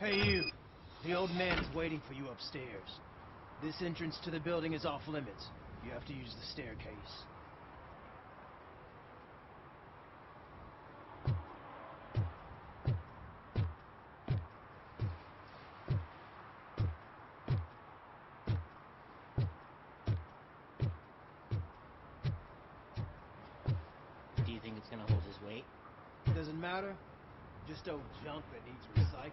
Hey you! The old man is waiting for you upstairs. This entrance to the building is off limits. You have to use the staircase. Do you think it's gonna hold his weight? Doesn't matter. Just old junk that needs recycling.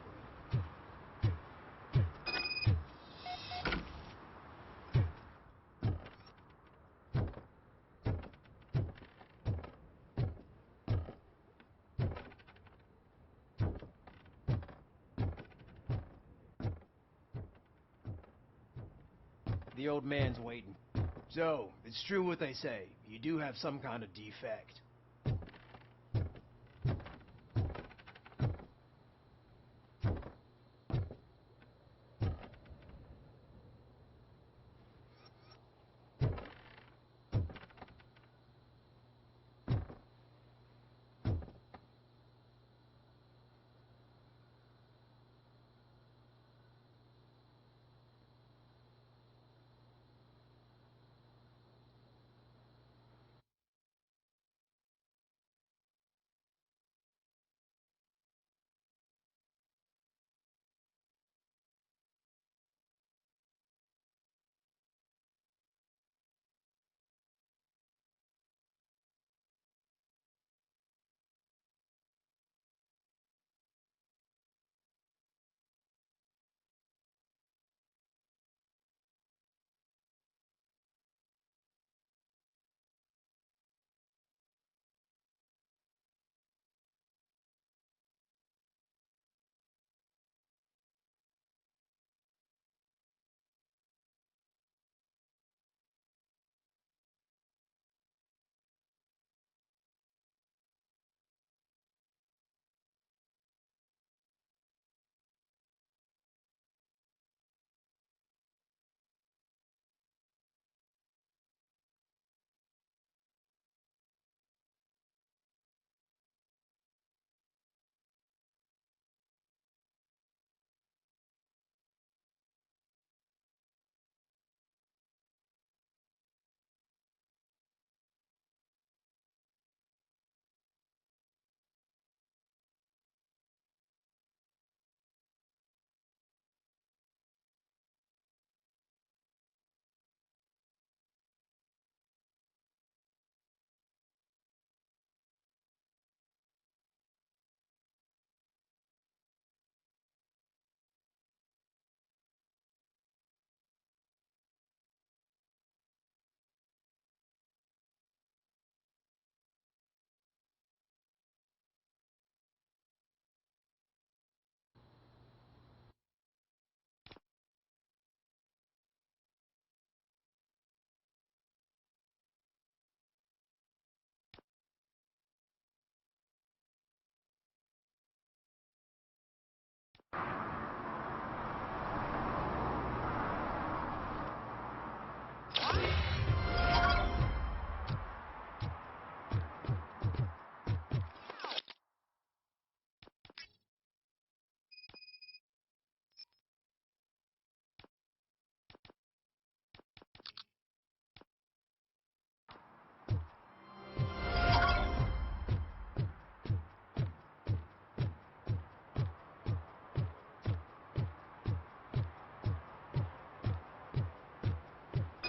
The old man's waiting. So, it's true what they say. You do have some kind of defect.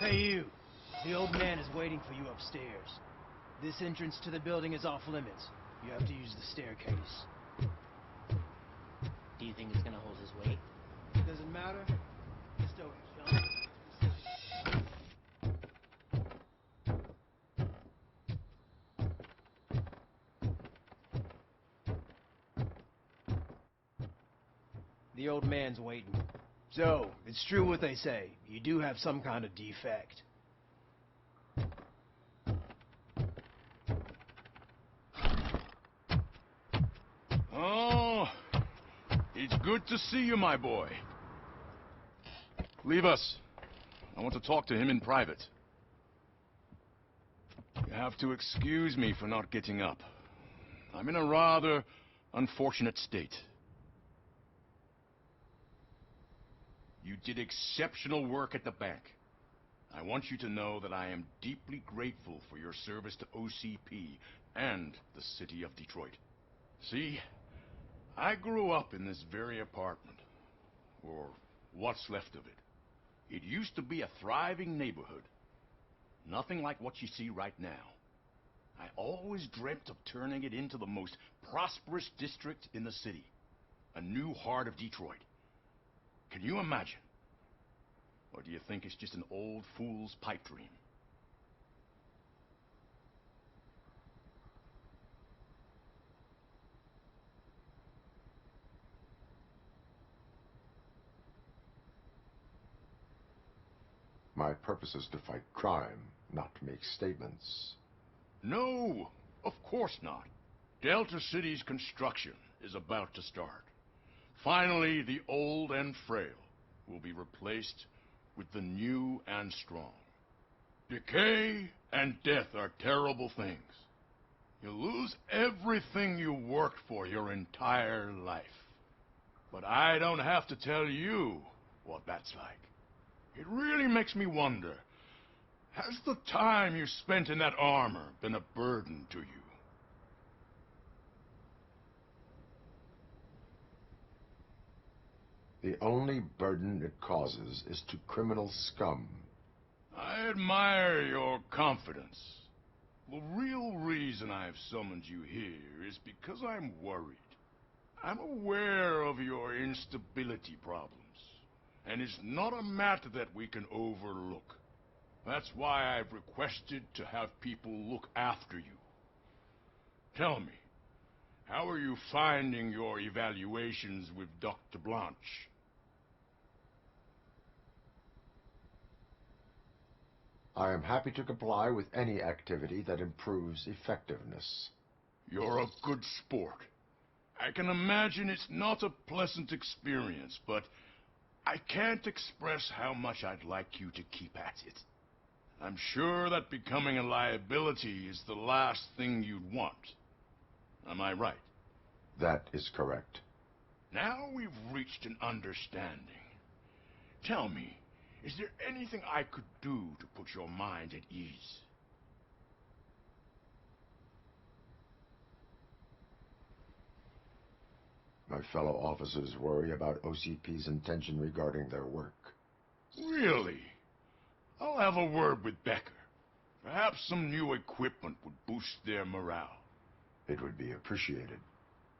Hey you! The old man is waiting for you upstairs. This entrance to the building is off limits. You have to use the staircase. Do you think it's gonna hold his weight? Doesn't matter. Just old junk. The old man's waiting. So, it's true what they say. You do have some kind of defect. Oh, it's good to see you, my boy. Leave us. I want to talk to him in private. You have to excuse me for not getting up. I'm in a rather unfortunate state. You did exceptional work at the bank. I want you to know that I am deeply grateful for your service to OCP and the city of Detroit. See, I grew up in this very apartment, or what's left of it. It used to be a thriving neighborhood. Nothing like what you see right now. I always dreamt of turning it into the most prosperous district in the city. A new heart of Detroit. Can you imagine? Or do you think it's just an old fool's pipe dream? My purpose is to fight crime, not to make statements. No, of course not. Delta City's construction is about to start. Finally, the old and frail will be replaced with the new and strong. Decay and death are terrible things. You lose everything you worked for your entire life. But I don't have to tell you what that's like. It really makes me wonder, has the time you spent in that armor been a burden to you? The only burden it causes is to criminal scum. I admire your confidence. The real reason I've summoned you here is because I'm worried. I'm aware of your instability problems, and it's not a matter that we can overlook. That's why I've requested to have people look after you. Tell me, how are you finding your evaluations with Dr. Blanche? I am happy to comply with any activity that improves effectiveness. You're a good sport. I can imagine it's not a pleasant experience, but I can't express how much I'd like you to keep at it. I'm sure that becoming a liability is the last thing you'd want. Am I right? That is correct. Now we've reached an understanding. Tell me, is there anything I could do to put your mind at ease? My fellow officers worry about OCP's intention regarding their work. Really? I'll have a word with Becker. Perhaps some new equipment would boost their morale. It would be appreciated.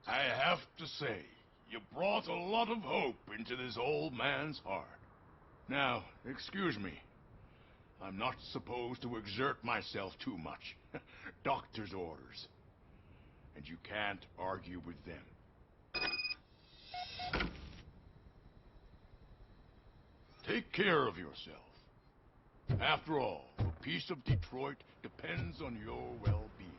I have to say, you brought a lot of hope into this old man's heart. Now, excuse me. I'm not supposed to exert myself too much. Doctor's orders. And you can't argue with them. Take care of yourself. After all, the peace of Detroit depends on your well-being.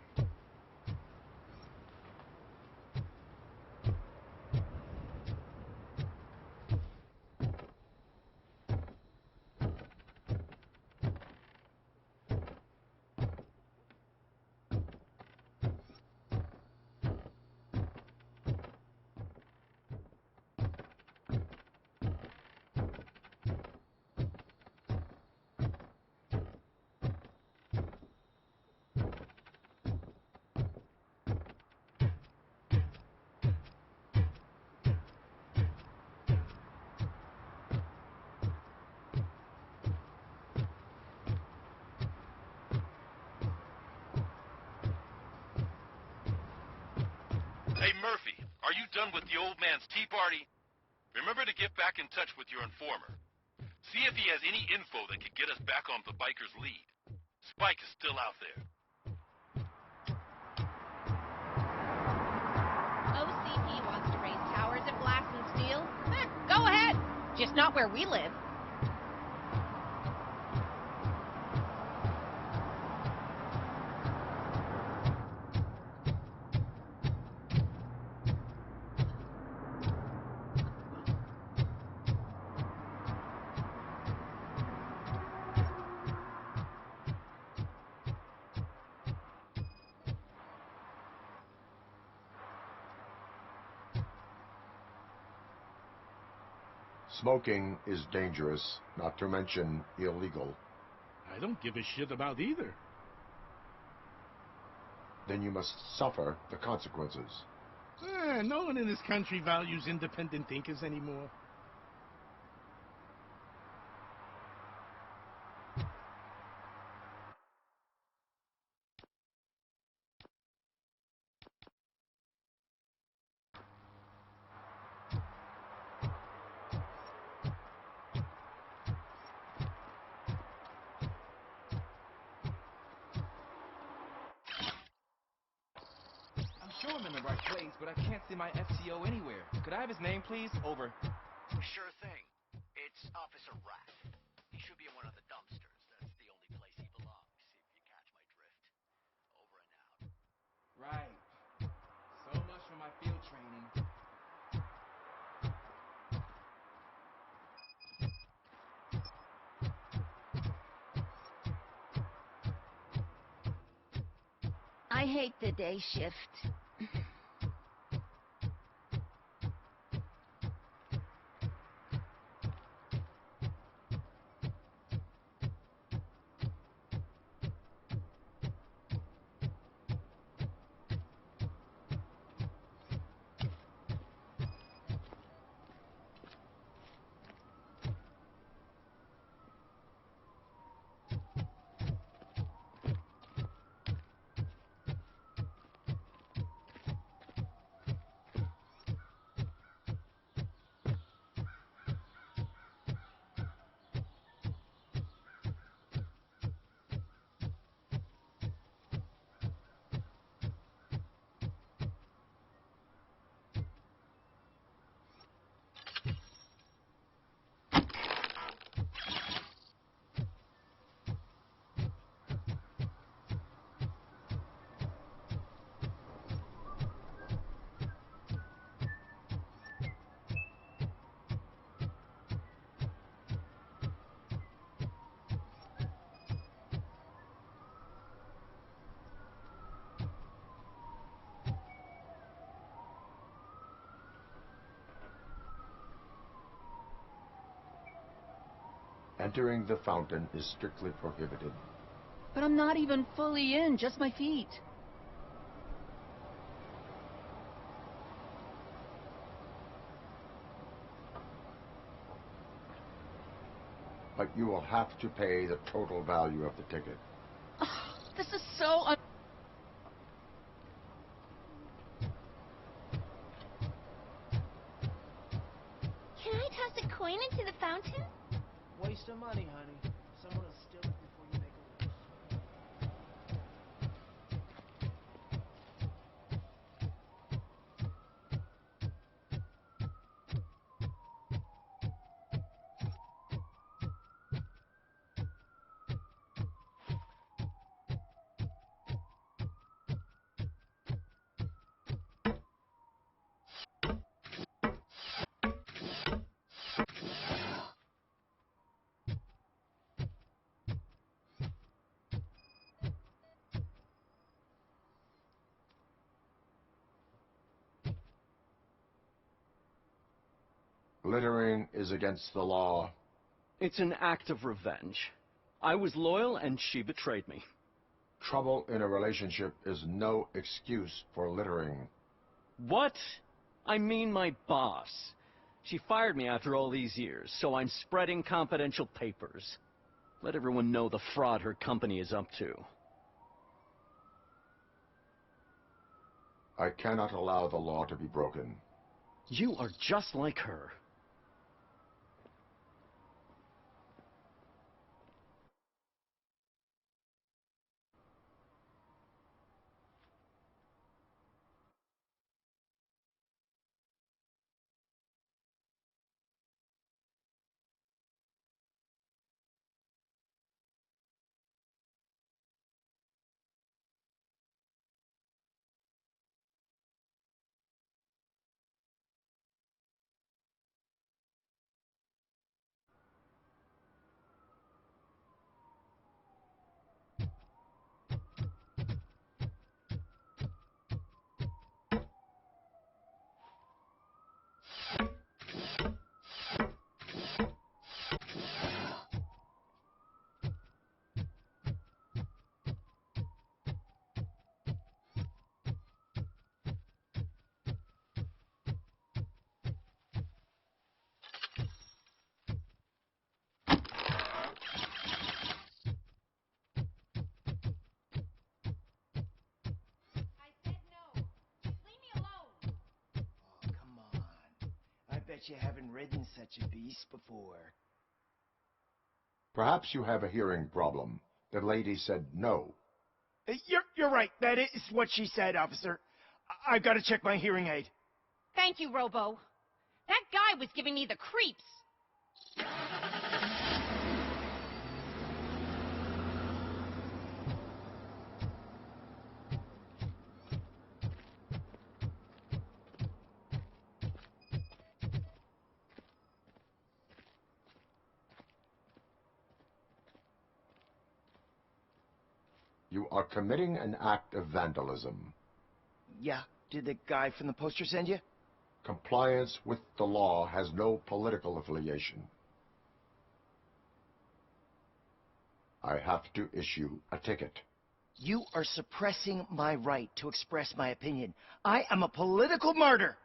Hey, Murphy, are you done with the old man's tea party? Remember to get back in touch with your informer. See if he has any info that could get us back on the biker's lead. Spike is still out there. OCP wants to raise towers of glass and steel? Go ahead. Just not where we live. Smoking is dangerous, not to mention illegal. I don't give a shit about either. Then you must suffer the consequences. No one in this country values independent thinkers anymore. I'm sure I'm in the right place, but I can't see my FTO anywhere. Could I have his name, please? Over. Sure thing. It's Officer Rat. He should be in one of the dumpsters. That's the only place he belongs, if you catch my drift. Over and out. Right. So much for my field training. I hate the day shift. Entering the fountain is strictly prohibited. But I'm not even fully in, just my feet. But you will have to pay the total value of the ticket. This is so Can I toss a coin into the fountain? Waste of money, honey. Someone will steal it before you make a wish. Littering is against the law. It's an act of revenge. I was loyal and she betrayed me. Trouble in a relationship is no excuse for littering. What? I mean my boss. She fired me after all these years, so I'm spreading confidential papers. Let everyone know the fraud her company is up to. I cannot allow the law to be broken. You are just like her. bet you haven't ridden such a beast before. Perhaps you have a hearing problem. The lady said no. You're right. That is what she said, officer. I've got to check my hearing aid. Thank you, Robo. That guy was giving me the creeps. You are committing an act of vandalism. Yeah, did the guy from the poster send you? Compliance with the law has no political affiliation. I have to issue a ticket. You are suppressing my right to express my opinion. I am a political martyr.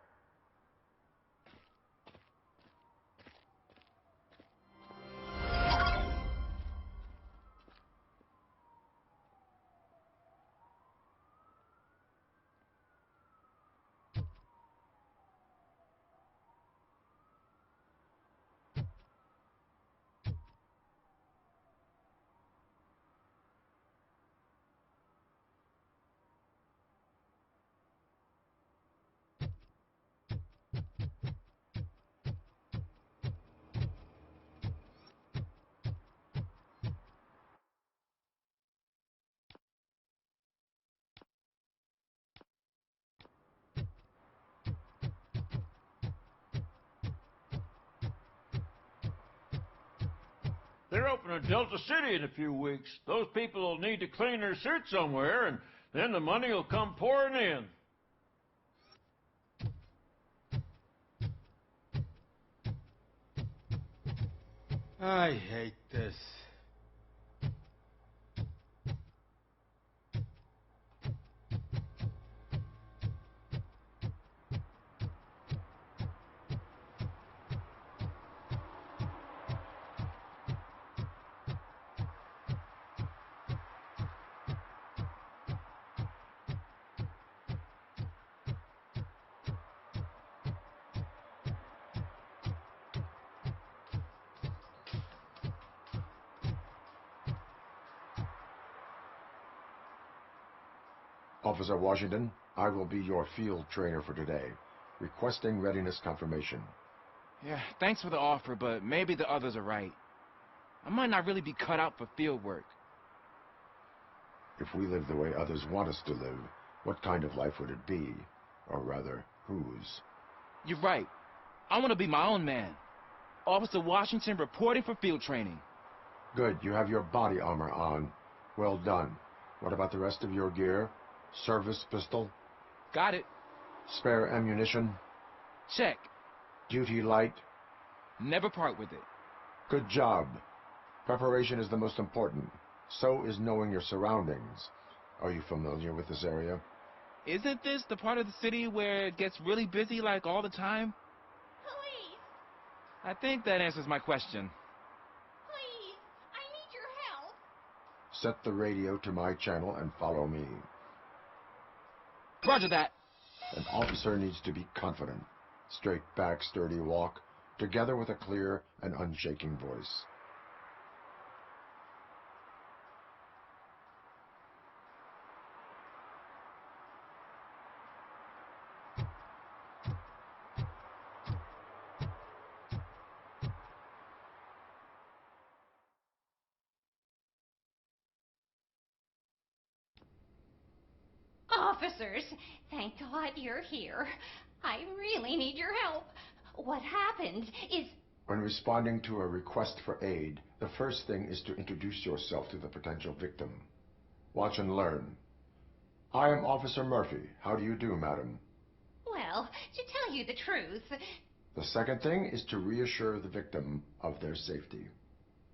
They're opening Delta City in a few weeks. Those people will need to clean their suits somewhere, and then the money will come pouring in. I hate this. Officer Washington, I will be your field trainer for today. Requesting readiness confirmation. Yeah, thanks for the offer, but maybe the others are right. I might not really be cut out for field work. If we live the way others want us to live, what kind of life would it be? Or rather, whose? You're right. I want to be my own man. Officer Washington reporting for field training. Good, you have your body armor on. Well done. What about the rest of your gear? Service pistol? Got it. Spare ammunition? Check. Duty light? Never part with it. Good job. Preparation is the most important. So is knowing your surroundings. Are you familiar with this area? Isn't this the part of the city where it gets really busy like all the time? Police! I think that answers my question. Please! I need your help! Set the radio to my channel and follow me. Roger that. An officer needs to be confident. Straight back, sturdy walk, together with a clear and unshaking voice. Officers, thank God you're here. I really need your help. What happened is... When responding to a request for aid, the first thing is to introduce yourself to the potential victim. Watch and learn. I am Officer Murphy. How do you do, madam? Well, to tell you the truth... The second thing is to reassure the victim of their safety.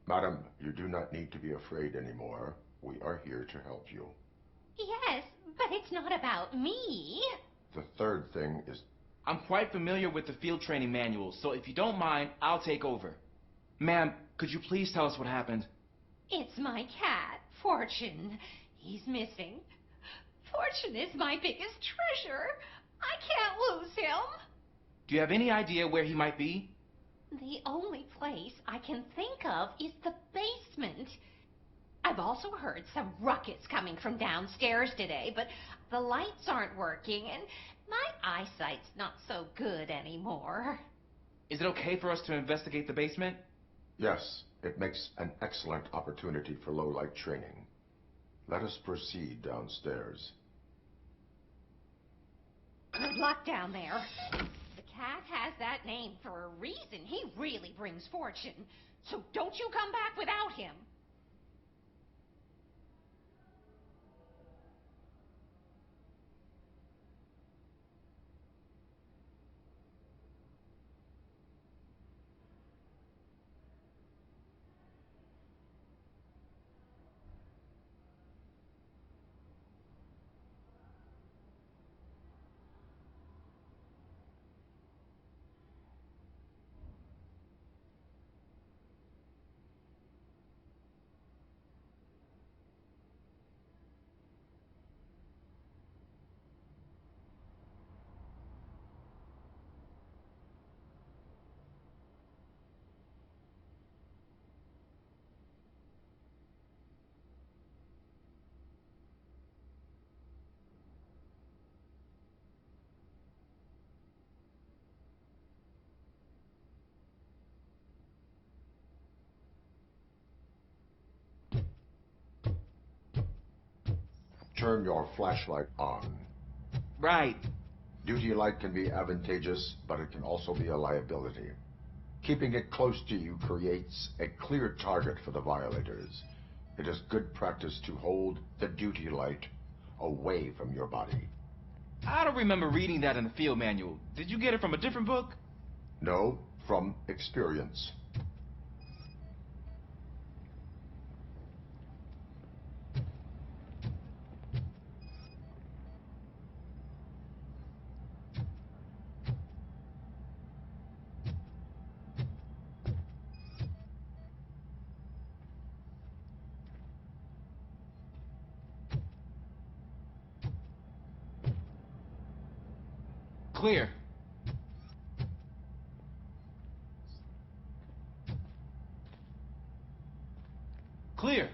Madam, you do not need to be afraid anymore. We are here to help you. Yes, but it's not about me. The third thing is... I'm quite familiar with the field training manual, so if you don't mind, I'll take over. Ma'am, could you please tell us what happened? It's my cat, Fortune. He's missing. Fortune is my biggest treasure. I can't lose him. Do you have any idea where he might be? The only place I can think of is the basement. I've also heard some ruckus coming from downstairs today, but the lights aren't working, and my eyesight's not so good anymore. Is it okay for us to investigate the basement? Yes, it makes an excellent opportunity for low-light training. Let us proceed downstairs. Good luck down there. The cat has that name for a reason. He really brings fortune. So don't you come back without him. Turn your flashlight on. Right. Duty light can be advantageous, but it can also be a liability. Keeping it close to you creates a clear target for the violators. It is good practice to hold the duty light away from your body. I don't remember reading that in the field manual. Did you get it from a different book? No, from experience. Clear. Clear.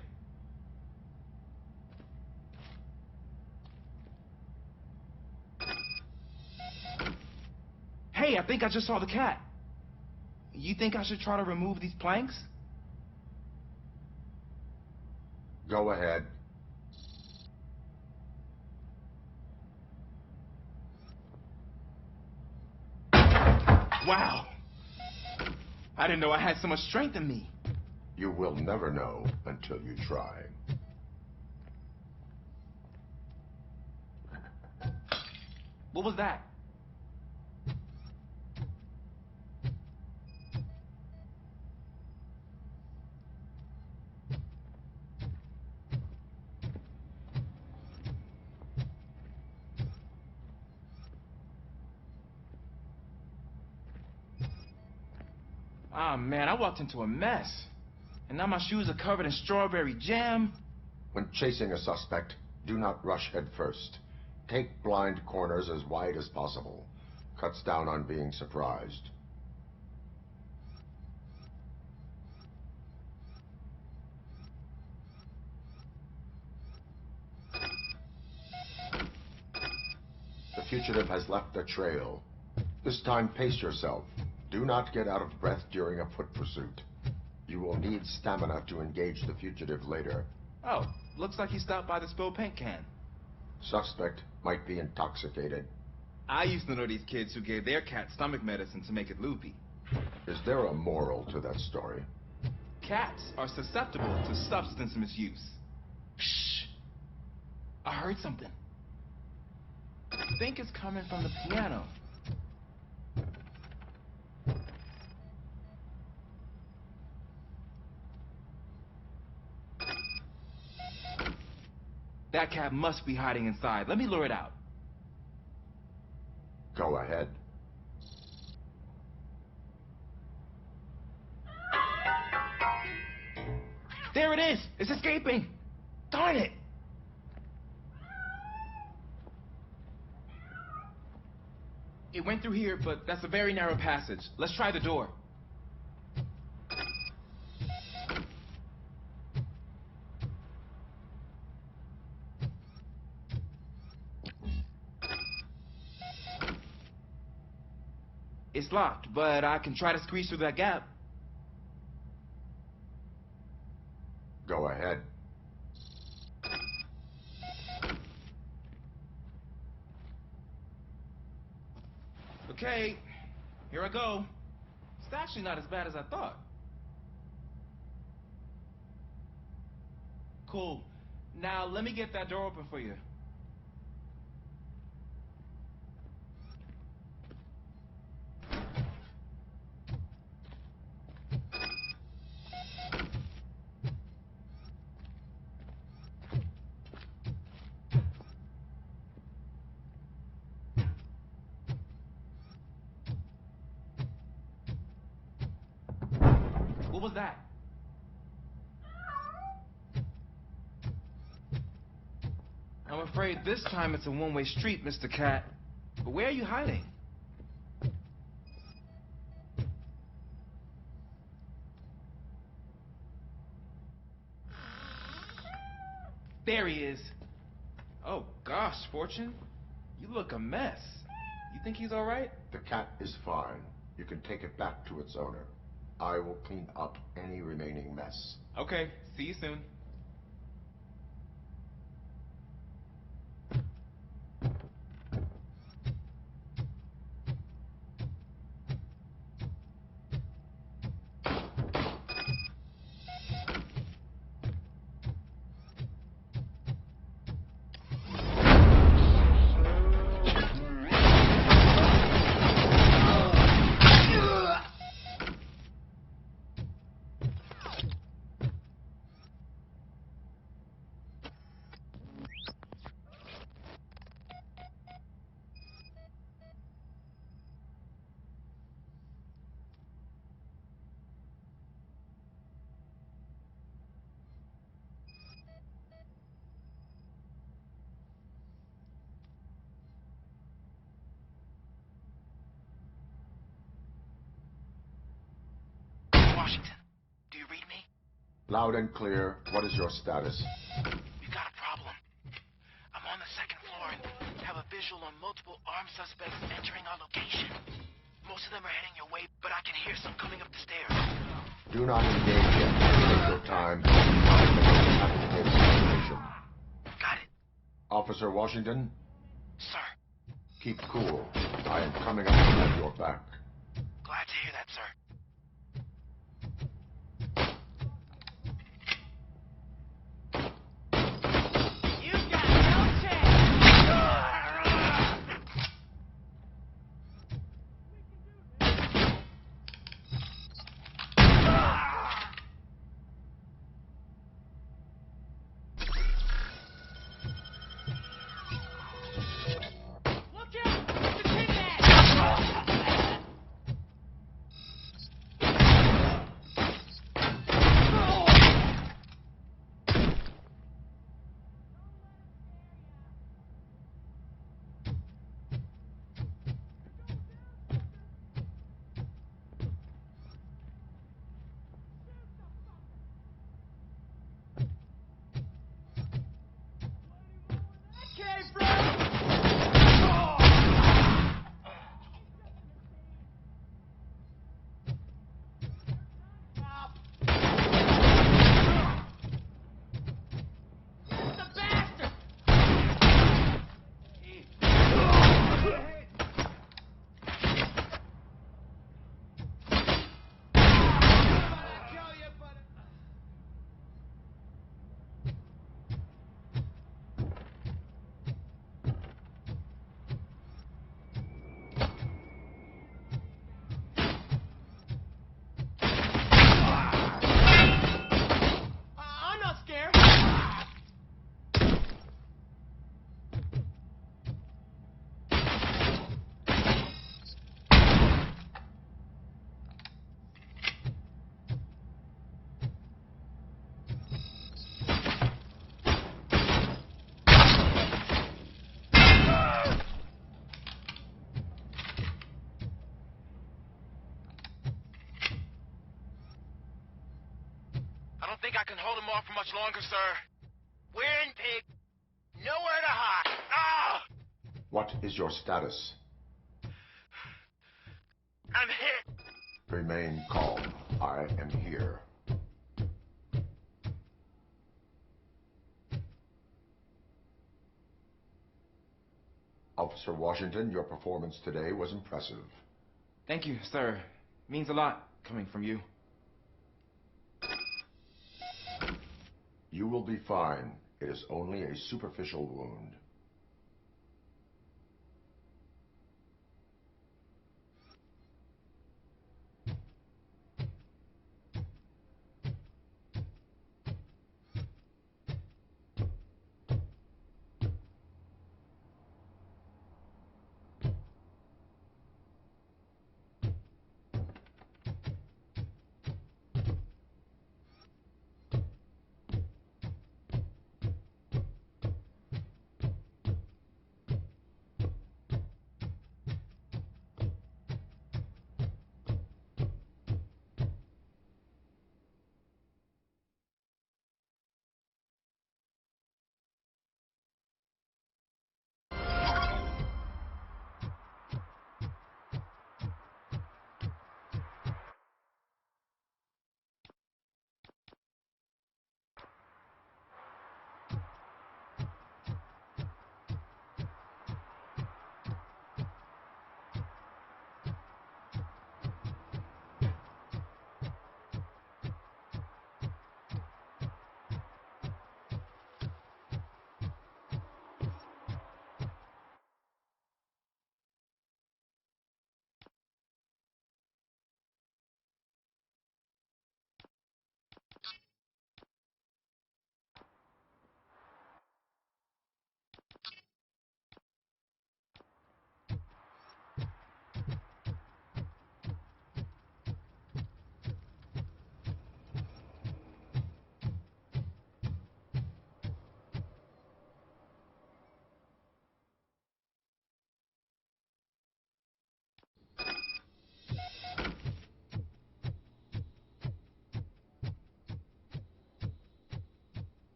Hey, I think I just saw the cat. You think I should try to remove these planks? Go ahead. Wow. I didn't know I had so much strength in me. You will never know until you try. What was that? Ah, man, I walked into a mess. And now my shoes are covered in strawberry jam. When chasing a suspect, do not rush head first. Take blind corners as wide as possible. Cuts down on being surprised. The fugitive has left a trail. This time, pace yourself. Do not get out of breath during a foot pursuit. You will need stamina to engage the fugitive later. Oh, looks like he stopped by the spilled paint can. Suspect might be intoxicated. I used to know these kids who gave their cat stomach medicine to make it loopy. Is there a moral to that story? Cats are susceptible to substance misuse. Shh! I heard something. I think it's coming from the piano. That cat must be hiding inside. Let me lure it out. Go ahead. There it is! It's escaping! Darn it! It went through here, but that's a very narrow passage. Let's try the door. It's locked, but I can try to squeeze through that gap. Go ahead. Okay, here I go. It's actually not as bad as I thought. Cool. Now let me get that door open for you. What was that? I'm afraid this time it's a one-way street, Mr. Cat. But where are you hiding? There he is. Oh gosh, Fortune. You look a mess. You think he's all right? The cat is fine. You can take it back to its owner. I will clean up any remaining mess. Okay, see you soon. Washington, do you read me? Loud and clear. What is your status? We've got a problem. I'm on the second floor and have a visual on multiple armed suspects entering our location. Most of them are heading your way, but I can hear some coming up the stairs. Do not engage yet. Take your time. Activate the situation. Got it. Officer Washington, Sir, keep cool. I am coming up to have your back. glad to hear that, sir. think I can hold him off for much longer, sir. We're in, pig. Nowhere to hide. Ah! What is your status? I'm hit. Remain calm. I am here. Officer Washington, your performance today was impressive. Thank you, sir. Means a lot coming from you. You will be fine. It is only a superficial wound.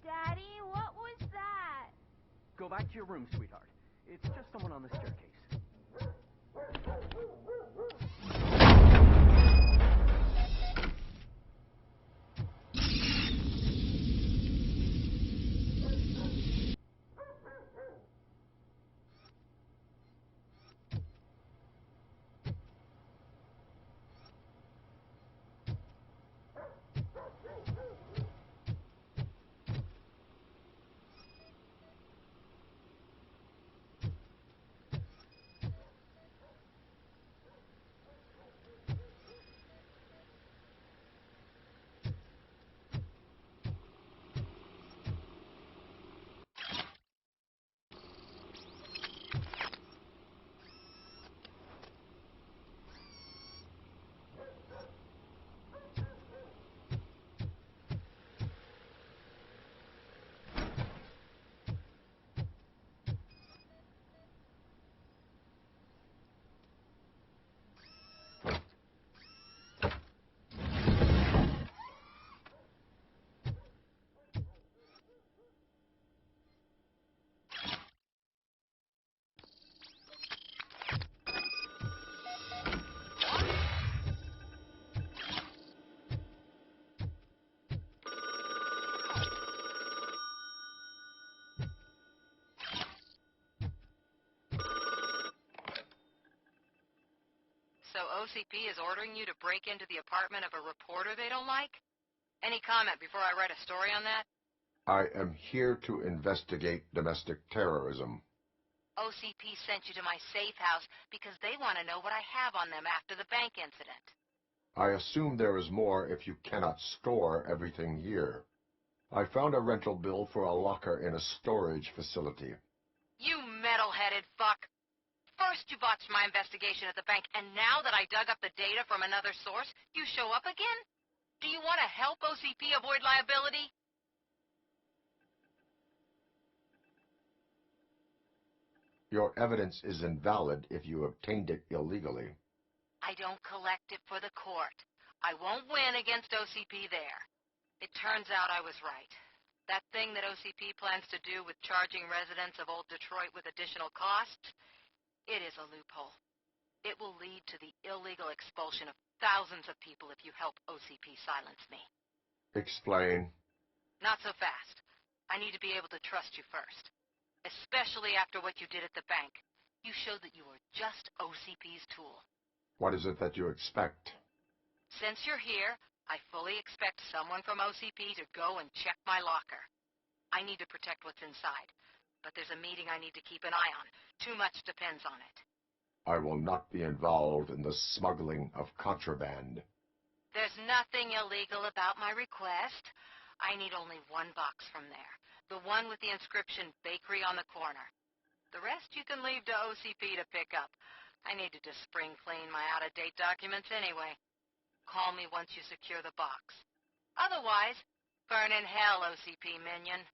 Daddy, what was that? Go back to your room, sweetheart. It's just someone on the staircase. So OCP is ordering you to break into the apartment of a reporter they don't like? Any comment before I write a story on that? I am here to investigate domestic terrorism. OCP sent you to my safe house because they want to know what I have on them after the bank incident. I assume there is more if you cannot store everything here. I found a rental bill for a locker in a storage facility. You metal-headed fuck! First you botched my investigation at the bank, and now that I dug up the data from another source, you show up again? Do you want to help OCP avoid liability? Your evidence is invalid if you obtained it illegally. I don't collect it for the court. I won't win against OCP there. It turns out I was right. That thing that OCP plans to do with charging residents of Old Detroit with additional costs, it is a loophole. It will lead to the illegal expulsion of thousands of people if you help OCP silence me. Explain. Not so fast. I need to be able to trust you first. Especially after what you did at the bank. You showed that you were just OCP's tool. What is it that you expect? Since you're here, I fully expect someone from OCP to go and check my locker. I need to protect what's inside, but there's a meeting I need to keep an eye on. Too much depends on it. I will not be involved in the smuggling of contraband. There's nothing illegal about my request. I need only one box from there. The one with the inscription Bakery on the corner. The rest you can leave to OCP to pick up. I need to just spring clean my out-of-date documents anyway. Call me once you secure the box. Otherwise, burn in hell, OCP minion.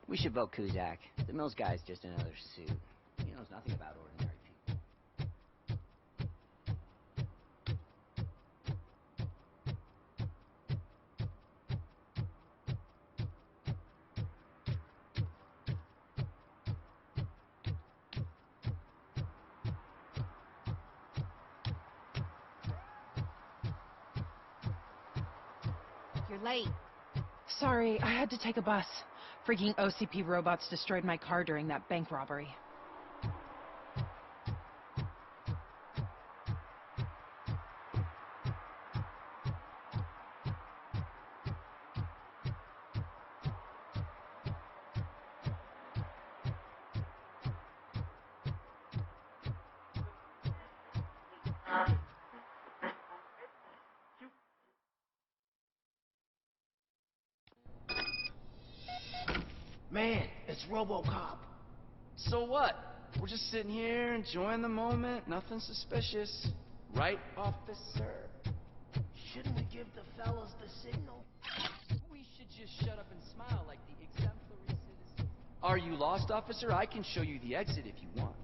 We should vote Kuzak. The Mills guy's just another suit. He knows nothing about ordinary people. late. Sorry, I had to take a bus. Freaking OCP robots destroyed my car during that bank robbery. Man, it's Robocop. So what? We're just sitting here enjoying the moment. Nothing suspicious. Right, officer? Shouldn't we give the fellas the signal? We should just shut up and smile like the exemplary citizen. Are you lost, officer? I can show you the exit if you want.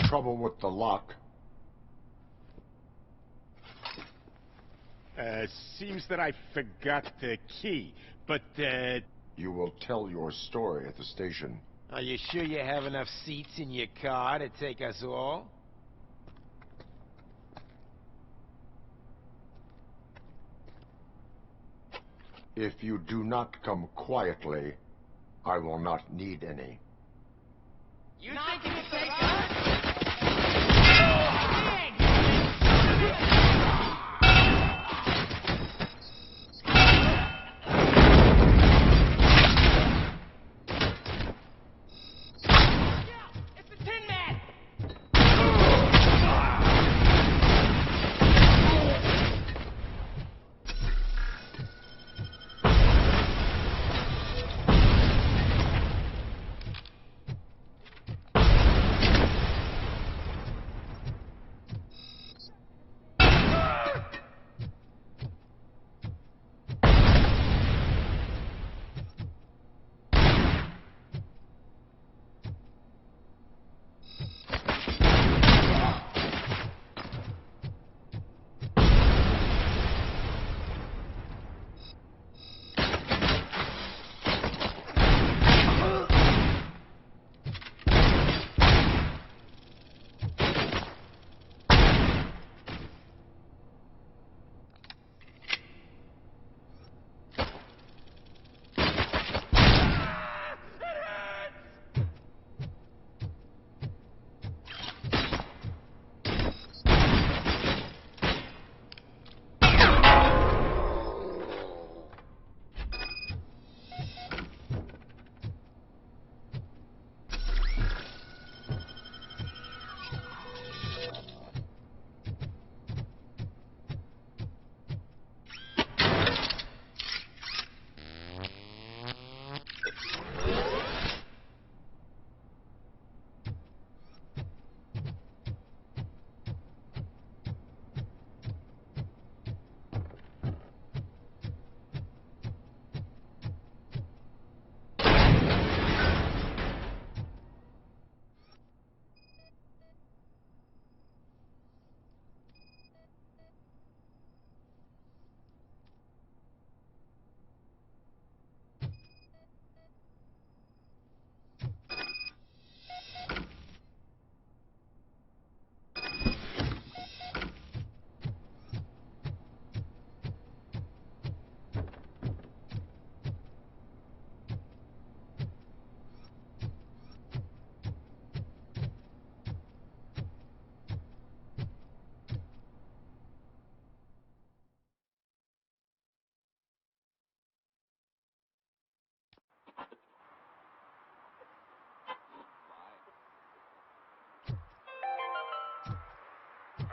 Trouble with the lock. Seems that I forgot the key, but, You will tell your story at the station. Are you sure you have enough seats in your car to take us all? If you do not come quietly, I will not need any. You think you can take us?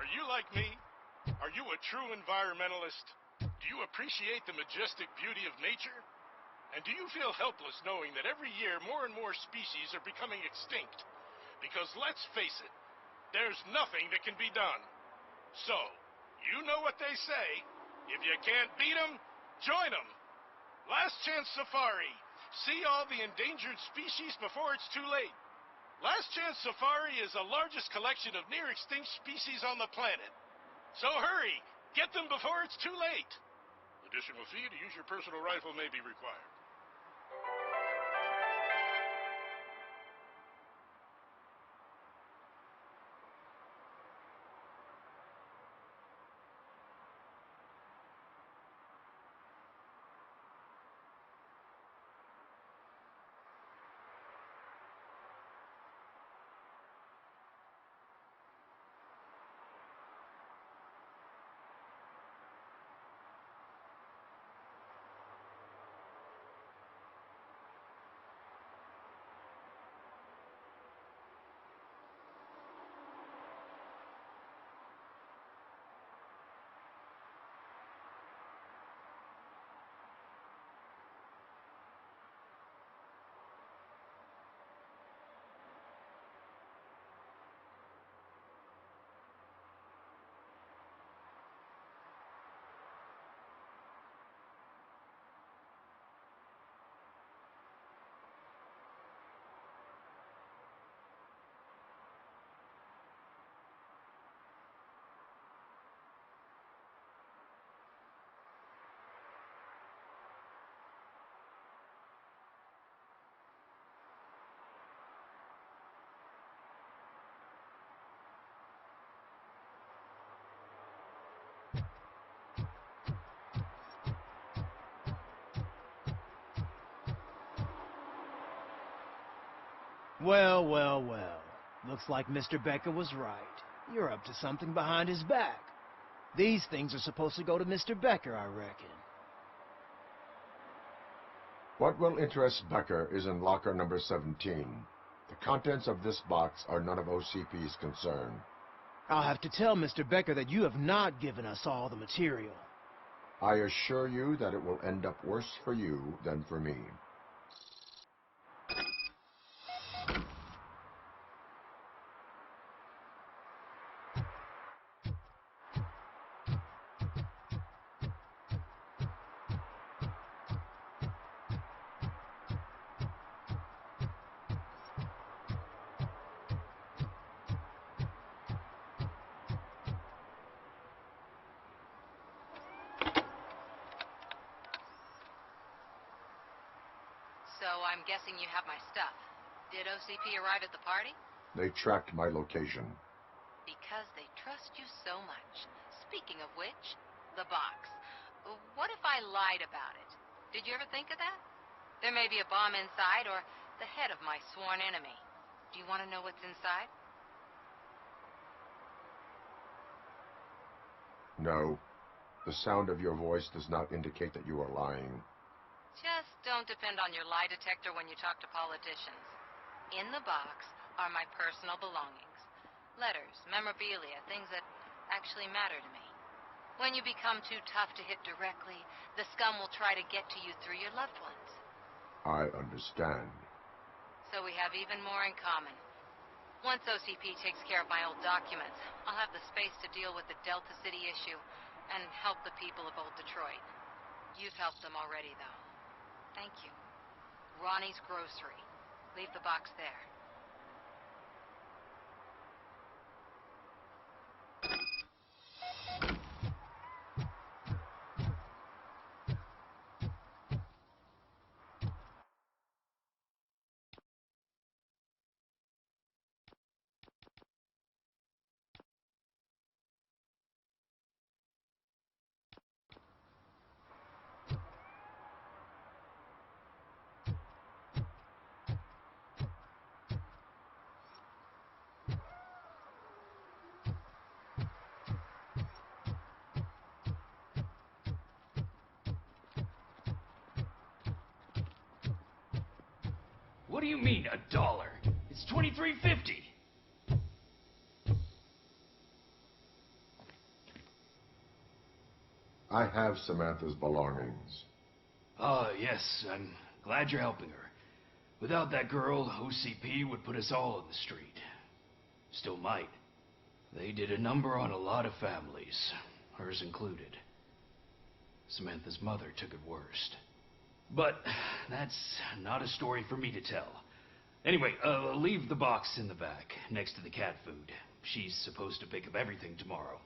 Are you like me? Are you a true environmentalist? Do you appreciate the majestic beauty of nature? And do you feel helpless knowing that every year more and more species are becoming extinct? Because let's face it, there's nothing that can be done. So, you know what they say. If you can't beat 'em, join 'em. Last Chance Safari. See all the endangered species before it's too late. Last Chance Safari is the largest collection of near-extinct species on the planet. So hurry, get them before it's too late. Additional fee to use your personal rifle may be required. Well, well, well. Looks like Mr. Becker was right. You're up to something behind his back. These things are supposed to go to Mr. Becker, I reckon. What will interest Becker is in locker number 17. The contents of this box are none of OCP's concern. I'll have to tell Mr. Becker that you have not given us all the material. I assure you that it will end up worse for you than for me. So I'm guessing you have my stuff. Did OCP arrive at the party? They tracked my location. Because they trust you so much. Speaking of which, the box. What if I lied about it? Did you ever think of that? There may be a bomb inside or the head of my sworn enemy. Do you want to know what's inside? No. The sound of your voice does not indicate that you are lying. Just don't depend on your lie detector when you talk to politicians. In the box are my personal belongings. Letters, memorabilia, things that actually matter to me. When you become too tough to hit directly, the scum will try to get to you through your loved ones. I understand. So we have even more in common. Once OCP takes care of my old documents, I'll have the space to deal with the Delta City issue and help the people of Old Detroit. You've helped them already, though. Thank you. Ronnie's Grocery. Leave the box there. What do you mean, $1? It's $23.50. I have Samantha's belongings. Oh, yes, I'm glad you're helping her. Without that girl, OCP would put us all in the street. Still might. They did a number on a lot of families, hers included. Samantha's mother took it worst. But that's not a story for me to tell. Anyway, leave the box in the back, next to the cat food. She's supposed to pick up everything tomorrow.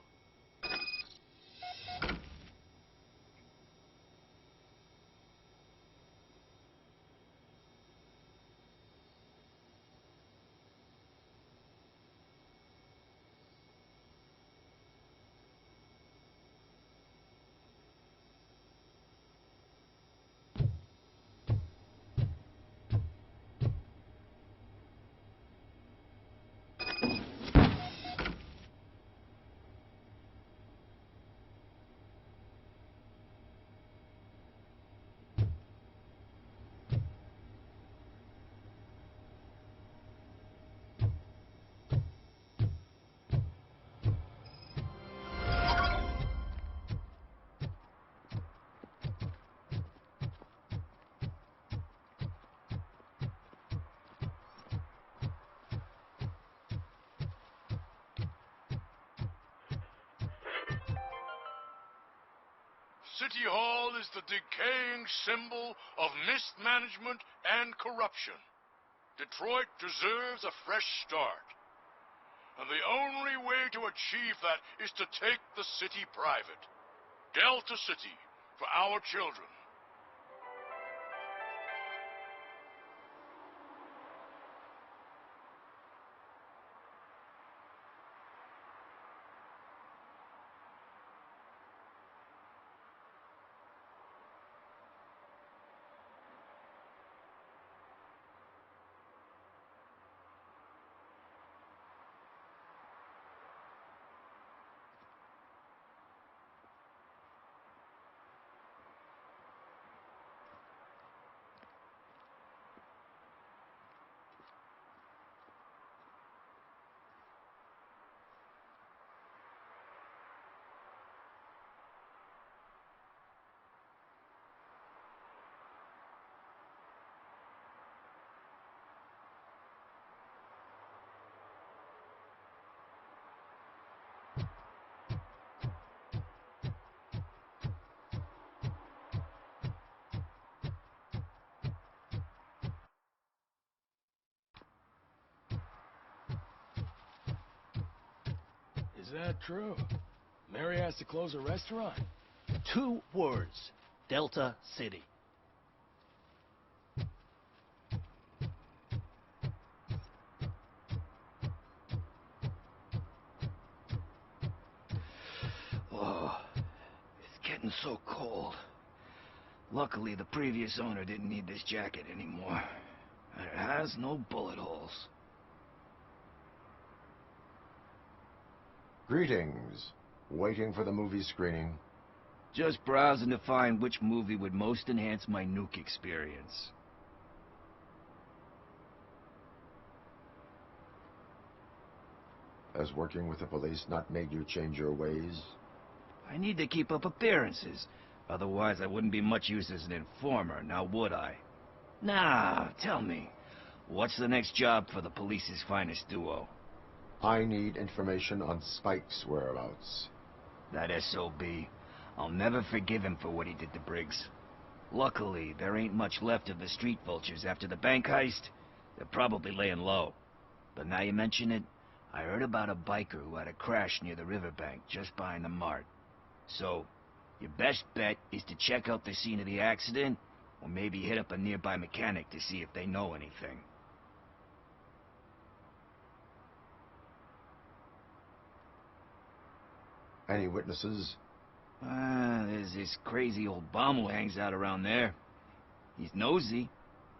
City Hall is the decaying symbol of mismanagement and corruption. Detroit deserves a fresh start. And the only way to achieve that is to take the city private. Delta City, for our children. Is that true? Mary has to close a restaurant? 2 words. Delta City. Oh, it's getting so cold. Luckily, the previous owner didn't need this jacket anymore. And it has no bullet holes. Greetings. Waiting for the movie screening. Just browsing to find which movie would most enhance my nuke experience. Has working with the police not made you change your ways? I need to keep up appearances. Otherwise, I wouldn't be much use as an informer, now would I? Now, tell me, what's the next job for the police's finest duo? I need information on Spike's whereabouts. That SOB. I'll never forgive him for what he did to Briggs. Luckily, there ain't much left of the street vultures after the bank heist. They're probably laying low. But now you mention it, I heard about a biker who had a crash near the riverbank just behind the mart. So, your best bet is to check out the scene of the accident, or maybe hit up a nearby mechanic to see if they know anything. Any witnesses? There's this crazy old bum who hangs out around there. He's nosy.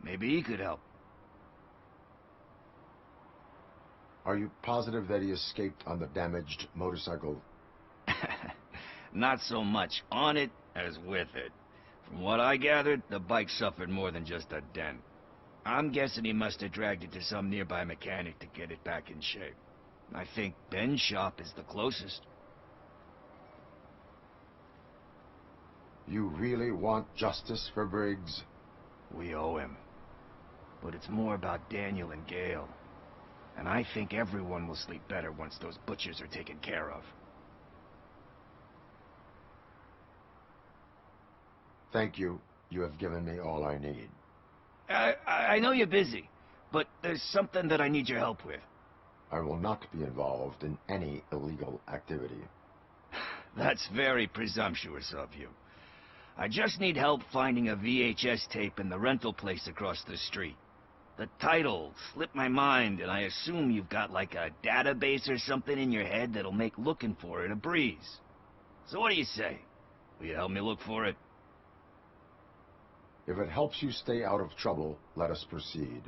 Maybe he could help. Are you positive that he escaped on the damaged motorcycle? Not so much on it as with it. From what I gathered, the bike suffered more than just a dent. I'm guessing he must have dragged it to some nearby mechanic to get it back in shape. I think Ben's shop is the closest. You really want justice for Briggs? We owe him. But it's more about Daniel and Gale. And I think everyone will sleep better once those butchers are taken care of. Thank you. You have given me all I need. I know you're busy, but there's something that I need your help with. I will not be involved in any illegal activity. That's very presumptuous of you. I just need help finding a VHS tape in the rental place across the street. The title slipped my mind, and I assume you've got like a database or something in your head that'll make looking for it a breeze. So what do you say? Will you help me look for it? If it helps you stay out of trouble, let us proceed.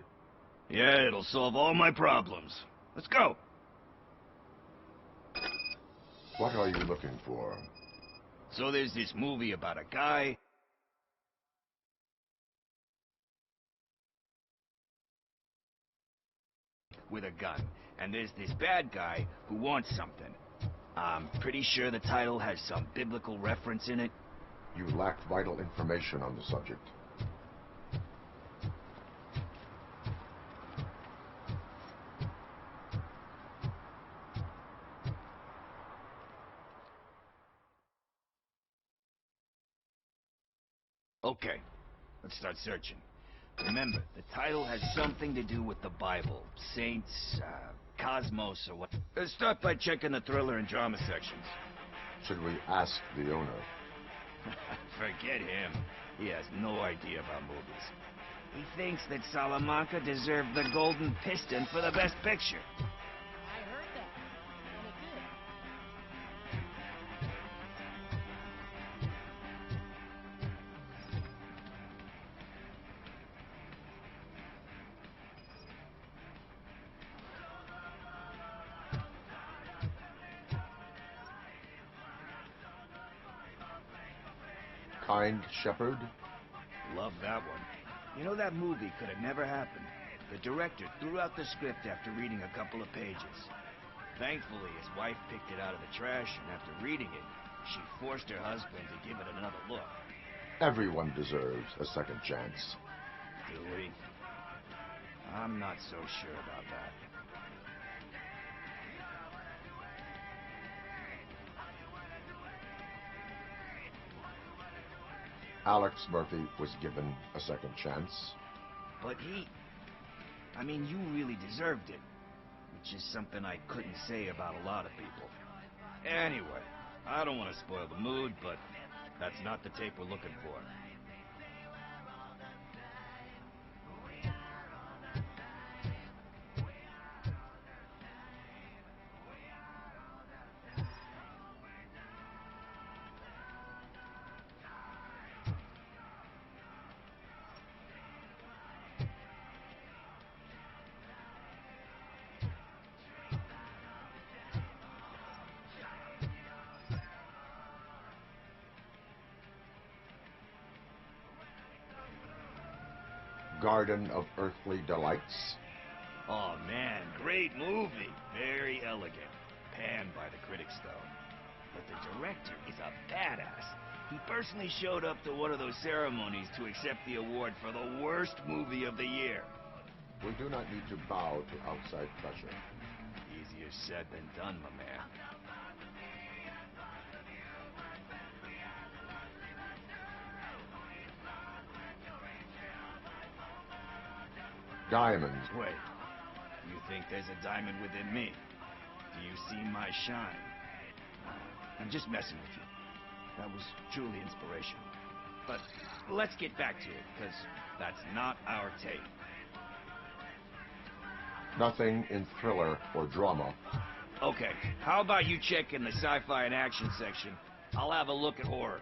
Yeah, it'll solve all my problems. Let's go. What are you looking for? So there's this movie about a guy with a gun, and there's this bad guy who wants something. I'm pretty sure the title has some biblical reference in it. You lack vital information on the subject. Okay, let's start searching. Remember, the title has something to do with the Bible, saints, cosmos, or what. Let's start by checking the thriller and drama sections. Should we ask the owner? Forget him. He has no idea about movies. He thinks that Salamanca deserved the Golden Piston for the Best Picture. I heard that, and it did. Kind Shepherd? Love that one. You know, that movie could have never happened. The director threw out the script after reading a couple of pages. Thankfully, his wife picked it out of the trash, and after reading it, she forced her husband to give it another look. Everyone deserves a second chance. Do we? I'm not so sure about that. Alex Murphy was given a second chance. But I mean, you really deserved it. Which is something I couldn't say about a lot of people. Anyway, I don't want to spoil the mood, but that's not the tape we're looking for. Garden of Earthly Delights. Oh man, great movie. Very elegant. Panned by the critics though. But the director is a badass. He personally showed up to one of those ceremonies to accept the award for the worst movie of the year. We do not need to bow to outside pressure. Easier said than done, my man. Diamonds. Wait, you think there's a diamond within me? Do you see my shine? I'm just messing with you. That was truly inspirational. But let's get back to it, because that's not our tape. Nothing in thriller or drama. Okay, how about you check in the sci-fi and action section? I'll have a look at horror.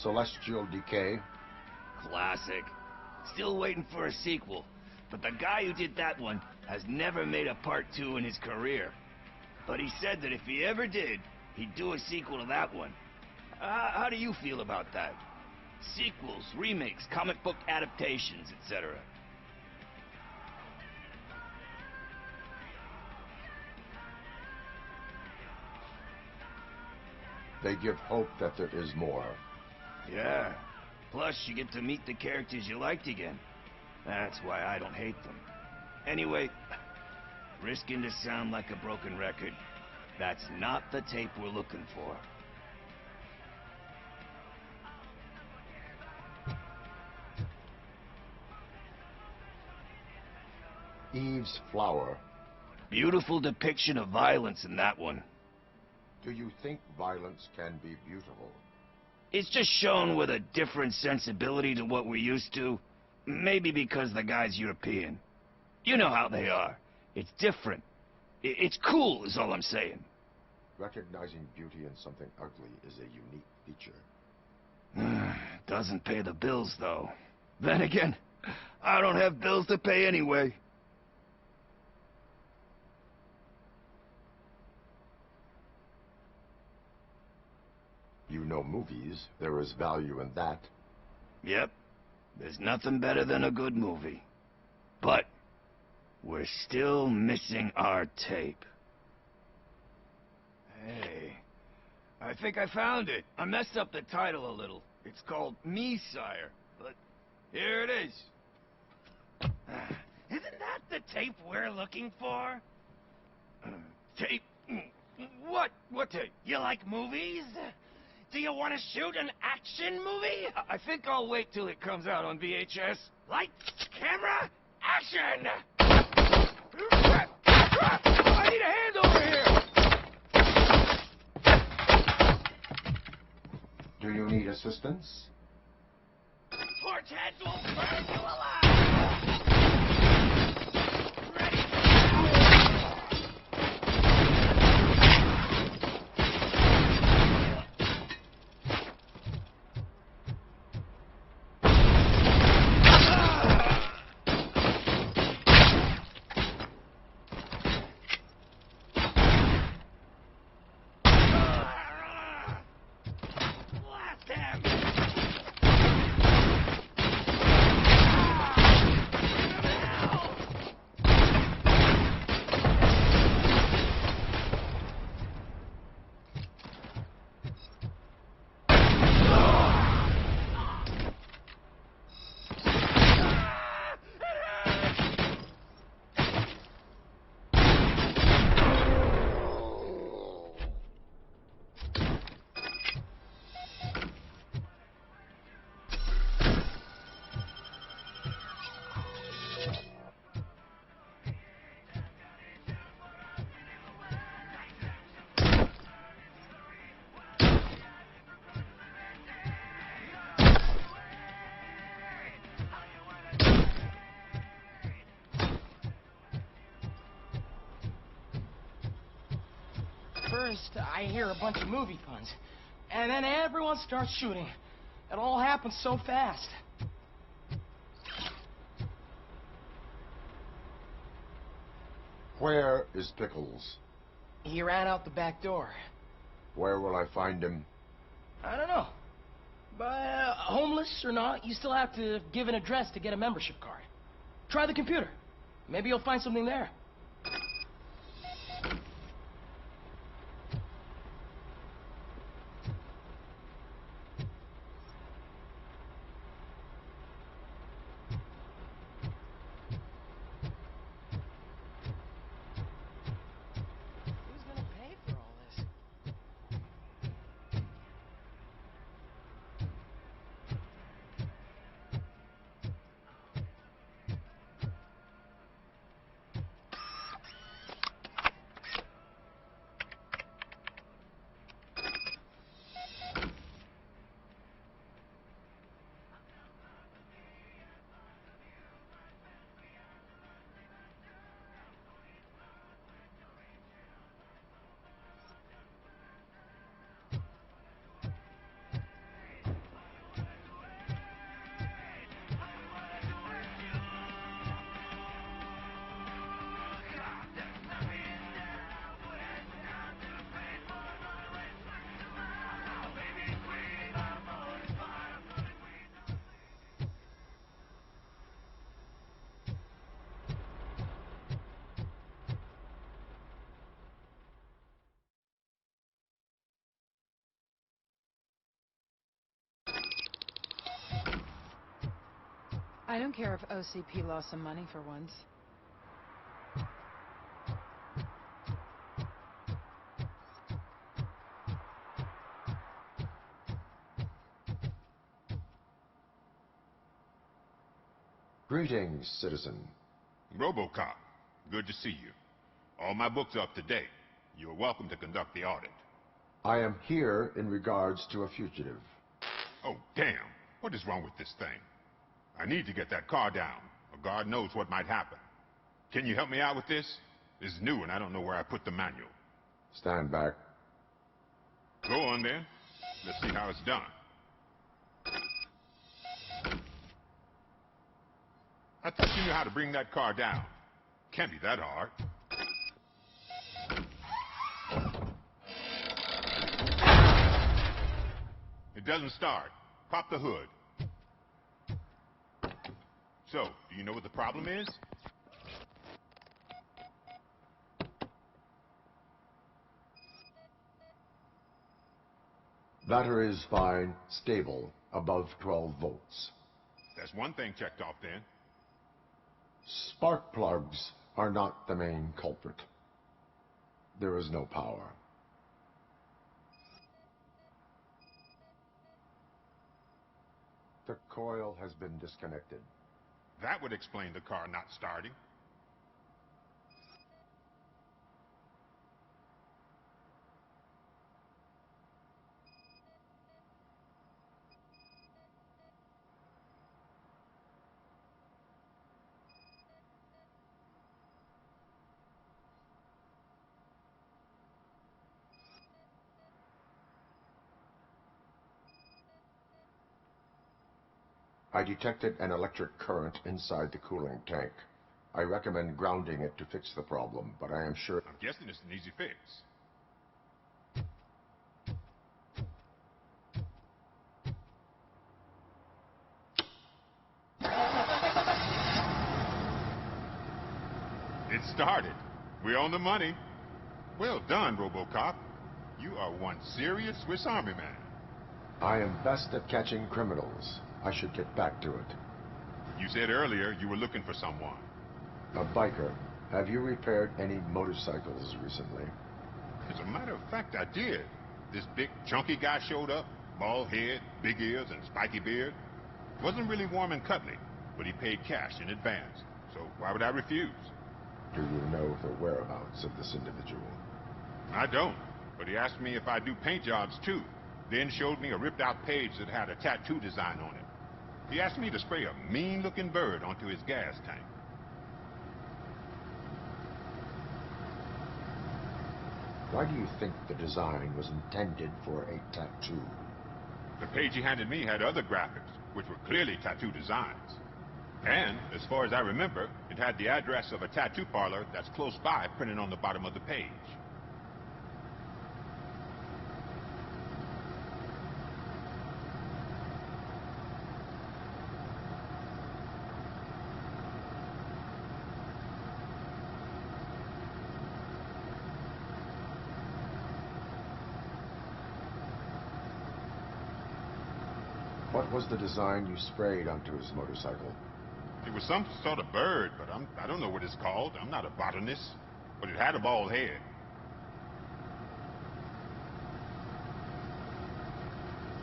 Celestial Decay. Classic. Still waiting for a sequel. But the guy who did that one has never made a part 2 in his career. But he said that if he ever did, he'd do a sequel to that one. How do you feel about that? Sequels, remakes, comic book adaptations, etc. They give hope that there is more. Yeah. Plus, you get to meet the characters you liked again. That's why I don't hate them. Anyway, risking to sound like a broken record, that's not the tape we're looking for. Eve's Flower. Beautiful depiction of violence in that one. Do you think violence can be beautiful? It's just shown with a different sensibility to what we're used to. Maybe because the guy's European. You know how they are. It's different. It's cool, is all I'm saying. Recognizing beauty in something ugly is a unique feature. Doesn't pay the bills, though. Then again, I don't have bills to pay anyway. You know movies. There is value in that. Yep. There's nothing better than a good movie. But we're still missing our tape. Hey, I think I found it. I messed up the title a little. It's called Me, Sire. But here it is. Isn't that the tape we're looking for? Tape? What? What tape? You like movies? Do you want to shoot an action movie? I think I'll wait till it comes out on VHS. Lights, camera, action! I need a hand over here! Do you need assistance? Torch heads will burn you alive! first, I hear a bunch of movie puns. And then everyone starts shooting. It all happens so fast. Where is Pickles? He ran out the back door. Where will I find him? I don't know. But homeless or not, you still have to give an address to get a membership card. Try the computer. Maybe you'll find something there. Who's gonna pay for all this? I don't care if OCP lost some money for once. Greetings, citizen. Robocop, good to see you. All my books are up to date. You're welcome to conduct the audit. I am here in regards to a fugitive. Oh, damn. What is wrong with this thing? I need to get that car down, or God knows what might happen. Can you help me out with this? It's new and I don't know where I put the manual. Stand back. Go on then. Let's see how it's done. I thought you knew how to bring that car down. Can't be that hard. It doesn't start. Pop the hood. So, do you know what the problem is? Battery is fine, stable, above 12 volts. That's one thing checked off then. Spark plugs are not the main culprit. There is no power. The coil has been disconnected. That would explain the car not starting. I detected an electric current inside the cooling tank. I recommend grounding it to fix the problem, but I am sure... I'm guessing it's an easy fix. It started. We're on the money. Well done, Robocop. You are one serious Swiss Army man. I am best at catching criminals. I should get back to it. You said earlier you were looking for someone. A biker. Have you repaired any motorcycles recently? As a matter of fact, I did. This big, chunky guy showed up. Bald head, big ears, and spiky beard. Wasn't really warm and cuddly, but he paid cash in advance. So why would I refuse? Do you know the whereabouts of this individual? I don't, but he asked me if I do paint jobs too. Then showed me a ripped-out page that had a tattoo design on it. He asked me to spray a mean-looking bird onto his gas tank. Why do you think the design was intended for a tattoo? The page he handed me had other graphics, which were clearly tattoo designs. And, as far as I remember, it had the address of a tattoo parlor that's close by printed on the bottom of the page. What was the design you sprayed onto his motorcycle? It was some sort of bird, but I don't know what it's called. I'm not a botanist. But it had a bald head.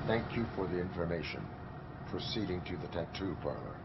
Thank you for the information. Proceeding to the tattoo parlor.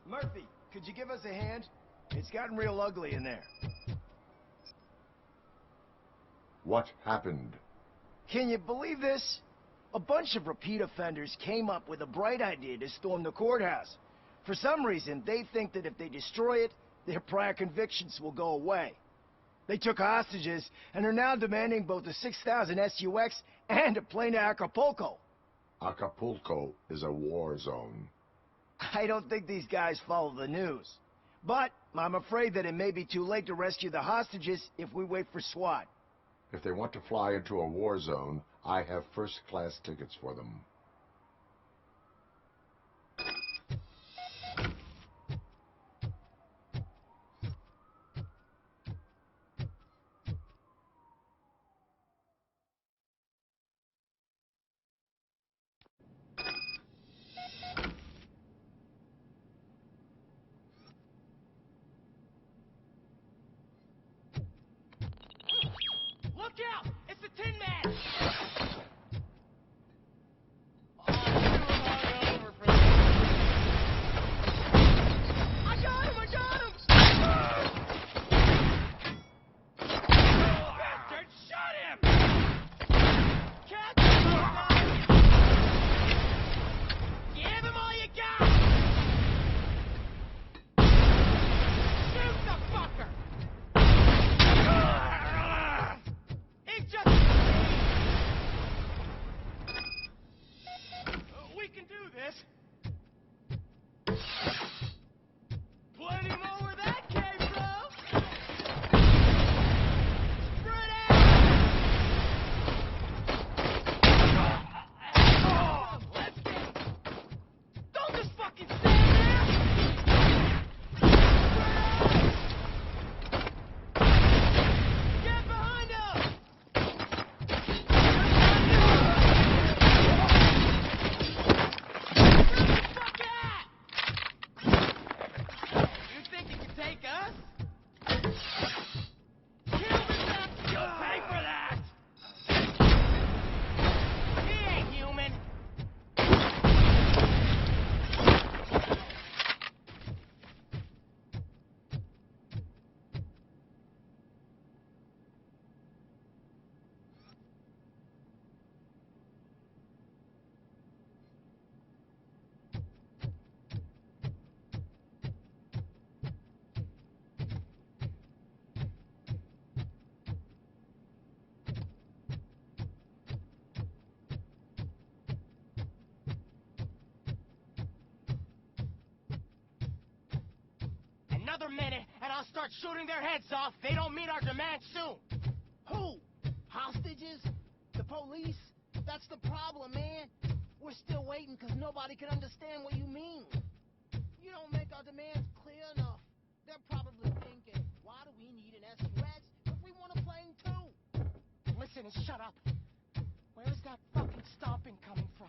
Murphy, could you give us a hand? It's gotten real ugly in there. What happened? Can you believe this? A bunch of repeat offenders came up with a bright idea to storm the courthouse. For some reason, they think that if they destroy it, their prior convictions will go away. They took hostages and are now demanding both a 6,000 SUX and a plane to Acapulco. Acapulco is a war zone. I don't think these guys follow the news. But I'm afraid that it may be too late to rescue the hostages if we wait for SWAT. If they want to fly into a war zone, I have first-class tickets for them. Look out! It's the Tin Man! Another minute, and I'll start shooting their heads off. They don't meet our demands soon. Who? Hostages? The police? That's the problem, man. We're still waiting because nobody can understand what you mean. You don't make our demands clear enough. They're probably thinking, why do we need an SUX if we want a plane too? Listen and shut up. Where is that fucking stomping coming from?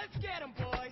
Let's get him, boys!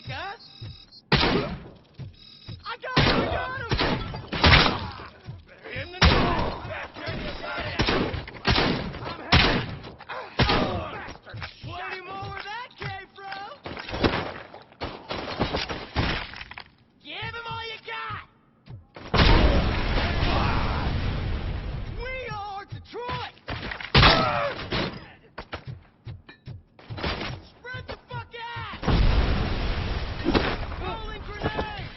take us. I got him! Bury him in the I'm headed. Bastard! Shot him more where that came from. Give him all you got. We are Detroit. Spread the fuck out. Rolling grenade.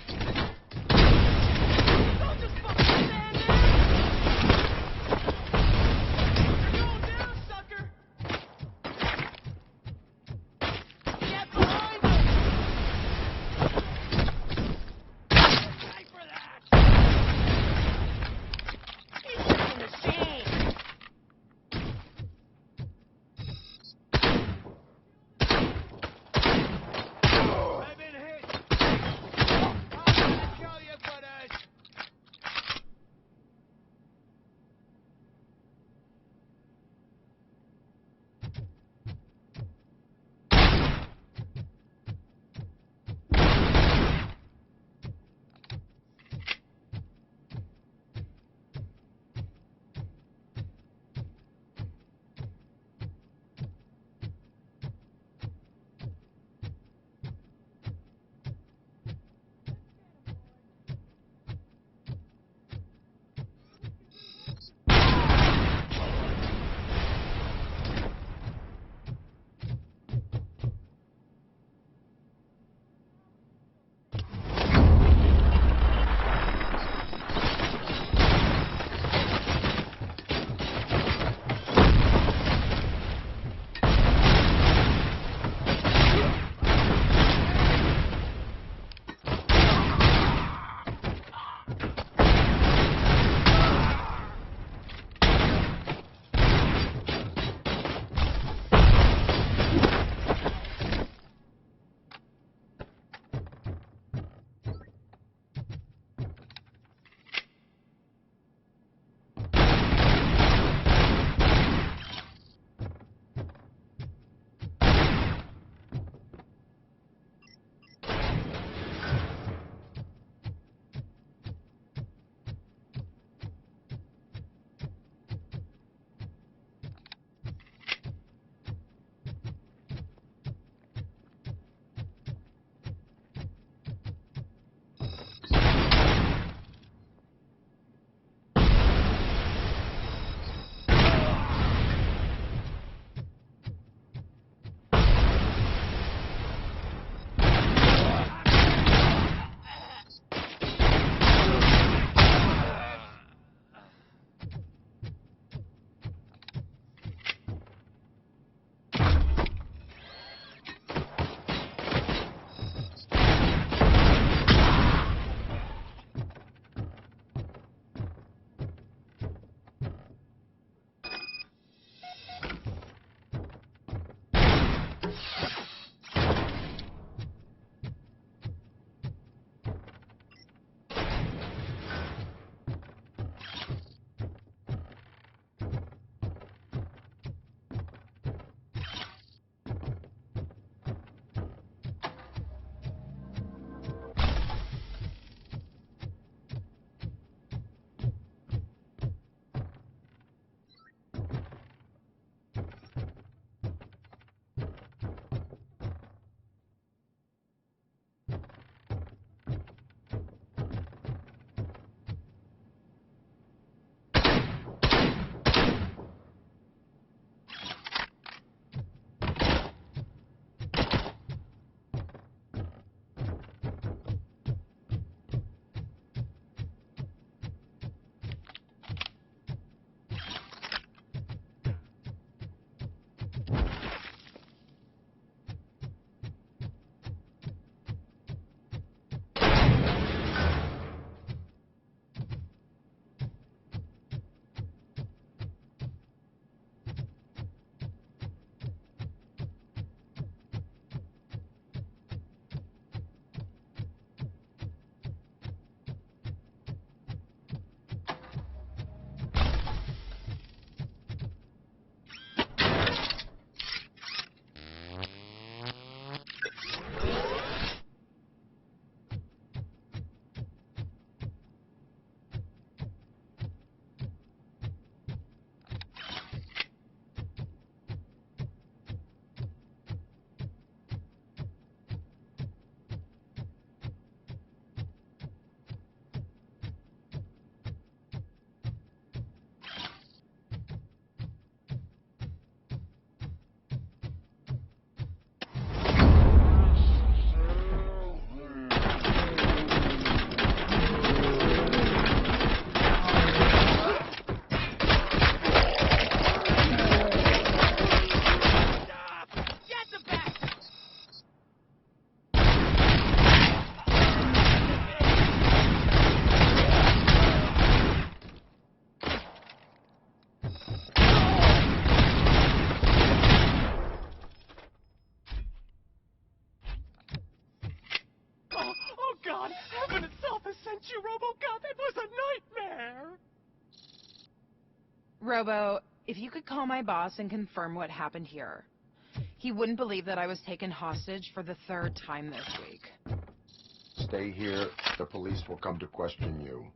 Oh, God, that was a nightmare! Robo, if you could call my boss and confirm what happened here. He wouldn't believe that I was taken hostage for the 3rd time this week. Stay here. The police will come to question you.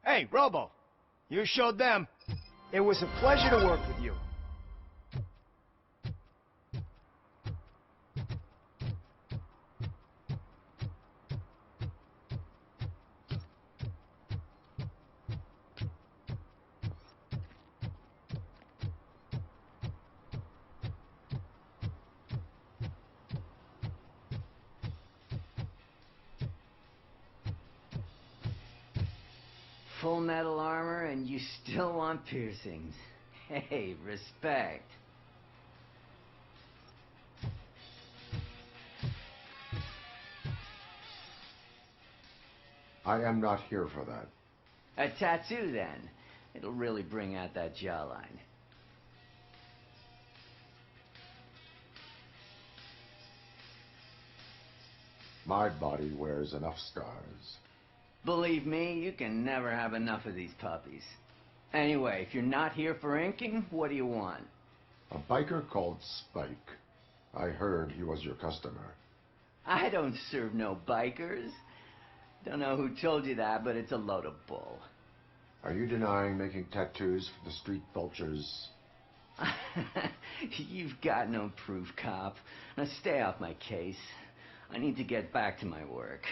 Hey, Robo, you showed them. It was a pleasure to work with you. Full metal armor and you still want piercings. Hey, respect. I am not here for that. A tattoo, then. It'll really bring out that jawline. My body wears enough scars. Believe me, you can never have enough of these puppies. Anyway, if you're not here for inking, what do you want? A biker called Spike. I heard he was your customer. I don't serve no bikers. Don't know who told you that, but it's a load of bull. Are you denying making tattoos for the street vultures? You've got no proof, cop. Now stay off my case. I need to get back to my work.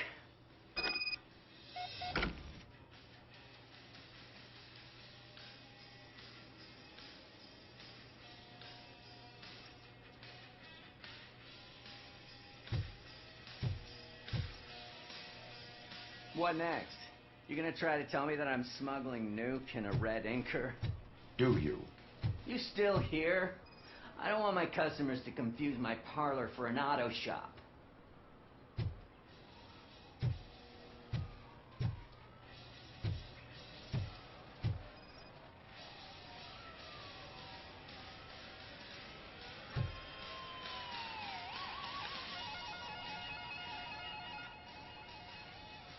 What next? You gonna try to tell me that I'm smuggling nuke in a red inker? Do you? You still here? I don't want my customers to confuse my parlor for an auto shop.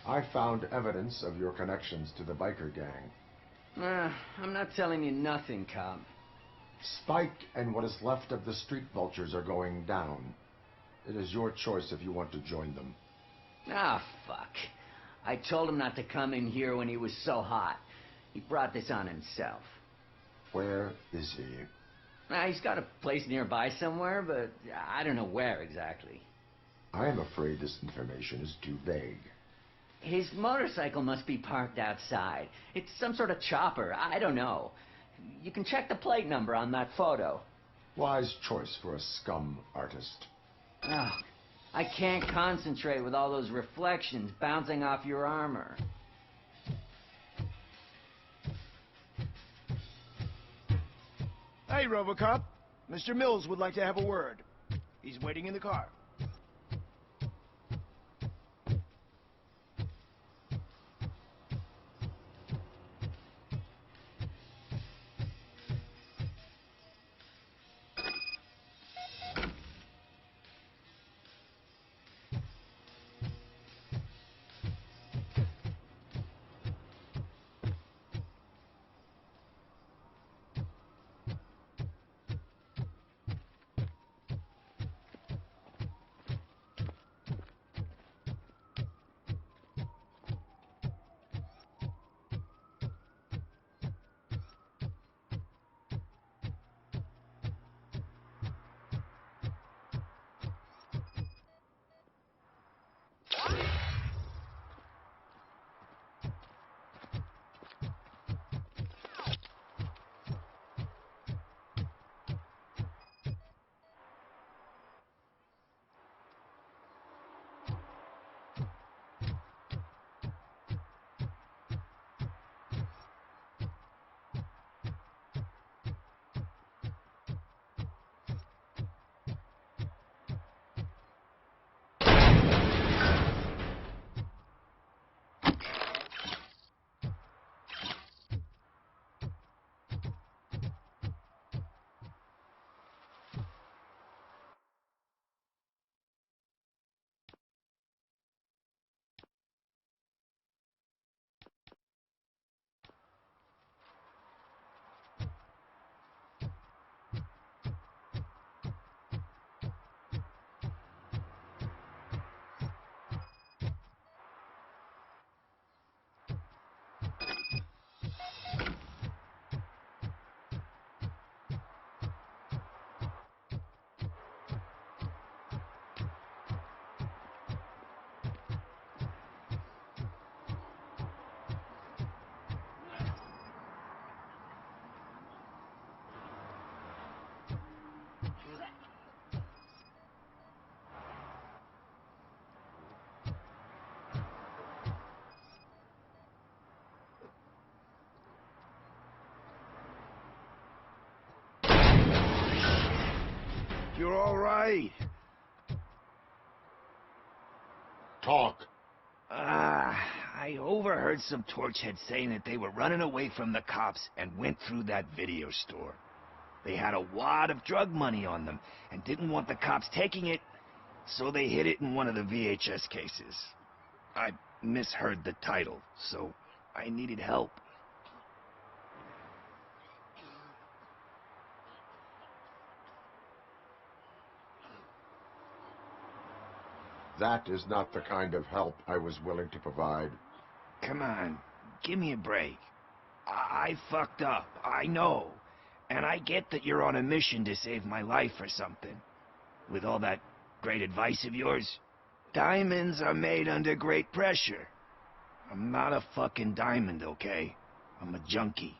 I found evidence of your connections to the biker gang. I'm not telling you nothing, cop. Spike and what is left of the street vultures are going down. It is your choice if you want to join them. Ah, fuck. I told him not to come in here when he was so hot. He brought this on himself. Where is he? He's got a place nearby somewhere, but I don't know where exactly. I am afraid this information is too vague. His motorcycle must be parked outside. It's some sort of chopper. I don't know. You can check the plate number on that photo. Wise choice for a scum artist. Oh, I can't concentrate with all those reflections bouncing off your armor. Hey, Robocop. Mr. Mills would like to have a word. He's waiting in the car. You're all right. Talk. I overheard some torchheads saying that they were running away from the cops and went through that video store. They had a wad of drug money on them and didn't want the cops taking it, so they hid it in one of the VHS cases. I misheard the title, so I needed help. That is not the kind of help I was willing to provide. Come on, give me a break. I fucked up, I know. And I get that you're on a mission to save my life or something. With all that great advice of yours, diamonds are made under great pressure. I'm not a fucking diamond, okay? I'm a junkie.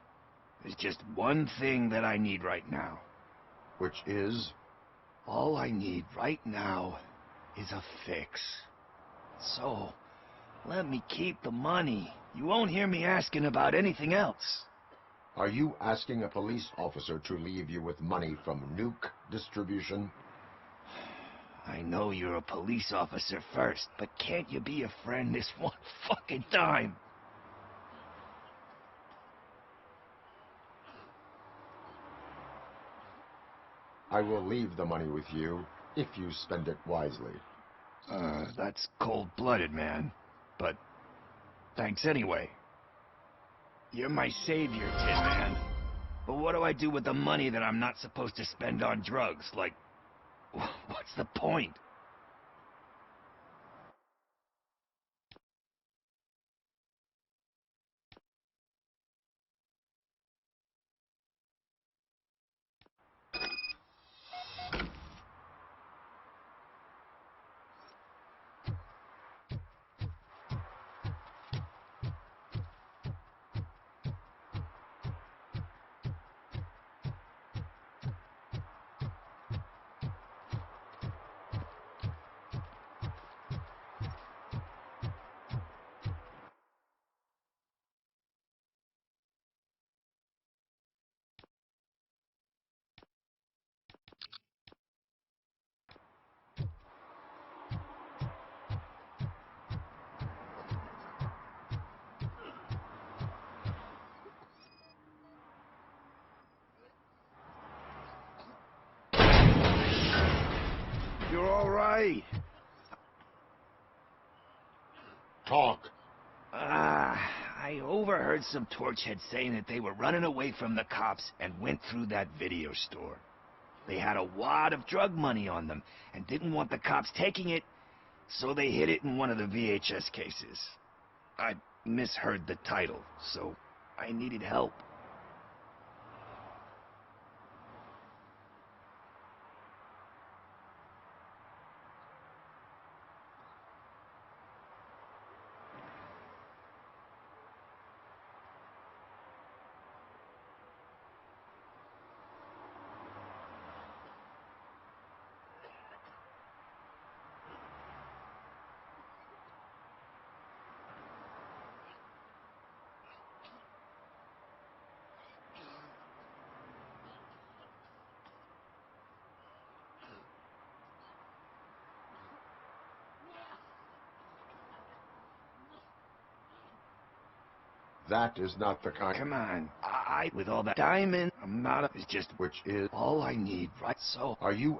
There's just one thing that I need right now. Which is? All I need right now is a fix. So, let me keep the money. You won't hear me asking about anything else. Are you asking a police officer to leave you with money from nuke distribution? I know you're a police officer first, but can't you be a friend this one fucking time? I will leave the money with you if you spend it wisely. That's cold-blooded, man. But thanks anyway. You're my savior, Tin Man. But what do I do with the money that I'm not supposed to spend on drugs? Like, what's the point? You're all right. Talk. I overheard some torchheads saying that they were running away from the cops and went through that video store. They had a wad of drug money on them and didn't want the cops taking it, so they hid it in one of the VHS cases. I misheard the title, so I needed help. That is not the kind... Come on, with all that diamond, I'm not a... It's just... Which is... All I need, right? So... Are you...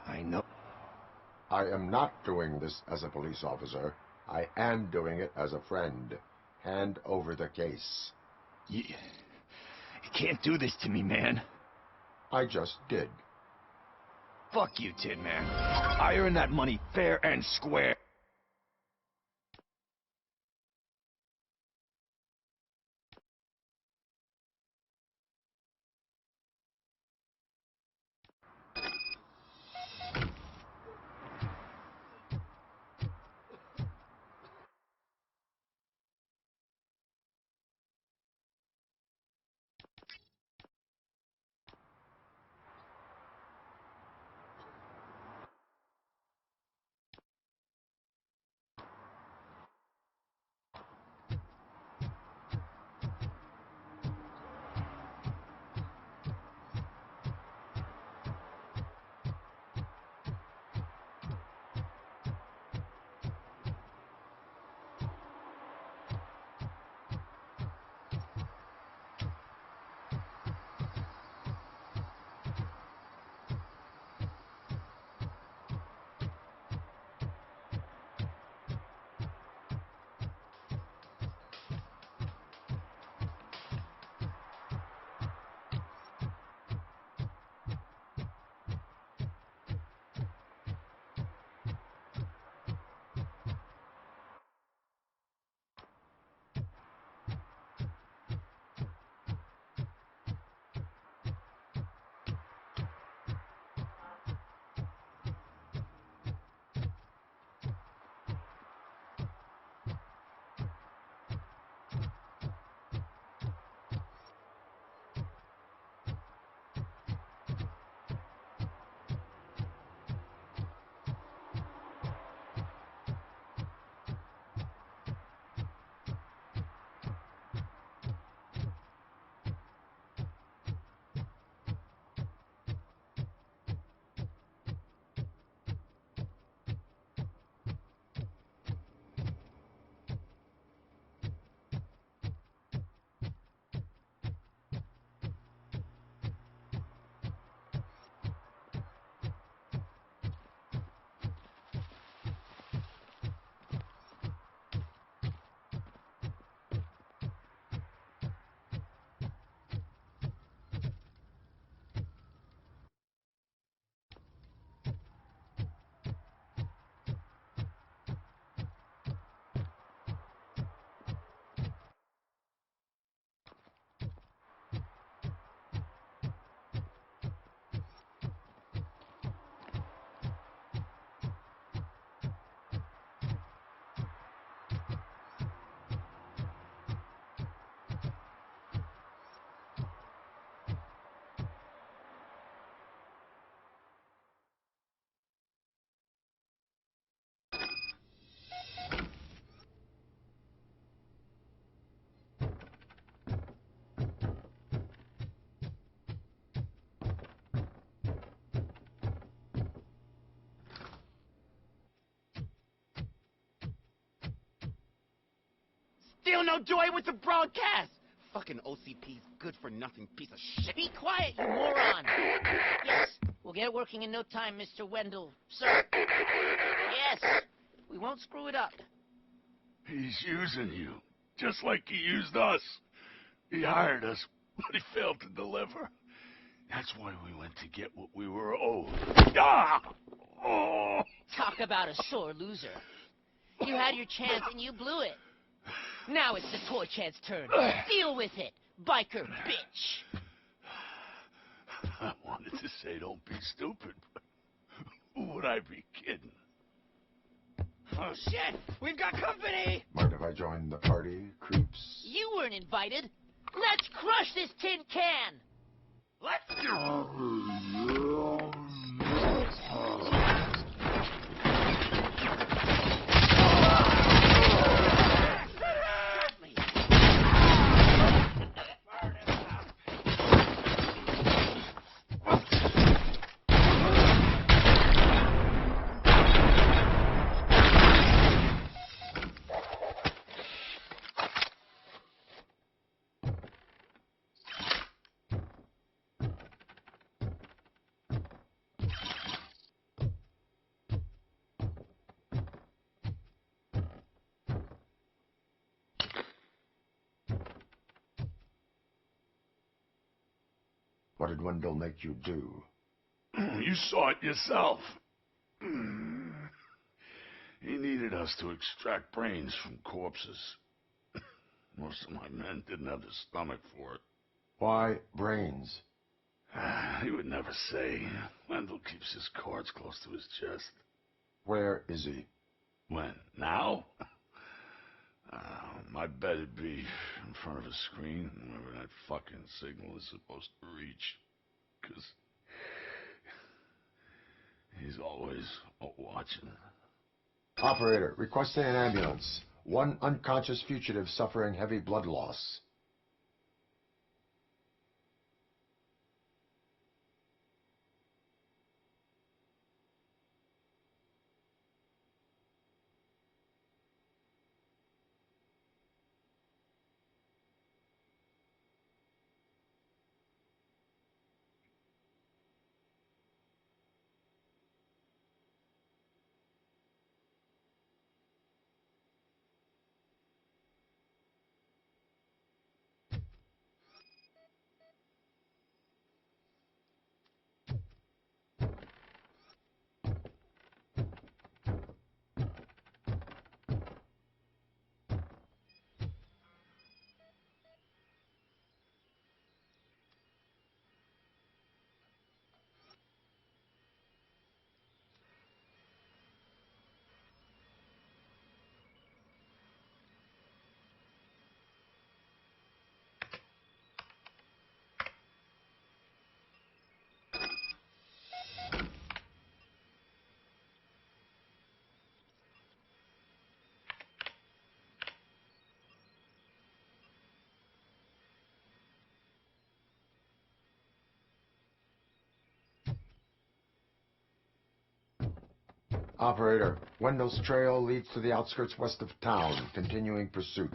I know... I am not doing this as a police officer. I am doing it as a friend. Hand over the case. You can't do this to me, man. I just did. Fuck you, Tin Man. I earned that money fair and square. Feel no joy with the broadcast! Fucking OCP's good-for-nothing piece of shit. Be quiet, you moron! Yes, we'll get it working in no time, Mr. Wendell, sir. Yes, we won't screw it up. He's using you, just like he used us. He hired us, but he failed to deliver. That's why we went to get what we were owed. Ah! Oh! Talk about a sore loser. You had your chance and you blew it. Now it's the toy chant's turn. Deal with it, biker bitch. I wanted to say don't be stupid, but who would I be kidding? Oh shit, we've got company! Mind if I join the party, creeps? You weren't invited. Let's crush this tin can! Let's go! What did Wendell make you do? You saw it yourself. He needed us to extract brains from corpses. Most of my men didn't have the stomach for it. Why brains? He would never say. Wendell keeps his cards close to his chest. Where is he? When? Now? My bet it'd be in front of a screen, wherever that fucking signal is supposed to reach. 'Cause he's always watching. Operator, requesting an ambulance. One unconscious fugitive suffering heavy blood loss. Operator, Wendell's trail leads to the outskirts west of town. Continuing pursuit.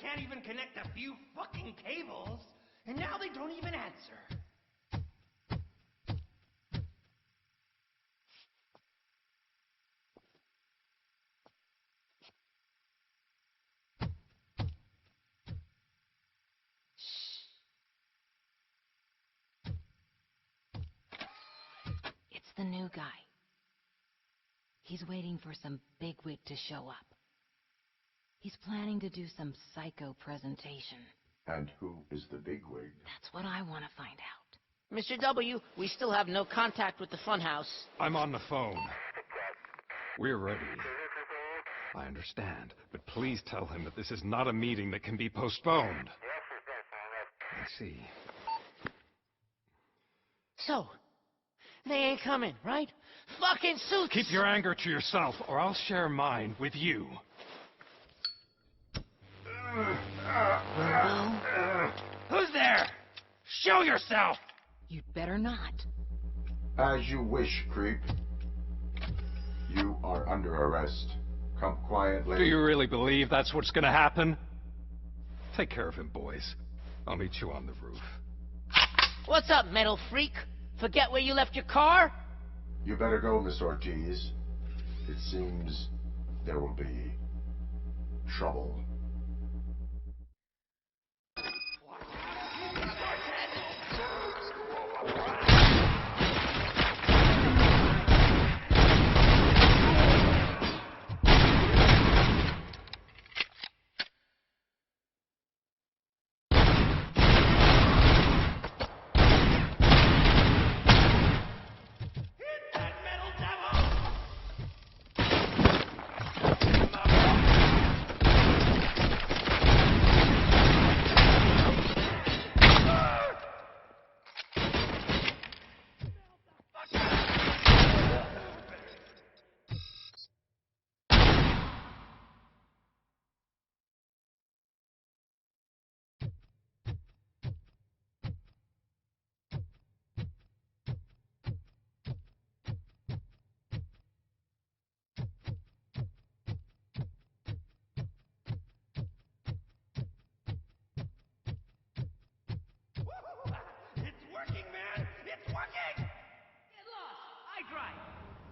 can't even connect a few fucking cables, and now they don't even answer. It's the new guy. He's waiting for some bigwig to show up. He's planning to do some psycho presentation. And who is the bigwig? That's what I want to find out. Mr. W, we still have no contact with the funhouse. I'm on the phone. We're ready. I understand, but please tell him that this is not a meeting that can be postponed. I see. So, they ain't coming, right? Fucking suits! Keep your anger to yourself, or I'll share mine with you. Who's there? Show yourself! You'd better not. As you wish, creep. You are under arrest. Come quietly. Do you really believe that's what's gonna happen? Take care of him, boys. I'll meet you on the roof. What's up, metal freak? Forget where you left your car? You better go, Miss Ortiz. It seems there will be trouble.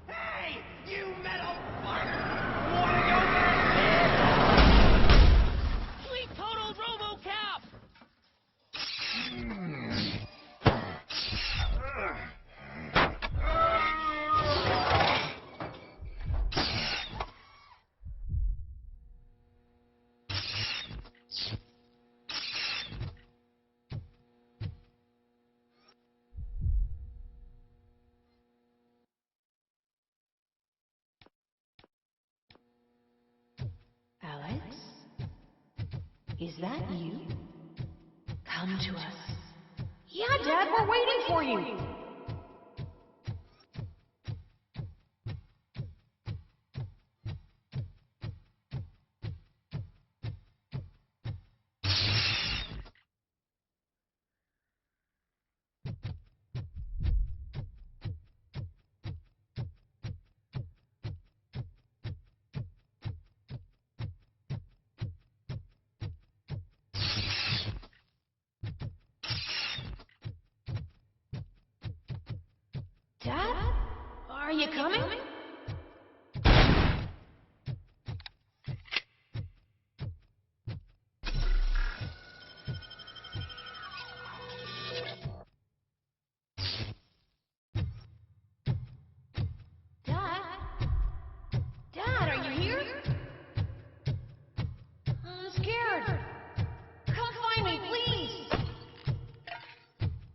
Hey, you metal fucker! Wanna go get We totaled Robocop! Alex? Is that you? Come to us. Yeah, Dad, we're waiting for you. Dad? Are you coming? Dad? Dad, are you here? I'm scared. Come find me, please.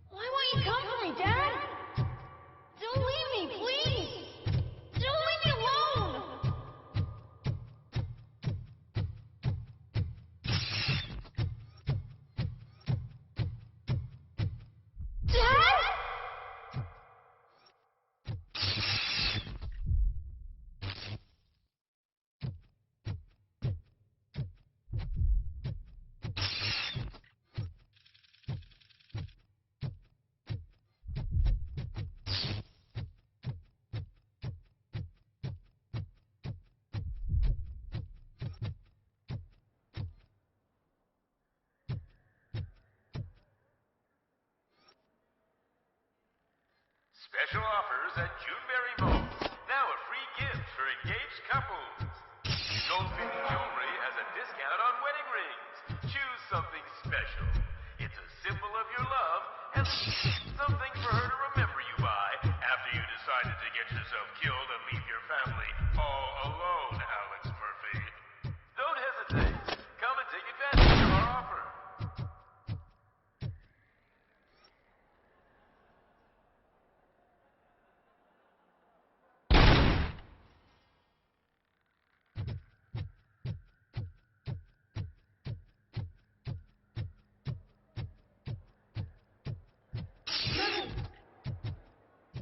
Why won't you come for me, Dad? Don't leave me, please! Special offers at Juneberry Mall. Now a free gift for engaged couples. Goldfinch Jewelry has a discount on wedding rings. Choose something special. It's a symbol of your love and something for her to remember you by after you decided to get yourself killed and leave your family all alone, Alex Murphy. Don't hesitate. Come and take advantage of our offer.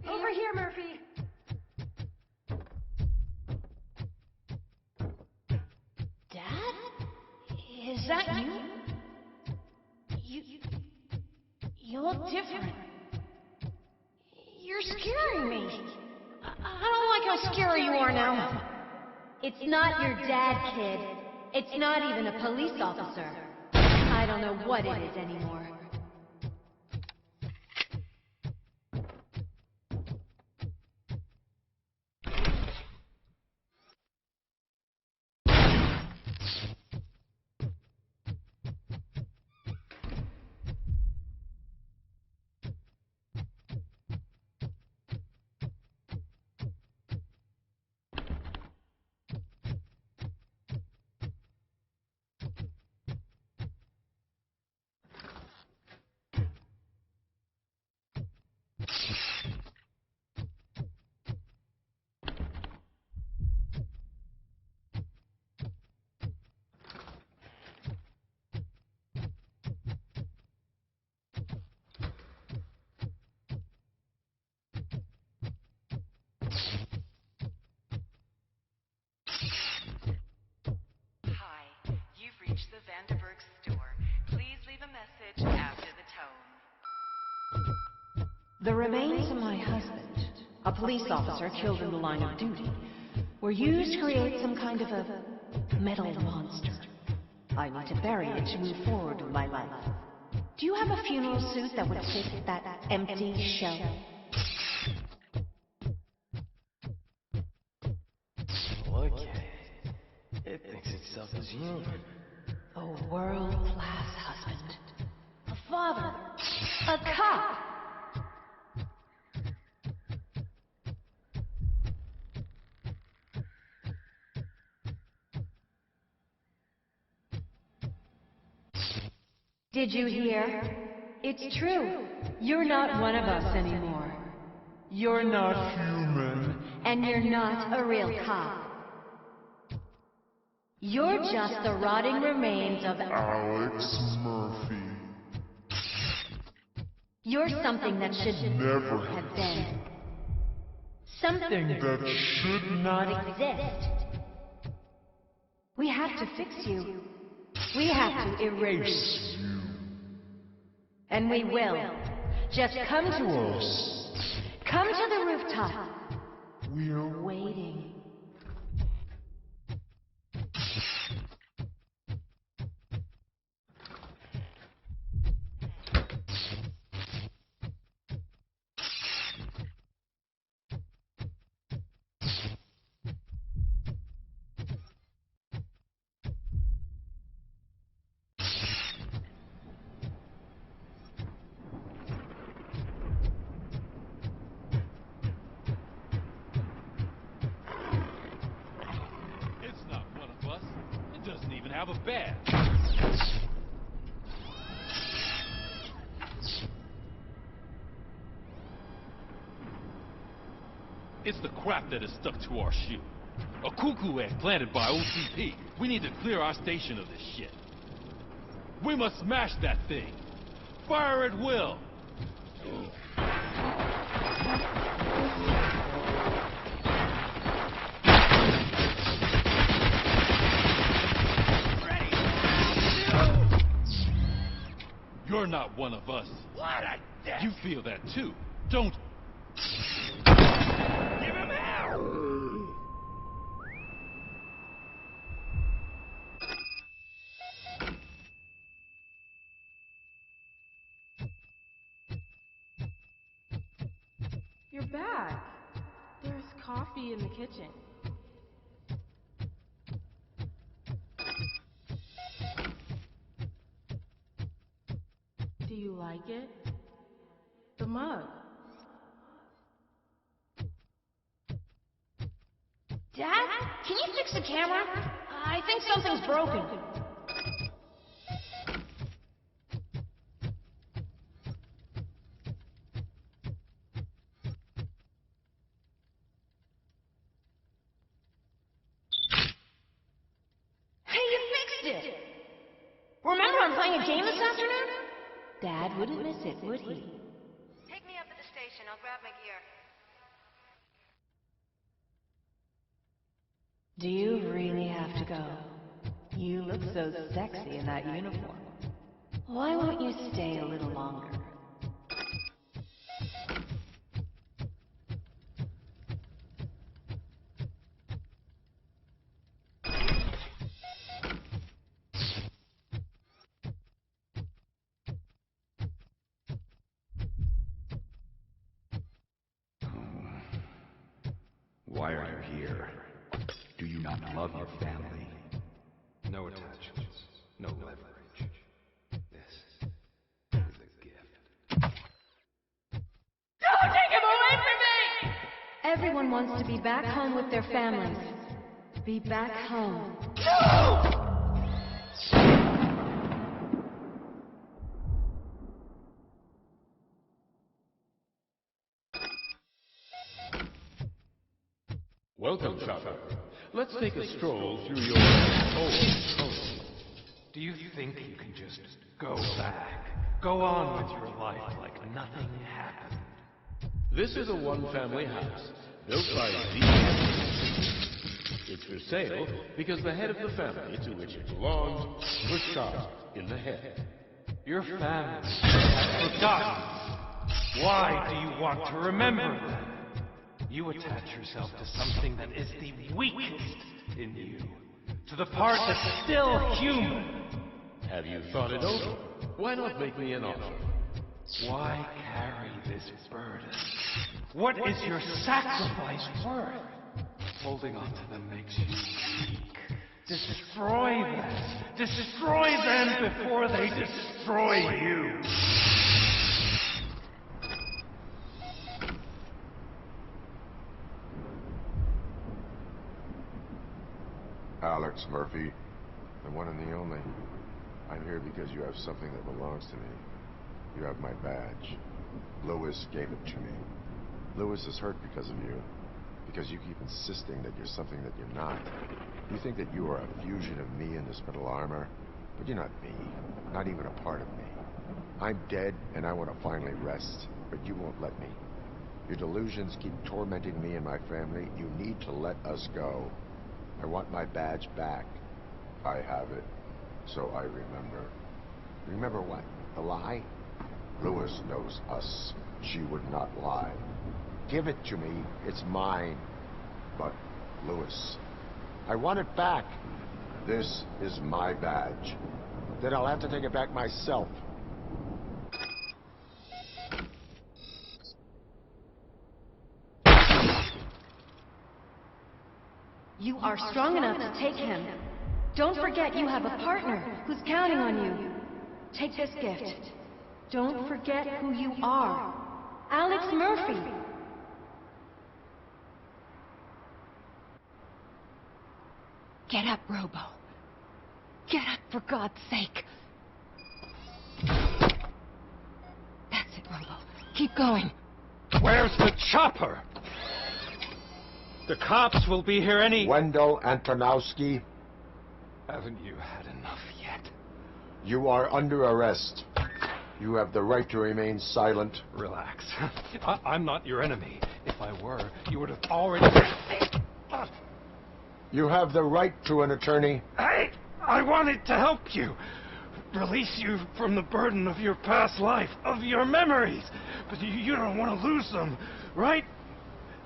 Over here, Murphy. Dad? Is that you? You look different. You're scaring me. I don't like how scary you are now. It's not your dad, kid. It's not even a police officer. I don't know what it is anymore. The Vanderburg store. Please leave a message after the tone. The remains of my husband, a police officer killed in the line of duty, were used to create some kind of a metal monster. I need to bury it to move forward with my life. Do you have a funeral suit that would fit that empty shell? Look at it. It thinks itself as human. A world-class husband. A father. A cop. Did you hear? It's true. You're not one of us anymore. You're not human. And you're not a real cop. You're just the rotting remains of Alex Murphy. You're something that should never have been. Something that should not exist. We have to fix you. We have to erase you. And we will. Just come to us. Come to the rooftop. We're waiting. Have a bed. It's the crap that is stuck to our shoe. A cuckoo egg planted by OCP. We need to clear our station of this shit. We must smash that thing. Fire at will. You're not one of us. What a dick! You feel that too, don't you? Give him hell! Your back. There's coffee in the kitchen. Do you like it? The mug. Dad, can you fix the camera? I think something's broken. Hey, you fixed it! Remember I'm playing a game this afternoon? Dad wouldn't miss it, would he? Take me up at the station. I'll grab my gear. Do you really have to go? You look so sexy in that uniform. Why won't you stay a little longer? Why are you here? Do you not love your family? No attachments, no leverage. This is a gift. Don't take him away from me! Everyone wants to be back home with their families. Be back home. No! Welcome, Chopper. Let's take a stroll through your old home. Do you think you can just go back? Go on with your life like nothing happened? This is a one-family house, built by the... It's for sale because the head of the family to which it belonged was shot in the head. Your family has forgotten. Why do you want to remember them? You attach yourself to something that is the weakest in you. To the part that's still human. Have you thought it over? Why not make me an offer? Why carry this burden? What is your sacrifice worth? Holding on to them makes you weak. Destroy them. Destroy them before they destroy you. Alex Murphy, the one and the only. I'm here because you have something that belongs to me. You have my badge. Lewis gave it to me. Lewis is hurt because of you. Because you keep insisting that you're something that you're not. You think that you are a fusion of me in this metal armor, but you're not me. Not even a part of me. I'm dead, and I want to finally rest, but you won't let me. Your delusions keep tormenting me and my family. You need to let us go. I want my badge back. I have it, so I remember. Remember what? The lie? Lewis knows us. She would not lie. Give it to me. It's mine. But, Lewis, I want it back. This is my badge. Then I'll have to take it back myself. You are strong enough to take him. Don't forget you have a partner who's counting on you. Take this gift. Don't forget who you are. Alex Murphy. Get up, Robo. Get up, for God's sake. That's it, Robo. Keep going. Where's the chopper? The cops will be here any... Wendell Antonowski. Haven't you had enough yet? You are under arrest. You have the right to remain silent. Relax. I'm not your enemy. If I were, you would have already... You have the right to an attorney. I wanted to help you. Release you from the burden of your past life, of your memories. But you don't want to lose them, right?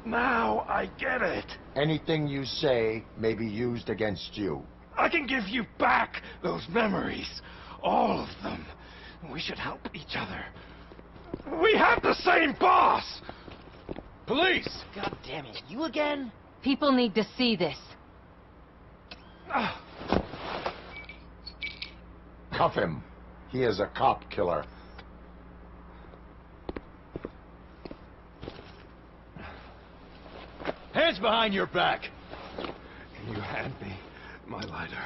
Now I get it. Anything you say may be used against you. I can give you back those memories. All of them. We should help each other. We have the same boss! Police! God damn it, you again? People need to see this. Cuff him. He is a cop killer. Hands behind your back! Can you hand me my lighter?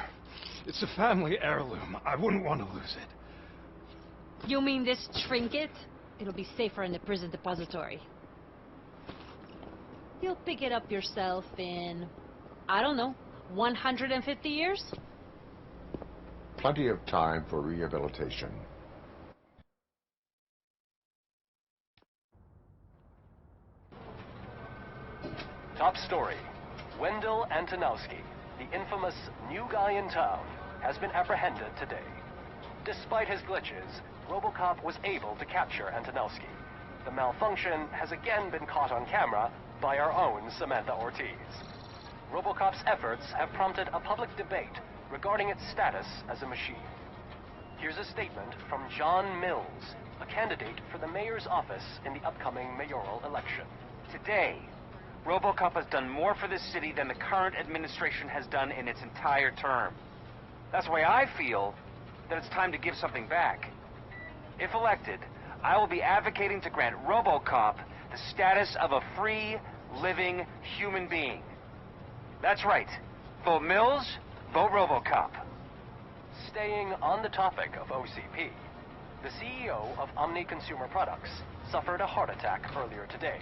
It's a family heirloom. I wouldn't want to lose it. You mean this trinket? It'll be safer in the prison depository. You'll pick it up yourself in, I don't know, 150 years? Plenty of time for rehabilitation. Top story. Wendell Antonowski, the infamous new guy in town, has been apprehended today. Despite his glitches, Robocop was able to capture Antonowski. The malfunction has again been caught on camera by our own Samantha Ortiz. Robocop's efforts have prompted a public debate regarding its status as a machine. Here's a statement from John Mills, a candidate for the mayor's office in the upcoming mayoral election. Today, Robocop has done more for this city than the current administration has done in its entire term. That's why I feel that it's time to give something back. If elected, I will be advocating to grant Robocop the status of a free, living human being. That's right. Vote Mills, vote Robocop. Staying on the topic of OCP, the CEO of Omni Consumer Products suffered a heart attack earlier today.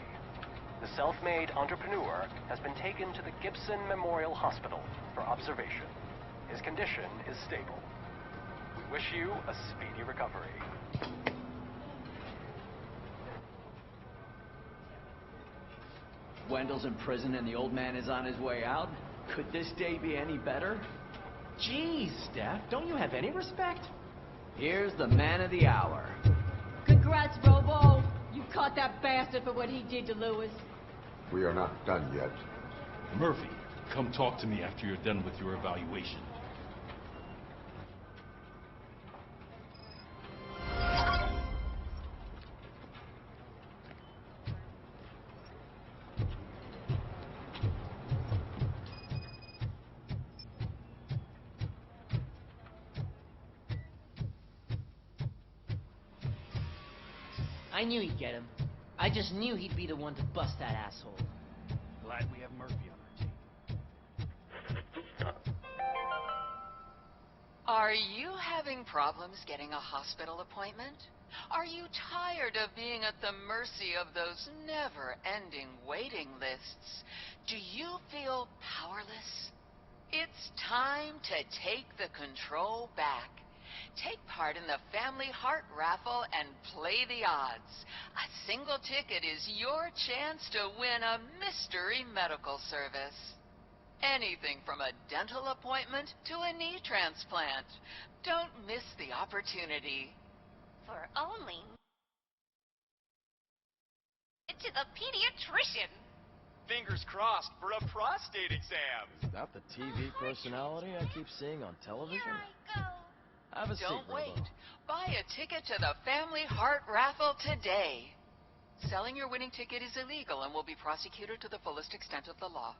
The self-made entrepreneur has been taken to the Gibson Memorial Hospital for observation. His condition is stable. We wish you a speedy recovery. Wendell's in prison and the old man is on his way out? Could this day be any better? Jeez, Steph, don't you have any respect? Here's the man of the hour. Congrats, Robo! You caught that bastard for what he did to Lewis. We are not done yet. Murphy, come talk to me after you're done with your evaluation. I knew he'd get him. I just knew he'd be the one to bust that asshole. Glad we have Murphy on our team. Are you having problems getting a hospital appointment? Are you tired of being at the mercy of those never-ending waiting lists? Do you feel powerless? It's time to take the control back. Take part in the Family Heart Raffle and play the odds. A single ticket is your chance to win a mystery medical service. Anything from a dental appointment to a knee transplant. Don't miss the opportunity. For only to the pediatrician. Fingers crossed for a prostate exam. Is that the TV personality I keep seeing on television? Here I go. Have a seat, Don't wait. Robo. Buy a ticket to the Family Heart Raffle today. Selling your winning ticket is illegal and will be prosecuted to the fullest extent of the law.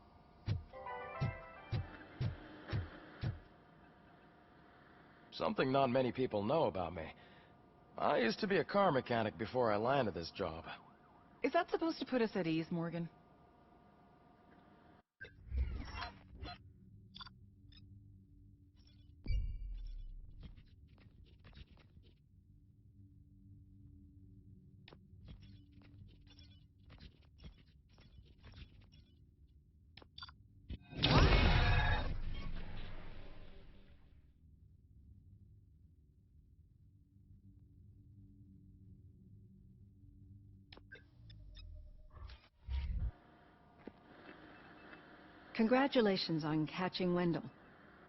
Something not many people know about me. I used to be a car mechanic before I landed this job. Is that supposed to put us at ease, Morgan? Congratulations on catching Wendell.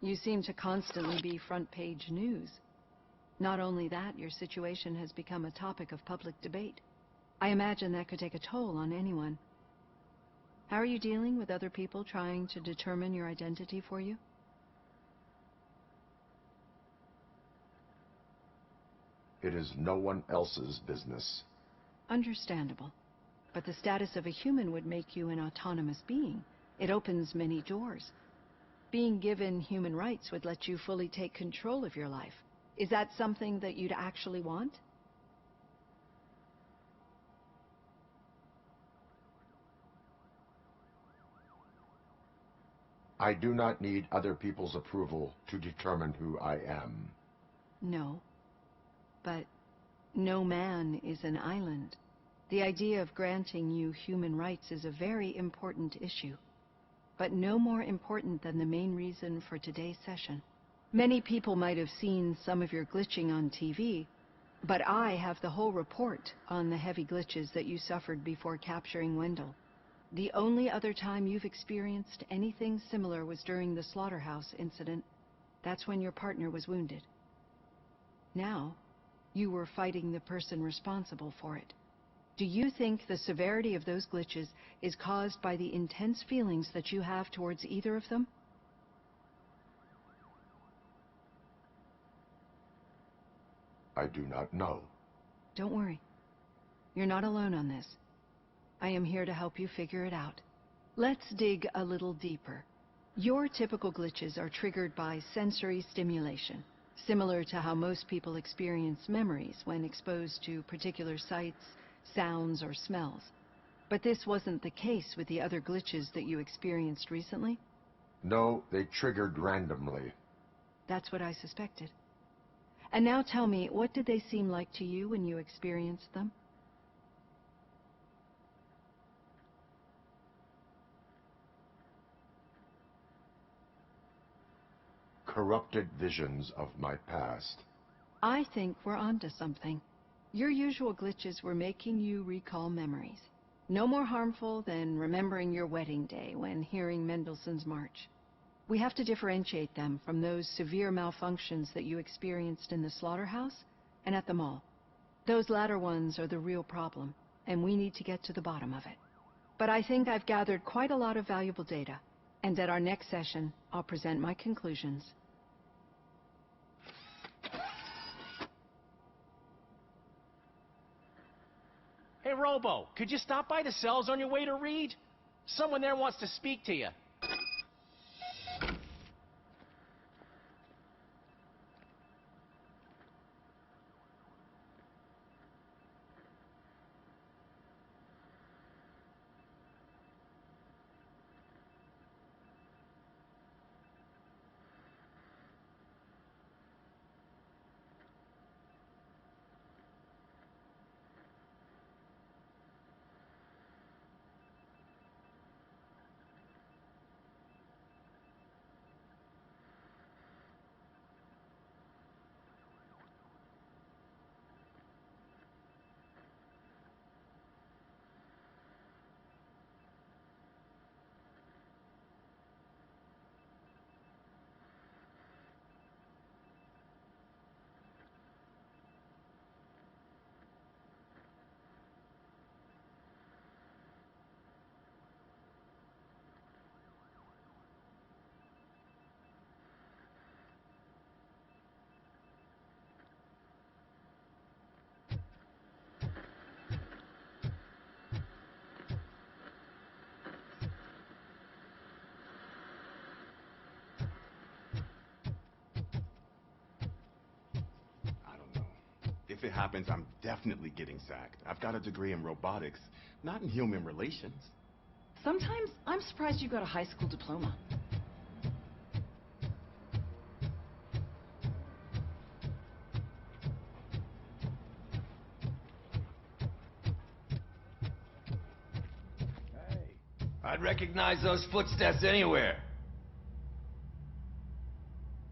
You seem to constantly be front-page news. Not only that, your situation has become a topic of public debate. I imagine that could take a toll on anyone. How are you dealing with other people trying to determine your identity for you? It is no one else's business. Understandable. but the status of a human would make you an autonomous being. It opens many doors. Being given human rights would let you fully take control of your life. Is that something that you'd actually want? I do not need other people's approval to determine who I am. No. But no man is an island. The idea of granting you human rights is a very important issue, but no more important than the main reason for today's session. Many people might have seen some of your glitching on TV, but I have the whole report on the heavy glitches that you suffered before capturing Wendell. The only other time you've experienced anything similar was during the slaughterhouse incident. That's when your partner was wounded. Now, you were fighting the person responsible for it. Do you think the severity of those glitches is caused by the intense feelings that you have towards either of them? I do not know. Don't worry. You're not alone on this. I am here to help you figure it out. Let's dig a little deeper. Your typical glitches are triggered by sensory stimulation, similar to how most people experience memories when exposed to particular sights, sounds, or smells. But this wasn't the case with the other glitches that you experienced recently? No, they triggered randomly. That's what I suspected. And now tell me, what did they seem like to you when you experienced them? Corrupted visions of my past. I think we're onto something. Your usual glitches were making you recall memories. No more harmful than remembering your wedding day when hearing Mendelssohn's March. We have to differentiate them from those severe malfunctions that you experienced in the slaughterhouse and at the mall. Those latter ones are the real problem, and we need to get to the bottom of it. But I think I've gathered quite a lot of valuable data, and at our next session, I'll present my conclusions. Hey, Robo, could you stop by the cells on your way to Reed? Someone there wants to speak to you. If it happens, I'm definitely getting sacked. I've got a degree in robotics, not in human relations. Sometimes I'm surprised you got a high school diploma. I'd recognize those footsteps anywhere.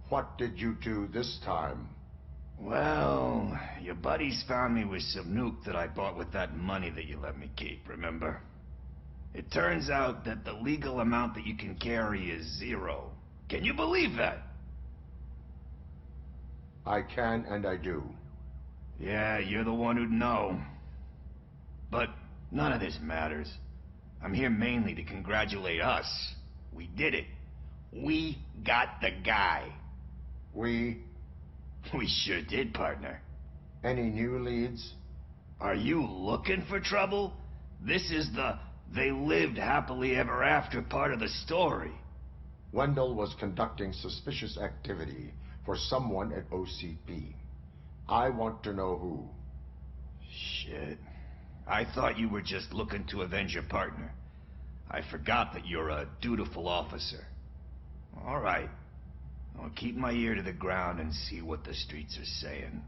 What did you do this time? Well, your buddies found me with some nuke that I bought with that money that you let me keep, remember? It turns out that the legal amount that you can carry is 0. Can you believe that? I can and I do. Yeah, you're the one who'd know. But none of this matters. I'm here mainly to congratulate us. We did it. We got the guy. We sure did, partner. Any new leads? Are you looking for trouble? This is the they lived happily ever after part of the story. Wendell was conducting suspicious activity for someone at OCP. I want to know who. Shit. I thought you were just looking to avenge your partner. I forgot that you're a dutiful officer. All right. I'll keep my ear to the ground and see what the streets are saying.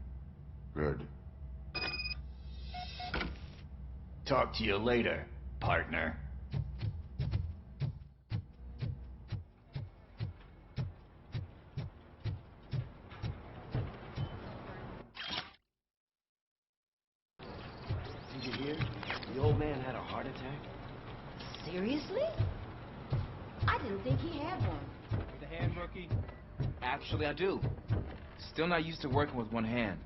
Good. Talk to you later, partner. Did you hear? The old man had a heart attack. Seriously? I didn't think he had one. Need a hand, rookie? Actually, I do. Still not used to working with one hand.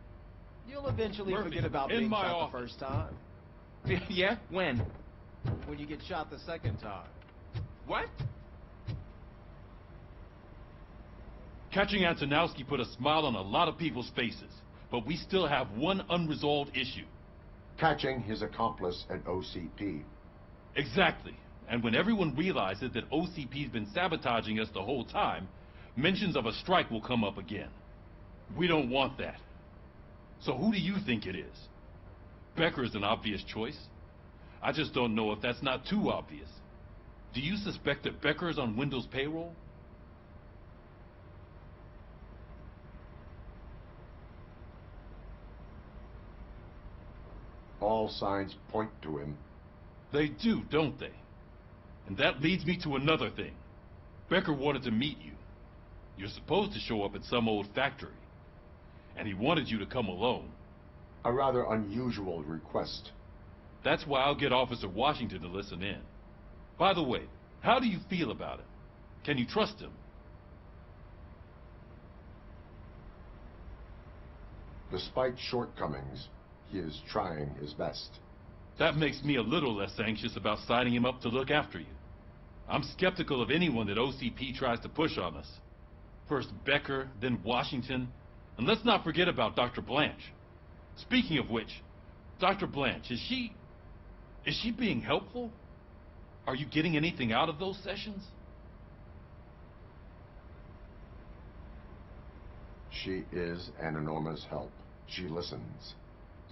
You'll eventually Murphy, forget about in being my shot office. the first time. Yeah? When? When you get shot the second time. What? Catching Antonowski put a smile on a lot of people's faces, but we still have one unresolved issue. Catching his accomplice at OCP. Exactly. And when everyone realizes that OCP's been sabotaging us the whole time, mentions of a strike will come up again. We don't want that. So who do you think it is? Becker is an obvious choice. I just don't know if that's not too obvious. Do you suspect that Becker is on Wendell's payroll? All signs point to him. They do, don't they? And that leads me to another thing. Becker wanted to meet you. You're supposed to show up at some old factory. And he wanted you to come alone. A rather unusual request. That's why I'll get Officer Washington to listen in. By the way, how do you feel about him? Can you trust him? Despite shortcomings, he is trying his best. That makes me a little less anxious about signing him up to look after you. I'm skeptical of anyone that OCP tries to push on us. First Becker, then Washington, and let's not forget about Dr. Blanche. Speaking of which, Dr. Blanche, is she being helpful? Are you getting anything out of those sessions? She is an enormous help. She listens.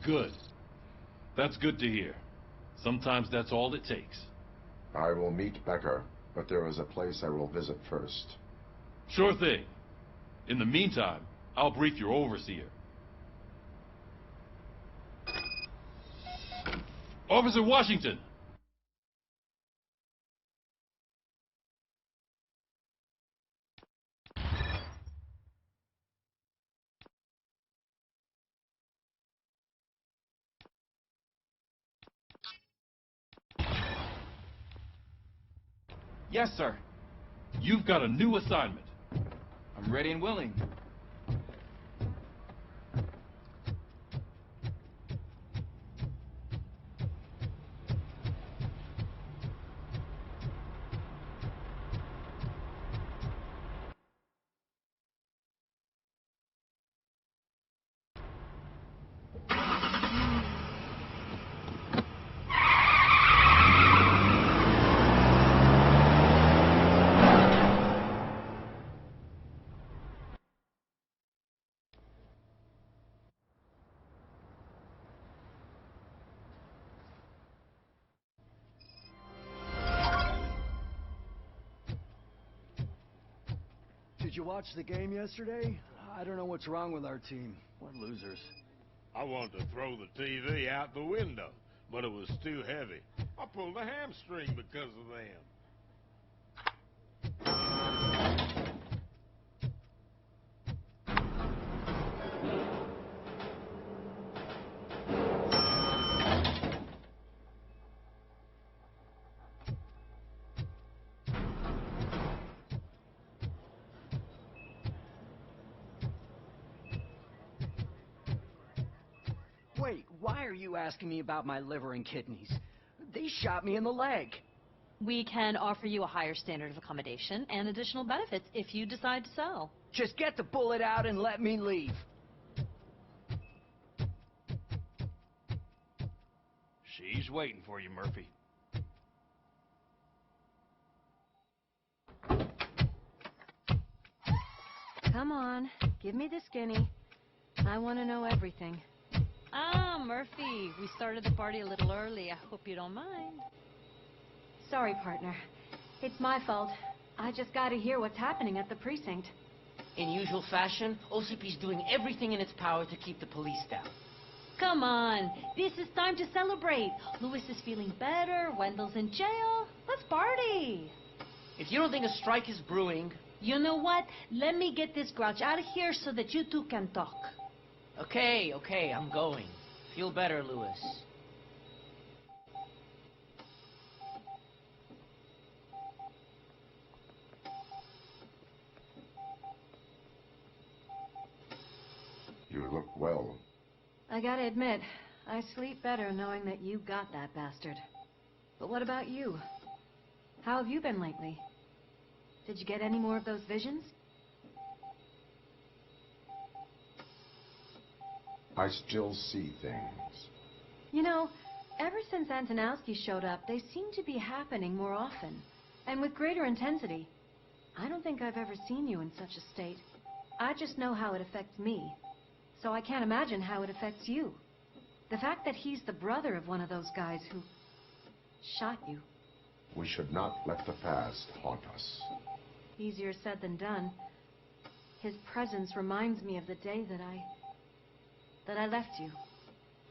Good. That's good to hear. Sometimes that's all it takes. I will meet Becker, but there is a place I will visit first. Sure thing. In the meantime, I'll brief your overseer. Officer Washington! Yes, sir. You've got a new assignment. I'm ready and willing. Did you watch the game yesterday? I don't know what's wrong with our team. What losers. I wanted to throw the TV out the window, but it was too heavy. I pulled a hamstring because of them. Wait, why are you asking me about my liver and kidneys? They shot me in the leg. We can offer you a higher standard of accommodation and additional benefits if you decide to sell. Just get the bullet out and let me leave. She's waiting for you, Murphy. Come on, give me the skinny. I want to know everything. Ah, Murphy, we started the party a little early. I hope you don't mind. Sorry, partner. It's my fault. I just gotta hear what's happening at the precinct. In usual fashion, OCP's doing everything in its power to keep the police down. Come on, this is time to celebrate. Louis is feeling better, Wendell's in jail. Let's party. If you don't think a strike is brewing... You know what? Let me get this grouch out of here so that you two can talk. Okay, I'm going. Feel better, Louis. You look well. I gotta admit, I sleep better knowing that you got that bastard. But what about you? How have you been lately? Did you get any more of those visions? I still see things. You know, ever since Antonowski showed up, they seem to be happening more often, and with greater intensity. I don't think I've ever seen you in such a state. I just know how it affects me, so I can't imagine how it affects you. The fact that he's the brother of one of those guys who shot you. We should not let the past haunt us. Easier said than done. His presence reminds me of the day that I left you.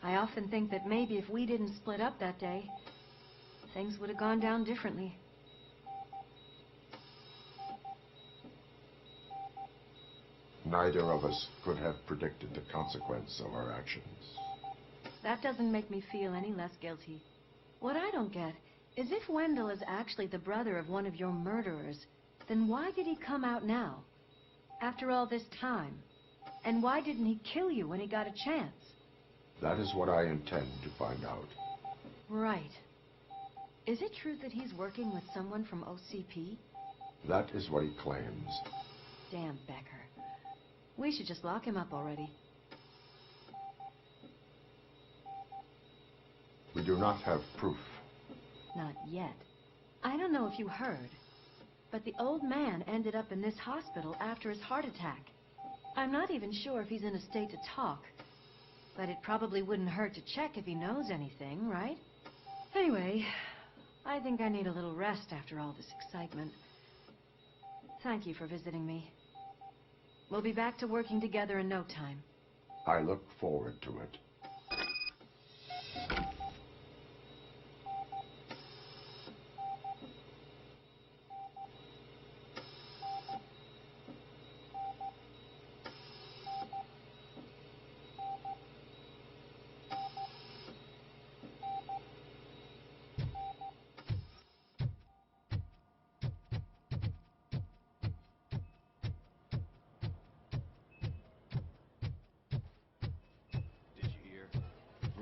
I often think that maybe if we didn't split up that day, things would have gone down differently. Neither of us could have predicted the consequence of our actions. That doesn't make me feel any less guilty. What I don't get is if Wendell is actually the brother of one of your murderers, then why did he come out now? After all this time? And why didn't he kill you when he got a chance? That is what I intend to find out. Right. Is it true that he's working with someone from OCP? That is what he claims. Damn Becker. We should just lock him up already. We do not have proof. Not yet. I don't know if you heard, but the old man ended up in this hospital after his heart attack. I'm not even sure if he's in a state to talk, but it probably wouldn't hurt to check if he knows anything, right? Anyway, I think I need a little rest after all this excitement. Thank you for visiting me. We'll be back to working together in no time. I look forward to it.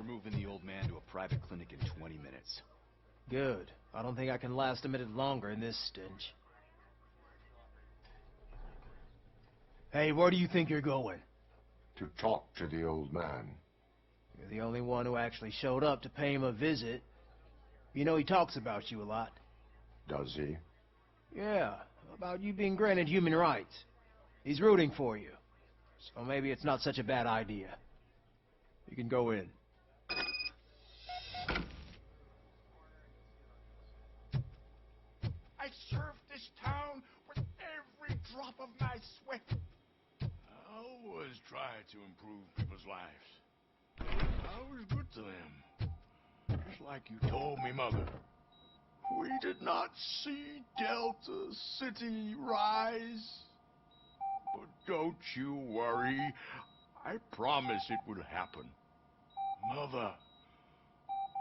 Moving the old man to a private clinic in 20 minutes. Good. I don't think I can last a minute longer in this stench. Hey, where do you think you're going? To talk to the old man. You're the only one who actually showed up to pay him a visit. You know he talks about you a lot. Does he? Yeah, about you being granted human rights. He's rooting for you. So maybe it's not such a bad idea. You can go in. I served this town with every drop of my sweat. I always try to improve people's lives. I was good to them. Just like you told me, Mother. We did not see Delta City rise. But don't you worry. I promise it will happen. Mother,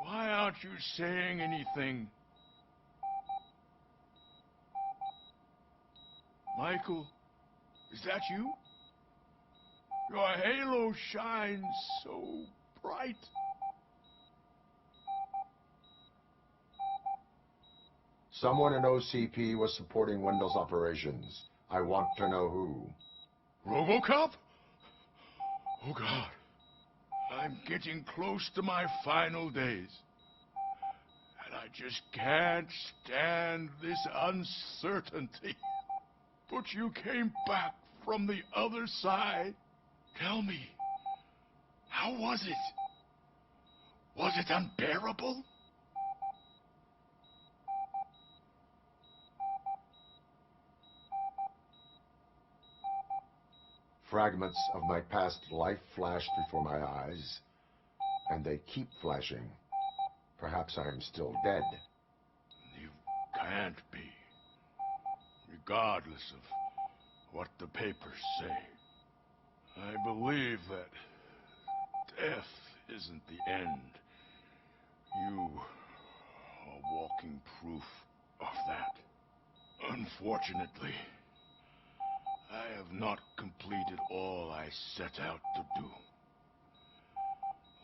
why aren't you saying anything? Michael, is that you? Your halo shines so bright. Someone in OCP was supporting Wendell's operations. I want to know who. Robocop? Oh, God. I'm getting close to my final days. I just can't stand this uncertainty. But you came back from the other side. Tell me, how was it? Was it unbearable? Fragments of my past life flashed before my eyes, and they keep flashing. Perhaps I am still dead. You can't be, regardless of what the papers say. I believe that death isn't the end. You are walking proof of that. Unfortunately, I have not completed all I set out to do.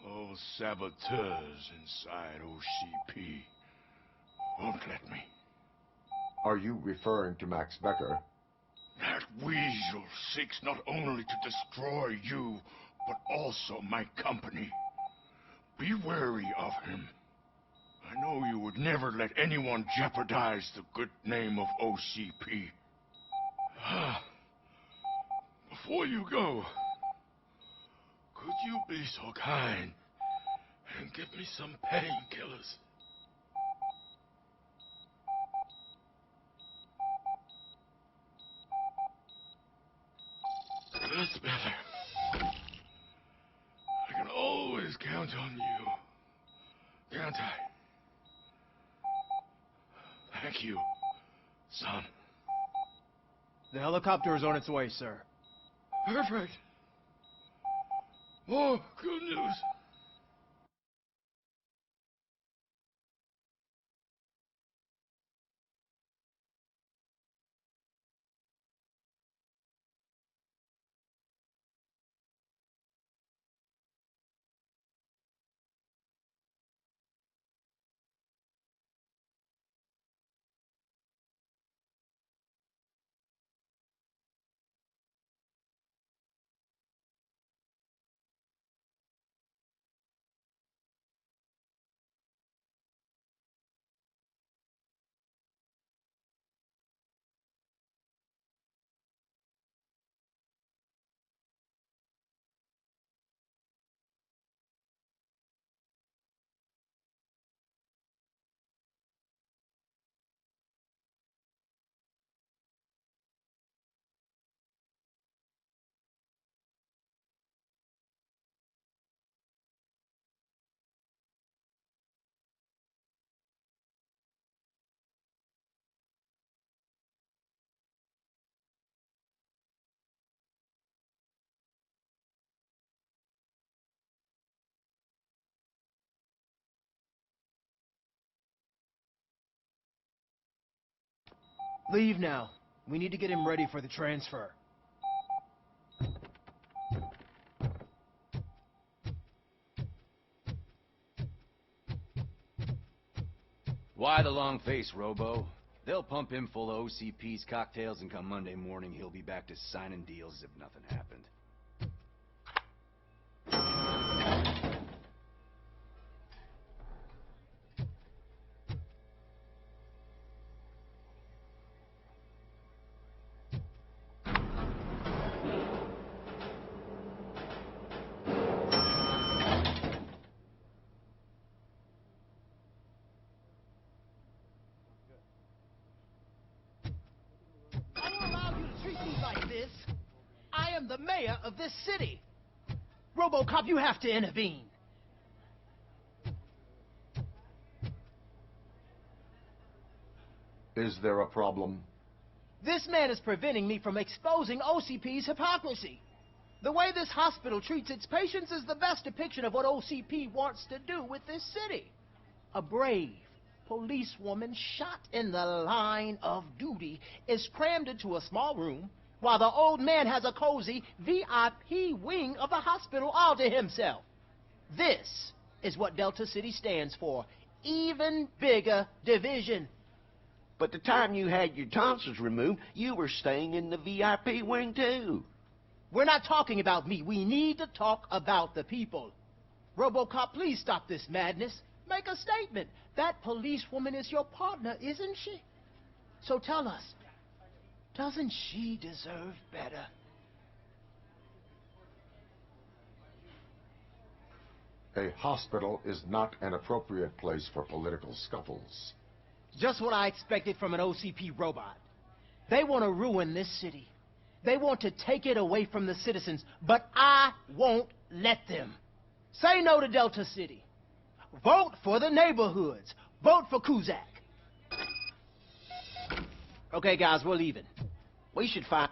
Those saboteurs inside OCP won't let me. Are you referring to Max Becker? That weasel seeks not only to destroy you, but also my company. Be wary of him. I know you would never let anyone jeopardize the good name of OCP. Before you go, could you be so kind and give me some painkillers? That's better. I can always count on you, can't I? Thank you, son. The helicopter is on its way, sir. Perfect. Oh, good news. Leave now. We need to get him ready for the transfer. Why the long face, Robo? They'll pump him full of OCP's cocktails, and come Monday morning, he'll be back to signing deals as if nothing happened. I don't allow you to treat me like this. I am the mayor of this city. Robocop, you have to intervene. Is there a problem? This man is preventing me from exposing OCP's hypocrisy. The way this hospital treats its patients is the best depiction of what OCP wants to do with this city. A brave policewoman shot in the line of duty is crammed into a small room while the old man has a cozy VIP wing of the hospital all to himself. This is what Delta City stands for. Even bigger division. But the time you had your tonsils removed, you were staying in the VIP wing too. We're not talking about me. We need to talk about the people. Robocop, please stop this madness. Make a statement. That policewoman is your partner, isn't she? So tell us, doesn't she deserve better? A hospital is not an appropriate place for political scuffles. Just what I expected from an OCP robot. They want to ruin this city. They want to take it away from the citizens, but I won't let them. Say no to Delta City. Vote for the neighborhoods. Vote for Kuzak. Okay, guys, we're leaving. We should find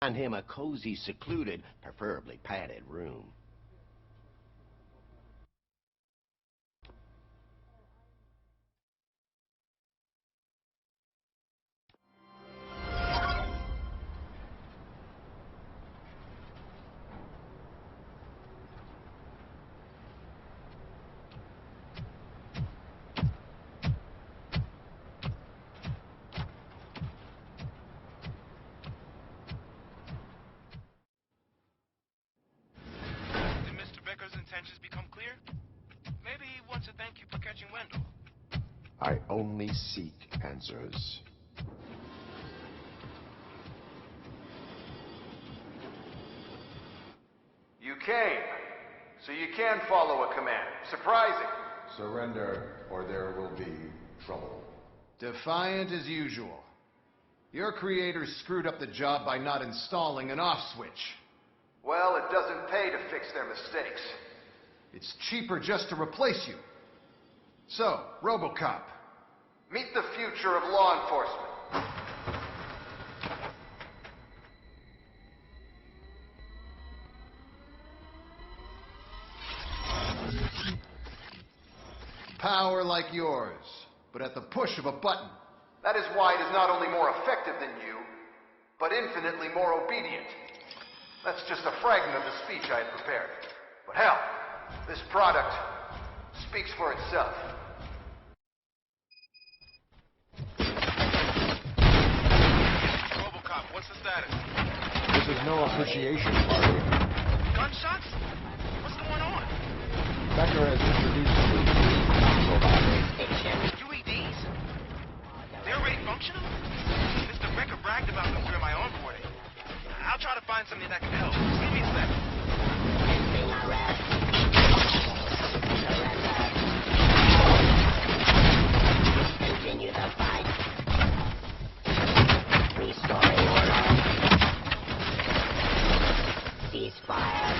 him a cozy, secluded, preferably padded room. Intentions become clear? Maybe he wants to thank you for catching Wendell. I only seek answers. You came, so you can follow a command. Surprising. Surrender, or there will be trouble. Defiant as usual. Your creators screwed up the job by not installing an off switch. Well, it doesn't pay to fix their mistakes. It's cheaper just to replace you. So, Robocop, meet the future of law enforcement. Power like yours, but at the push of a button. That is why it is not only more effective than you, but infinitely more obedient. That's just a fragment of the speech I had prepared. But hell, this product speaks for itself. Robocop, what's the status? This is no appreciation party. Gunshots? What's going on? Becker has introduced UEDs? They're already functional? Mr. Becker bragged about them during my onboarding. I'll try to find something that can help. Give me a second. Continue the fight. Restoring order. Ceasefire.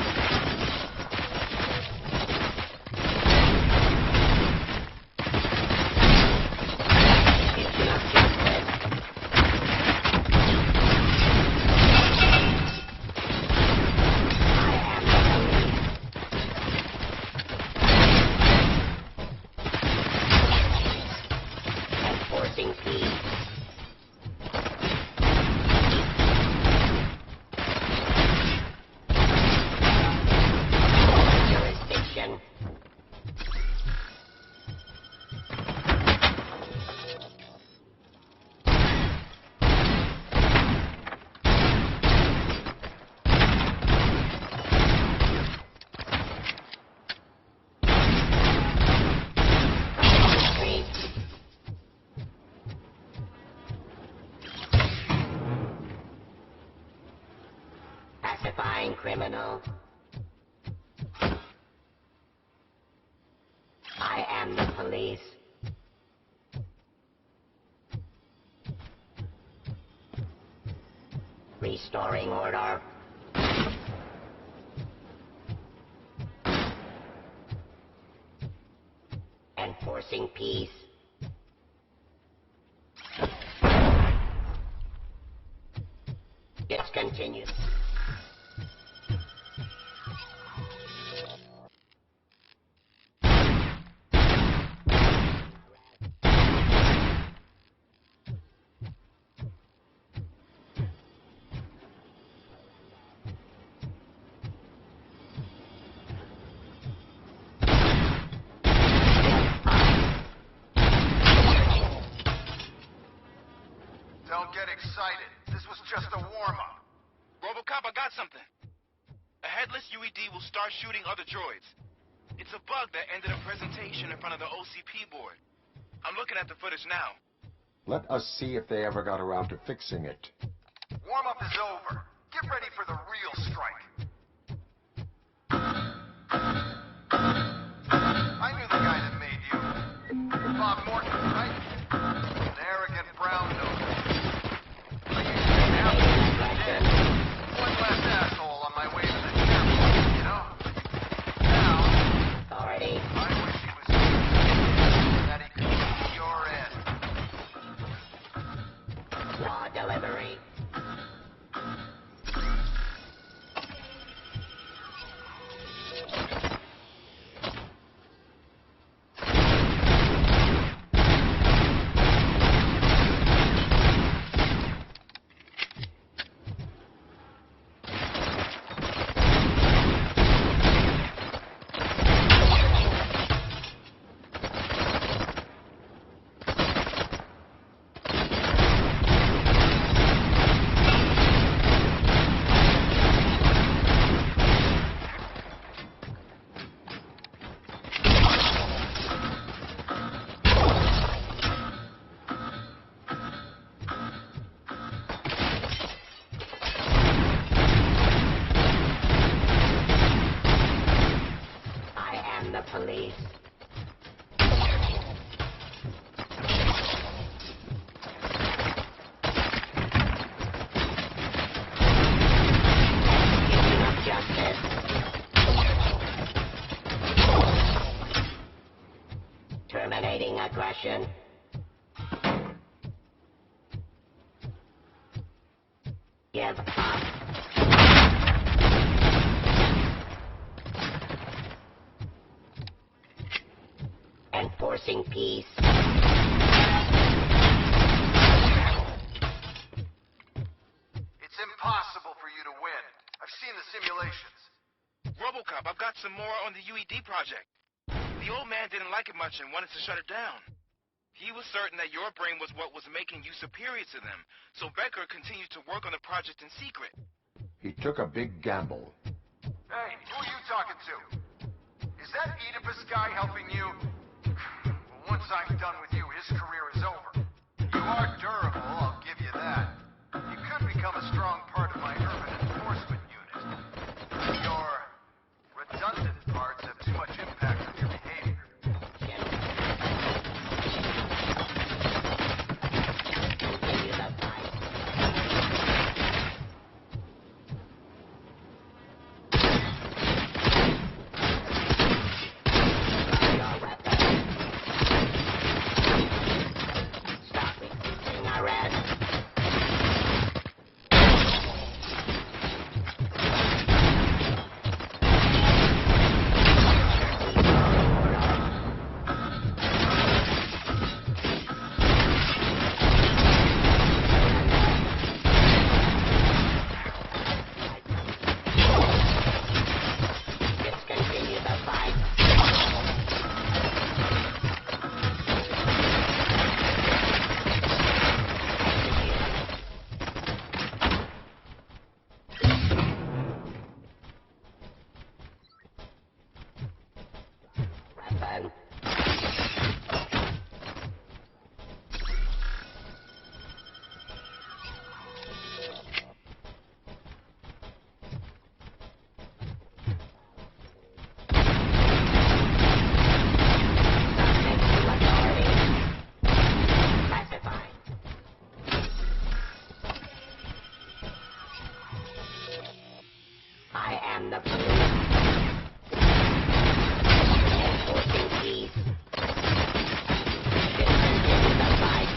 Criminal. I am the police. Restoring order. Enforcing peace. Discontinued. Don't get excited. This was just a warm-up. Robocop, I got something. A headless UED will start shooting other droids. It's a bug that ended a presentation in front of the OCP board. I'm looking at the footage now. Let us see if they ever got around to fixing it. Warm-up is over. Get ready for the real strike. I knew the guy that made you. Bob Morton, right? An arrogant brown nose. I used to be absolutely dead. One last asshole on my way to the chairman, you know? Now, Authority. I wish he was here, that he could see your end. Law delivery. Police. Justice. Terminating aggression. Give up. Enforcing peace. It's impossible for you to win. I've seen the simulations. Robocop, I've got some more on the UED project. The old man didn't like it much and wanted to shut it down. He was certain that your brain was what was making you superior to them, so Becker continued to work on the project in secret. He took a big gamble. Hey, who are you talking to? Is that Oedipus guy helping you? Well, once I'm done with you, his career is over. You are durable, I'll give you that. You could become a strong part of my urban enforcement unit. Your redundant parts have too much impact on your behavior. I am the police. Enforcing peace. Discontinue the fight.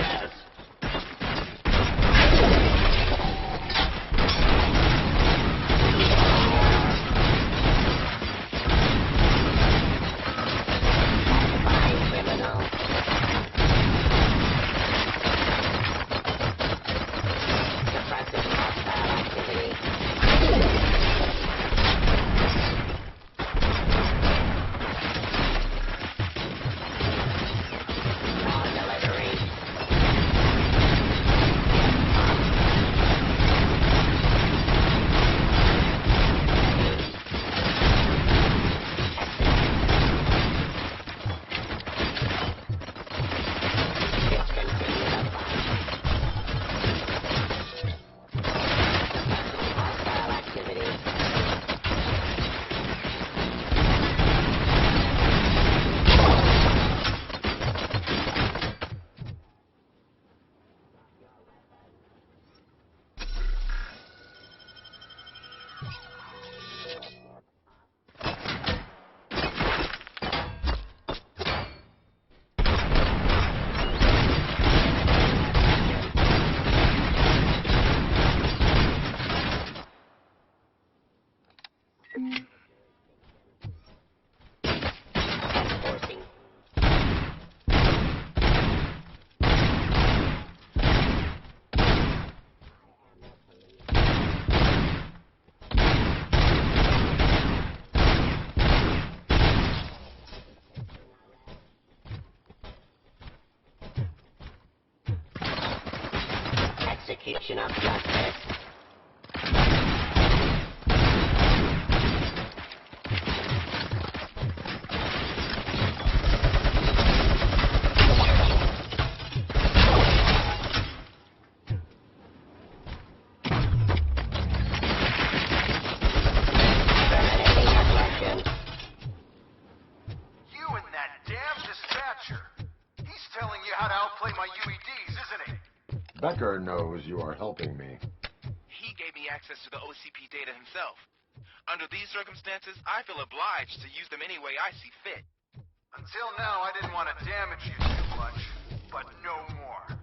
Arrest. execution of justice. Becker knows you are helping me. He gave me access to the OCP data himself. Under these circumstances, I feel obliged to use them any way I see fit. Until now, I didn't want to damage you too much, but no more.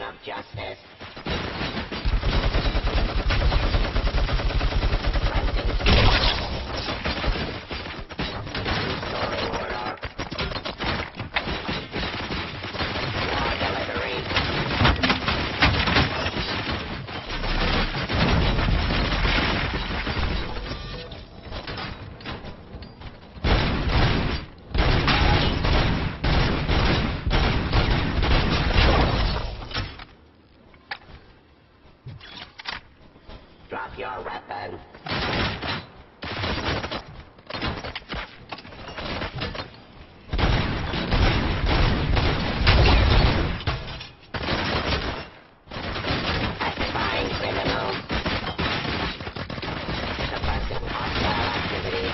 of justice. Drop your weapon. Classifying criminals. Suppressing hostile activity.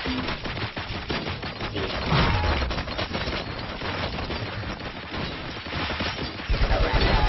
Ceasefire. Surrender.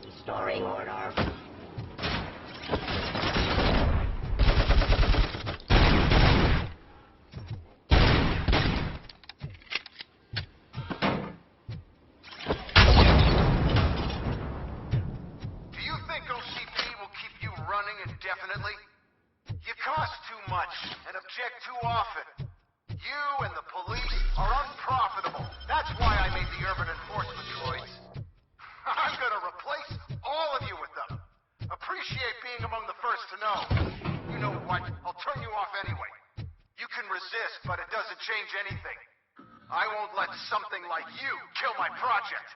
Restoring order. Do you think OCP will keep you running indefinitely? You cost too much and object too often. You and the police are unprofitable. That's why I made the urban enforcement droids. I'm gonna replace all of you with them. Appreciate being among the first to know. You know what? I'll turn you off anyway. You can resist, but it doesn't change anything. I won't let something like you kill my project.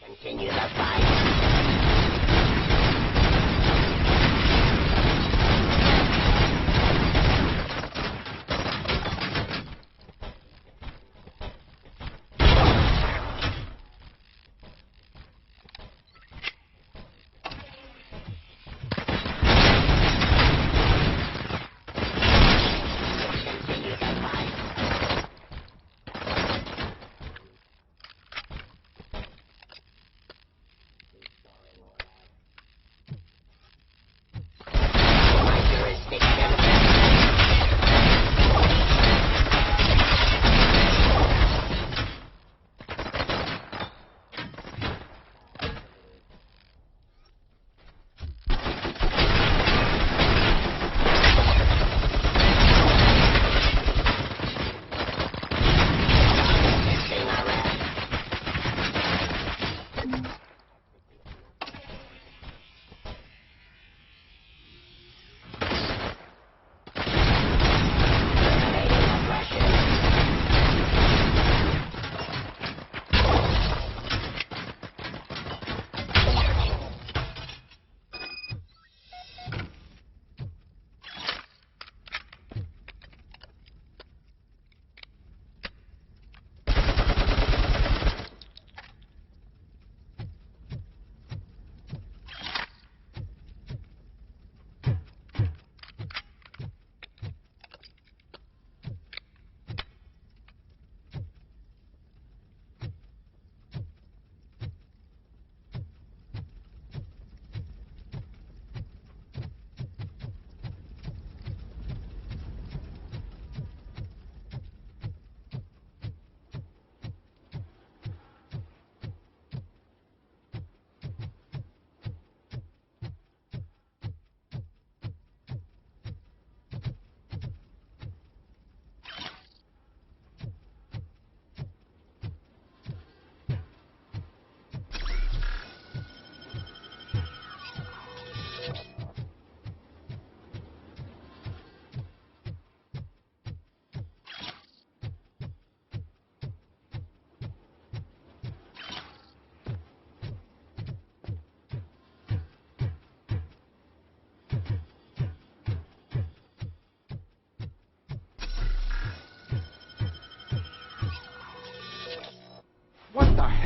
Continue the fight.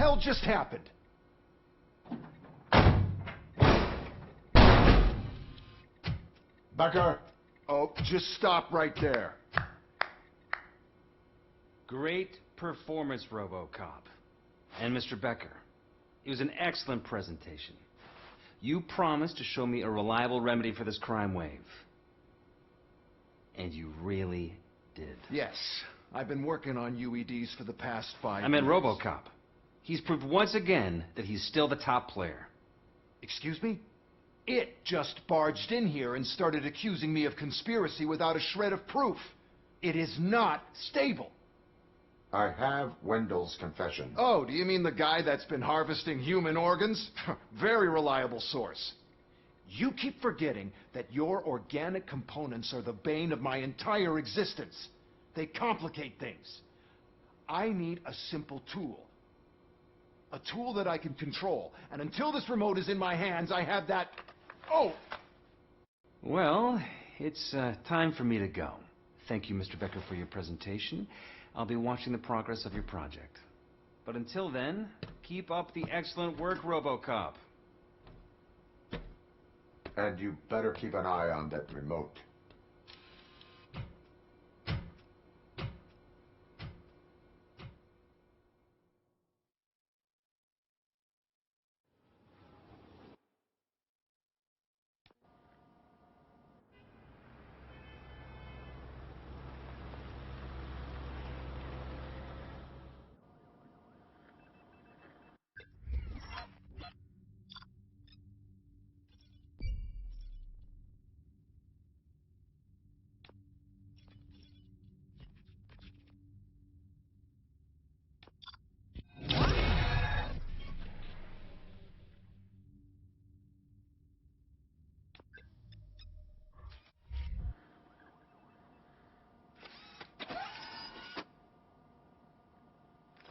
hell just happened? Becker! Oh, just stop right there. Great performance, Robocop. And Mr. Becker, it was an excellent presentation. You promised to show me a reliable remedy for this crime wave. And you really did. Yes, I've been working on UEDs for the past 5 I meant years. Robocop. He's proved once again that he's still the top player. Excuse me? It just barged in here and started accusing me of conspiracy without a shred of proof. It is not stable. I have Wendell's confession. Oh, do you mean the guy that's been harvesting human organs? Very reliable source. You keep forgetting that your organic components are the bane of my entire existence. They complicate things. I need a simple tool. A tool that I can control. And until this remote is in my hands, I have that... Oh! Well, it's time for me to go. Thank you, Mr. Becker, for your presentation. I'll be watching the progress of your project. But until then, keep up the excellent work, Robocop. And you better keep an eye on that remote.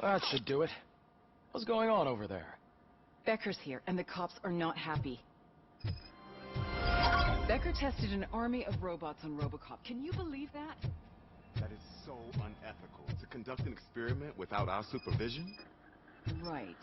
That should do it. What's going on over there? Becker's here, and the cops are not happy. Becker tested an army of robots on Robocop. Can you believe that? That is so unethical. To conduct an experiment without our supervision? Right.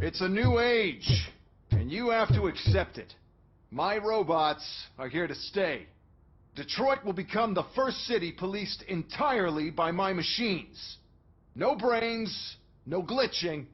It's a new age, and you have to accept it. My robots are here to stay. Detroit will become the first city policed entirely by my machines. No brains, no glitching,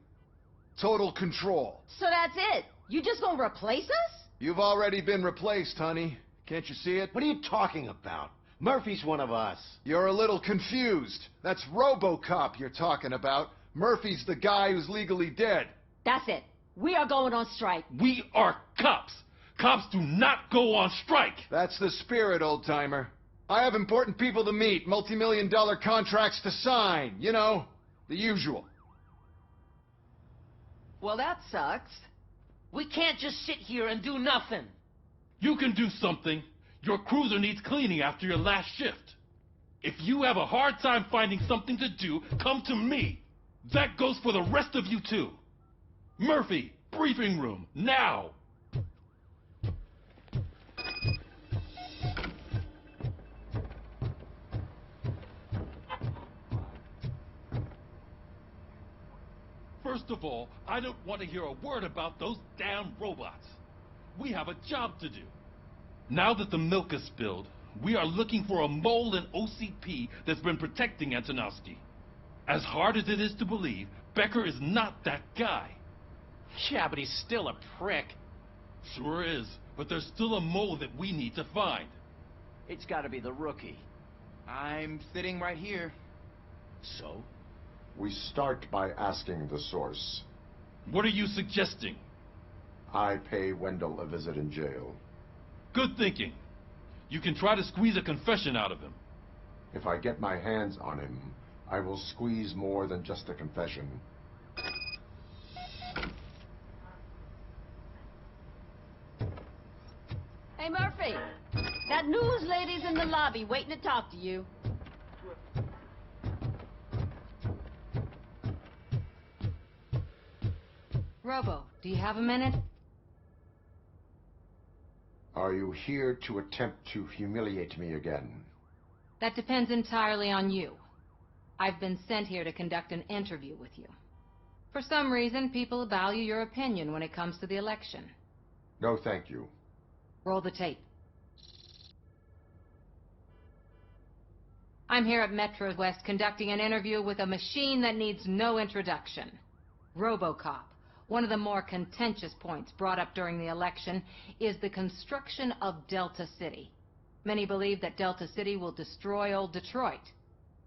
total control. So that's it? You just gonna replace us? You've already been replaced, honey. Can't you see it? What are you talking about? Murphy's one of us. You're a little confused. That's Robocop you're talking about. Murphy's the guy who's legally dead. That's it. We are going on strike. We are cops. Cops do not go on strike. That's the spirit, old-timer. I have important people to meet, multi-million-dollar contracts to sign. You know, the usual. Well, that sucks. We can't just sit here and do nothing. You can do something. Your cruiser needs cleaning after your last shift. If you have a hard time finding something to do, come to me. That goes for the rest of you too. Murphy, briefing room, now! First of all, I don't want to hear a word about those damn robots. We have a job to do. Now that the milk is spilled, we are looking for a mole in OCP that's been protecting Antonovsky. As hard as it is to believe, Becker is not that guy. Yeah, but he's still a prick. Sure is, but there's still a mole that we need to find. It's gotta be the rookie. I'm sitting right here. So? We start by asking the source. What are you suggesting? I pay Wendell a visit in jail. Good thinking. You can try to squeeze a confession out of him. If I get my hands on him, I will squeeze more than just a confession. Hey, Murphy. That news lady's in the lobby waiting to talk to you. Robo, do you have a minute? Are you here to attempt to humiliate me again? That depends entirely on you. I've been sent here to conduct an interview with you. For some reason, people value your opinion when it comes to the election. No, thank you. Roll the tape. I'm here at Metro West conducting an interview with a machine that needs no introduction. Robocop. One of the more contentious points brought up during the election is the construction of Delta City. Many believe that Delta City will destroy old Detroit.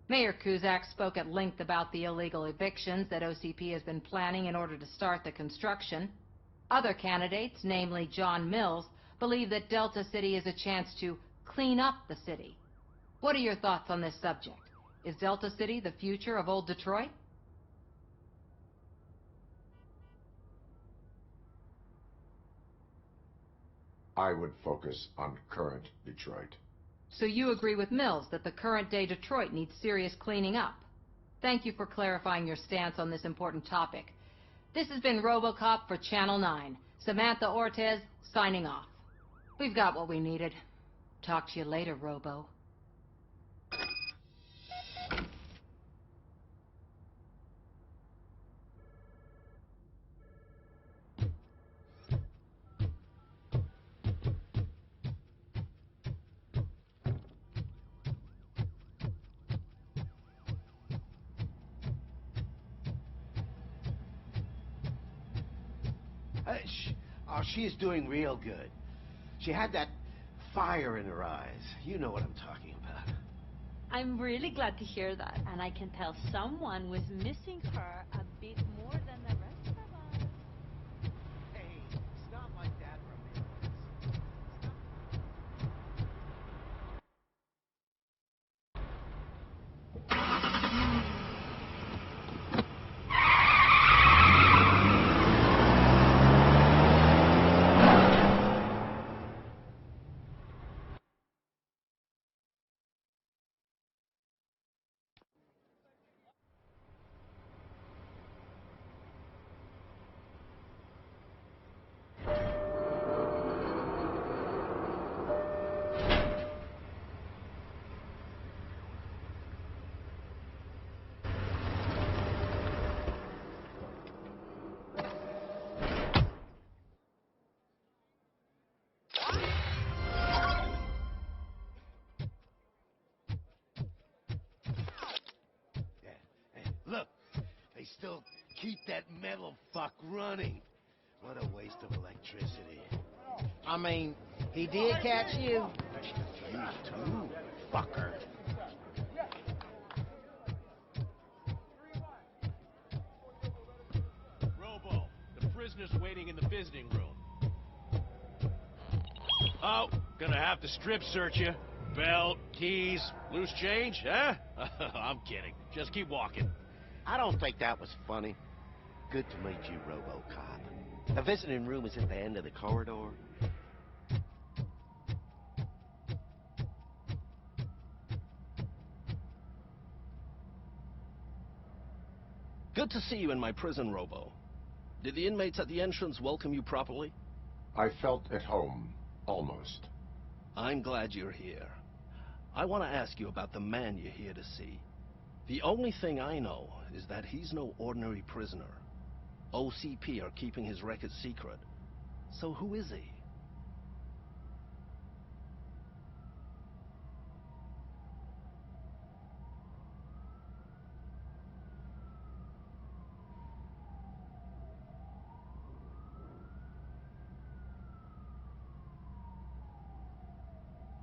Mayor Cusack spoke at length about the illegal evictions that OCP has been planning in order to start the construction. Other candidates, namely John Mills, believe that Delta City is a chance to clean up the city. What are your thoughts on this subject? Is Delta City the future of old Detroit? I would focus on current Detroit. So you agree with Mills that the current-day Detroit needs serious cleaning up? Thank you for clarifying your stance on this important topic. This has been Robocop for Channel 9. Samantha Ortez, signing off. We've got what we needed. Talk to you later, Robo. She is doing real good. She had that fire in her eyes. You know what I'm talking about. I'm really glad to hear that, and I can tell someone was missing her a bit more than the rest of us. Hey, it's not like that, still keep that metal fuck running. What a waste of electricity. I mean, he did catch you. You too, fucker. Robo, the prisoner's waiting in the visiting room. Oh, gonna have to strip search you. Belt, keys, loose change, huh? I'm kidding. Just keep walking. I don't think that was funny. Good to meet you, Robocop. The visiting room is at the end of the corridor. Good to see you in my prison, Robo. Did the inmates at the entrance welcome you properly? I felt at home, almost. I'm glad you're here. I want to ask you about the man you're here to see. The only thing I know is that he's no ordinary prisoner. OCP are keeping his record secret. So who is he?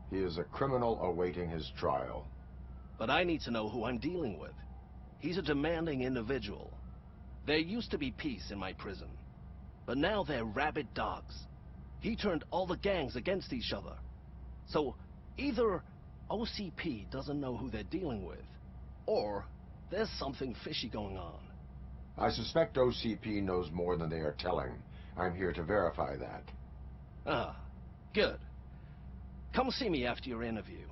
He is a criminal awaiting his trial. But I need to know who I'm dealing with. He's a demanding individual. There used to be peace in my prison, but now they're rabid dogs. He turned all the gangs against each other. So either OCP doesn't know who they're dealing with, or there's something fishy going on. I suspect OCP knows more than they are telling. I'm here to verify that. Ah, good. Come see me after your interview.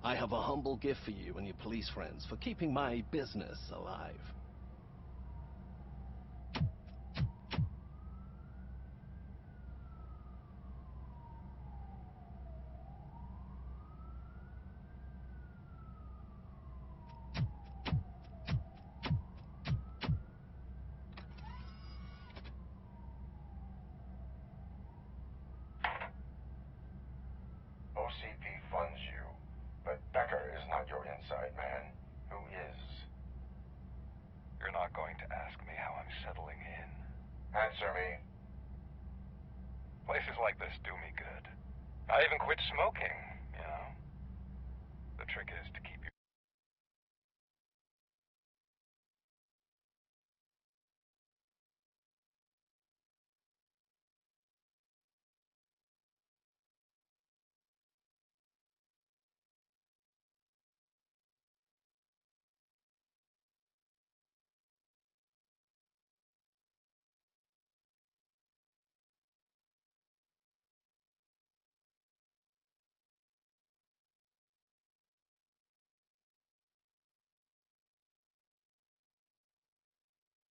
I have a humble gift for you and your police friends for keeping my business alive. OCP funds you, but Becker is not your inside man. Who is? You're not going to ask me how I'm settling in. Answer me. Places like this do me good. I even quit smoking, you know. The trick is to keep your...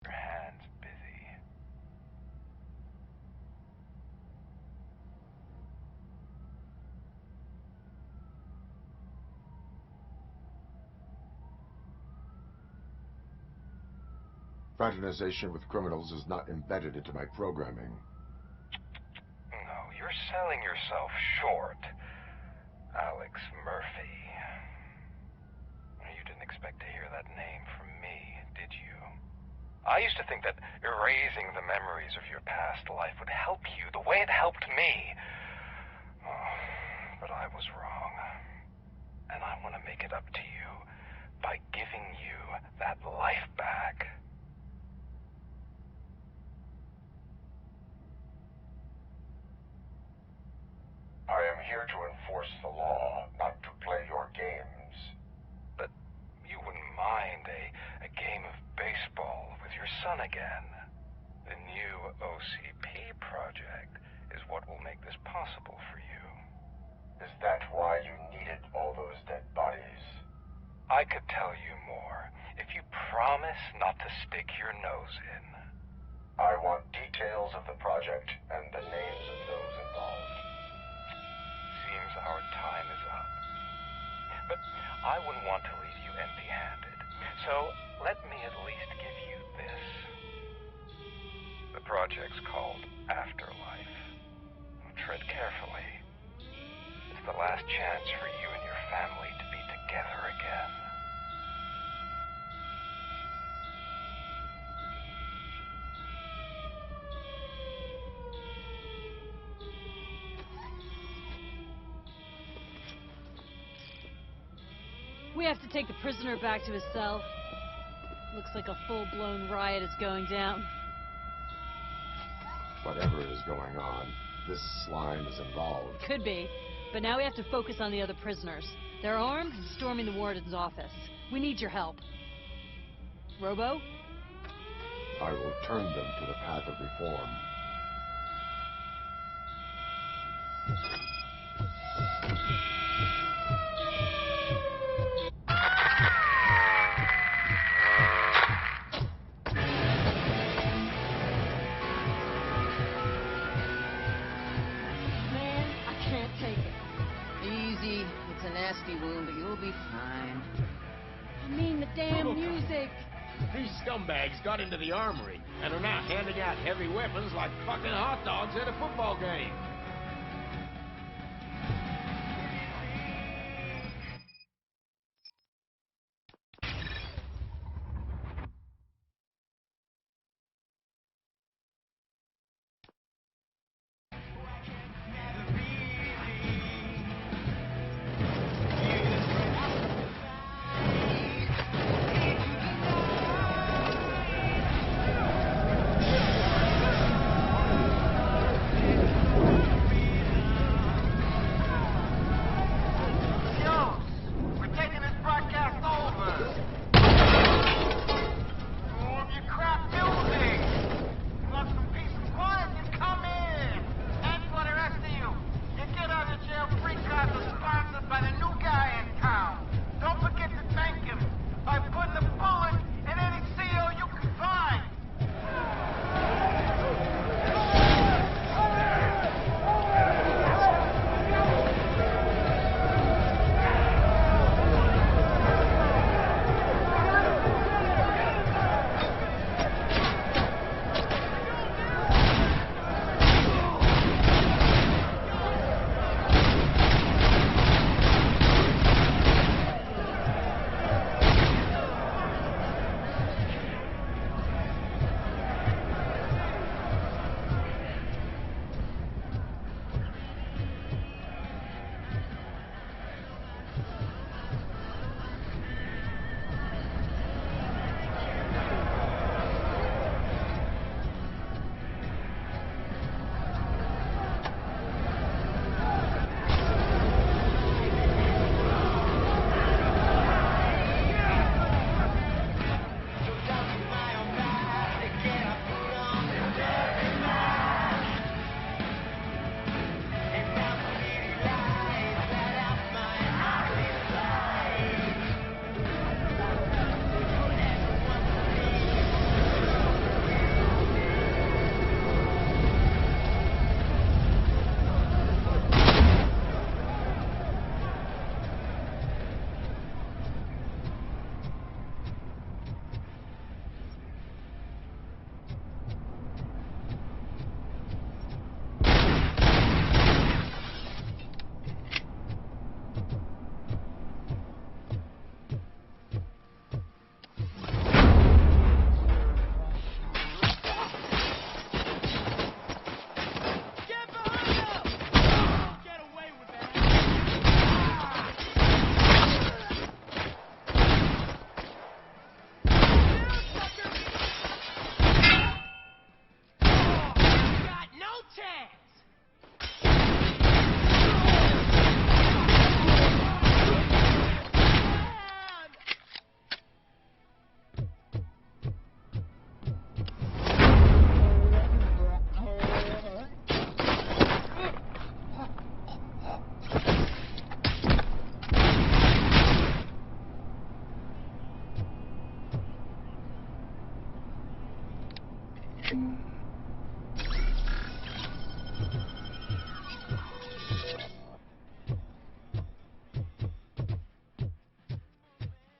hands busy. Fraternization with criminals is not embedded into my programming. No, you're selling yourself short, Alex Murphy. You didn't expect to hear that name from me, did you? I used to think that erasing the memories of your past life would help you the way it helped me. Oh, but I was wrong. And I want to make it up to you by giving you that life back. I am here to enforce the law, not to play your games. But you wouldn't mind a game of baseball with your son again. The new OCP project is what will make this possible for you. Is that why you needed all those dead bodies? I could tell you more if you promise not to stick your nose in. I want details of the project and the names of those involved. Seems our time is up. But I wouldn't want to leave you empty-handed. So let me at least give you this. The project's called Afterlife. Tread carefully. It's the last chance for you and your family to be together again. We have to take the prisoner back to his cell. Looks like a full-blown riot is going down. Whatever is going on, this slime is involved. Could be. But now we have to focus on the other prisoners. They're armed and storming the warden's office. We need your help. Robo? I will turn them to the path of reform. Man, I can't take it. Easy. It's a nasty wound, but you'll be fine. I mean the damn music. These scumbags got into the armory and are now handing out heavy weapons like fucking hot dogs at a football game.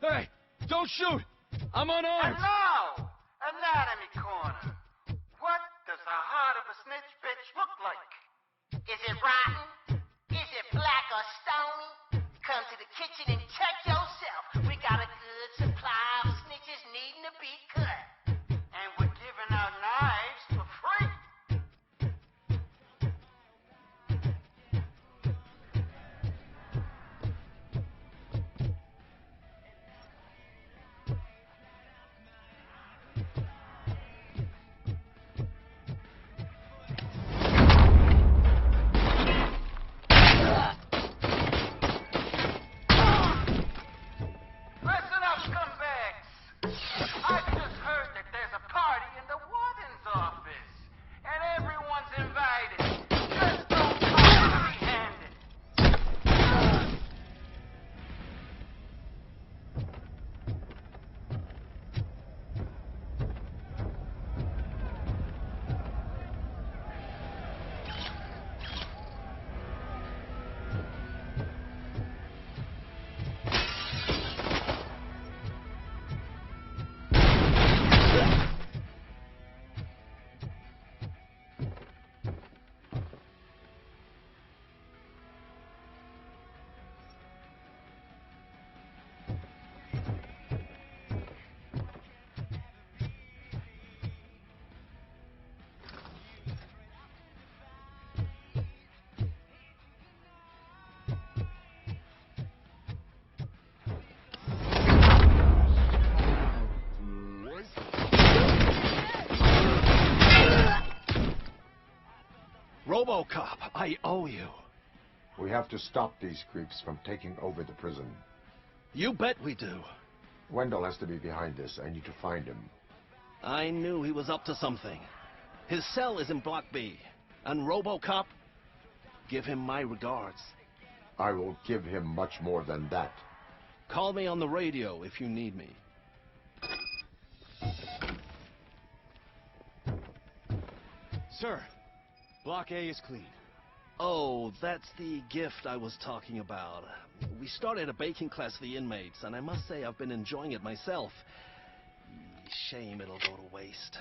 Hey, don't shoot! I'm unarmed! Hello! Anatomy Corner. What does the heart of a snitch bitch look like? Is it rotten? Is it black or stony? Come to the kitchen and check yourself. We got a good supply of snitches needing to be cut. And we're giving out knives for free. Robocop, I owe you. We have to stop these creeps from taking over the prison. You bet we do. Wendell has to be behind this. I need to find him. I knew he was up to something. His cell is in Block B. And Robocop, give him my regards. I will give him much more than that. Call me on the radio if you need me. Sir, Block A is clean. Oh, that's the gift I was talking about. We started a baking class for the inmates, and I must say I've been enjoying it myself. Shame it'll go to waste.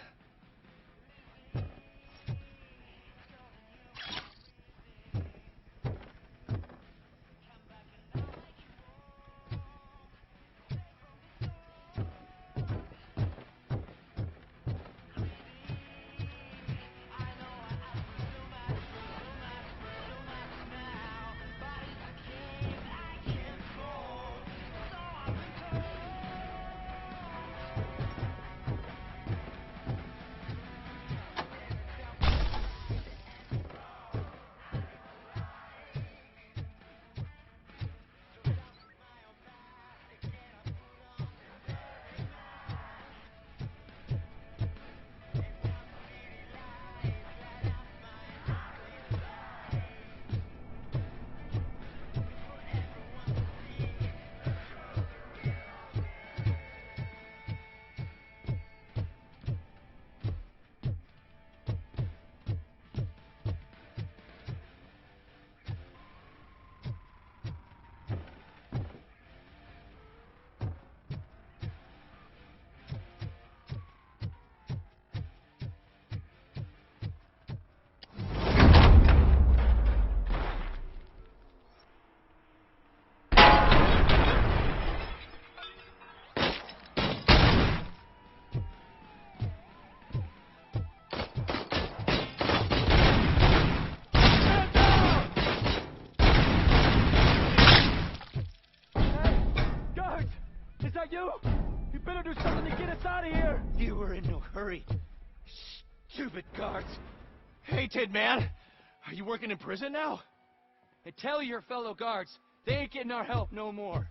You? You better do something to get us out of here! You were in no hurry. Stupid guards. Hey, Tin Man. Are you working in prison now? And tell your fellow guards, they ain't getting our help no more.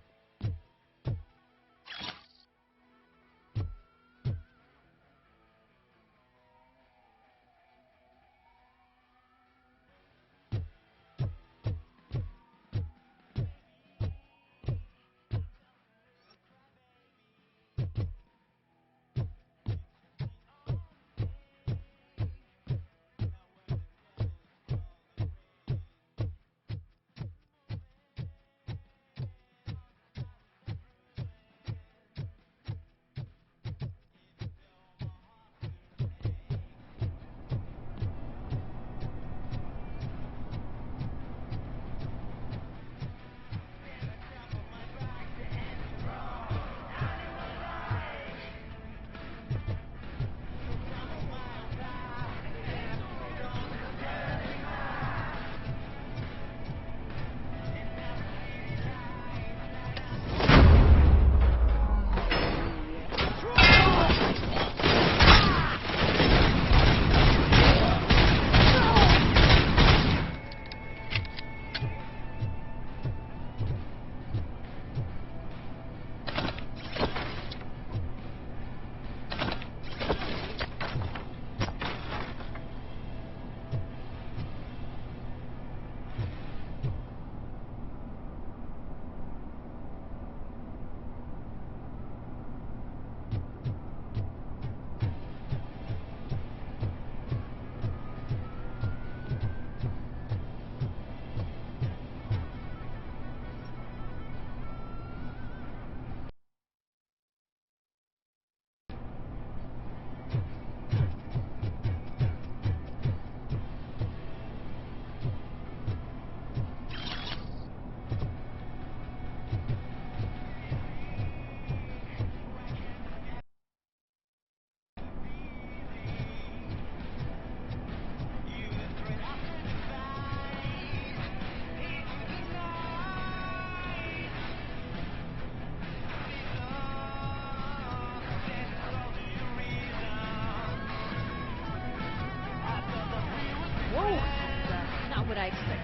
what I expected.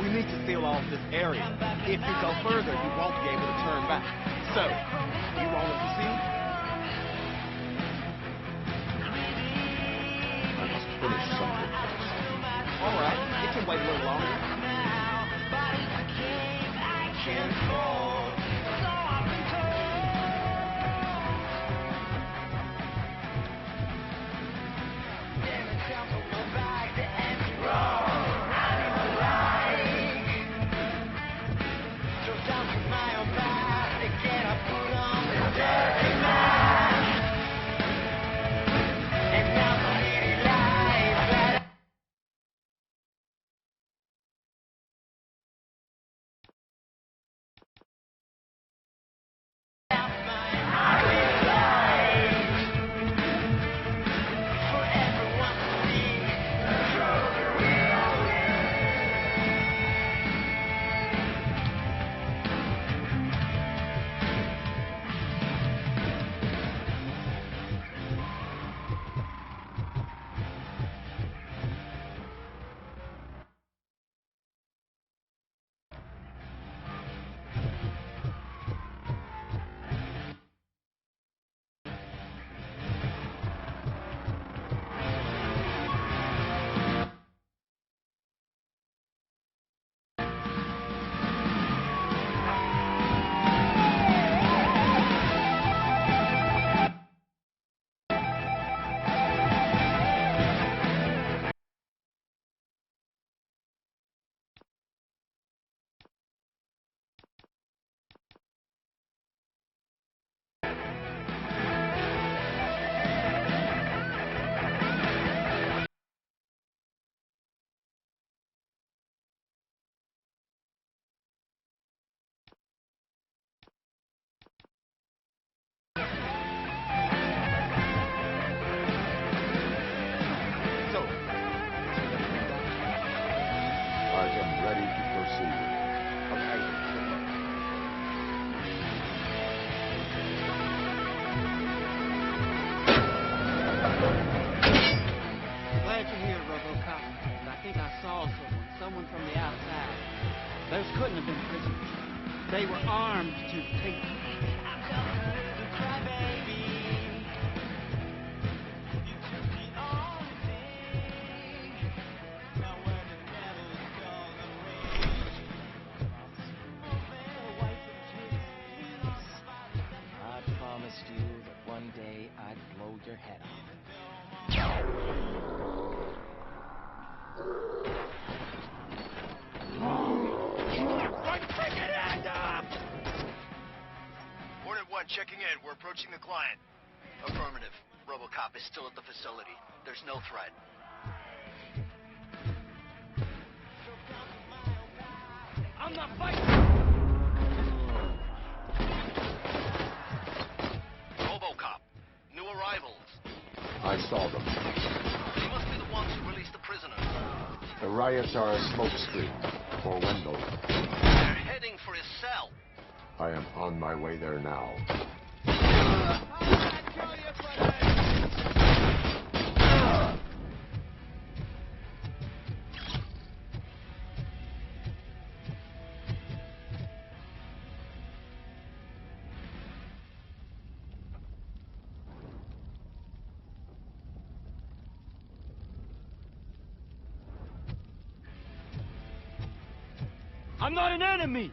We need to seal off this area. If you go further, you won't be able to turn back. So, you want us to see? I must finish something first. All right, it can wait a little longer. Glad you're here, Robocop. But I think I saw someone from the outside. Those couldn't have been prisoners. They were armed to the teeth. I promised you that one day I'd blow your head off. Hornet 1 checking in. We're approaching the client. Affirmative. Robocop is still at the facility. There's no threat. I'm not fighting! Robocop. New arrivals. I saw them. They must be the ones who released the prisoners. The riots are a smokescreen for Wendell. They're heading for his cell. I am on my way there now. I'm not an enemy!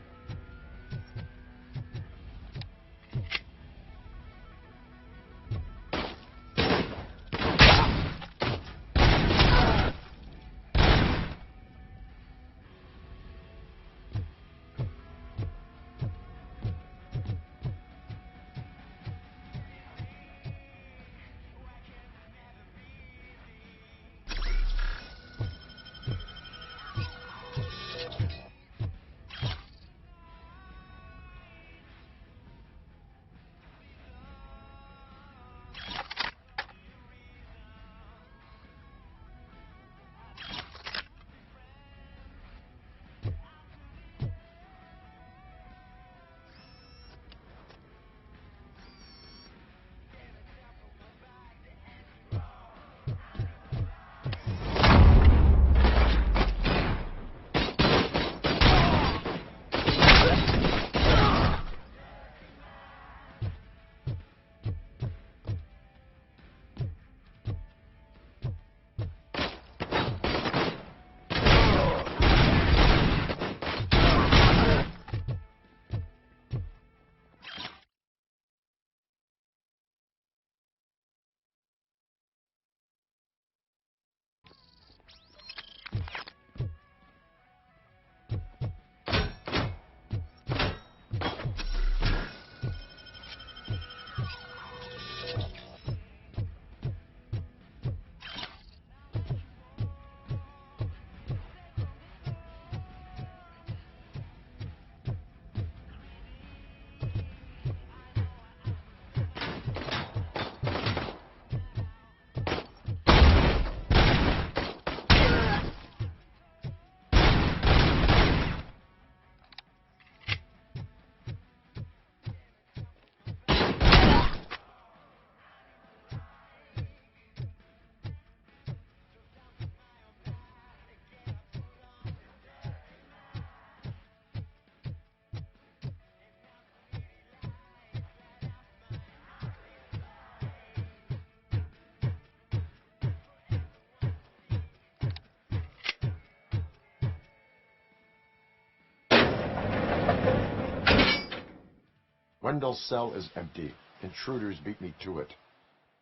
Wendell's cell is empty. Intruders beat me to it.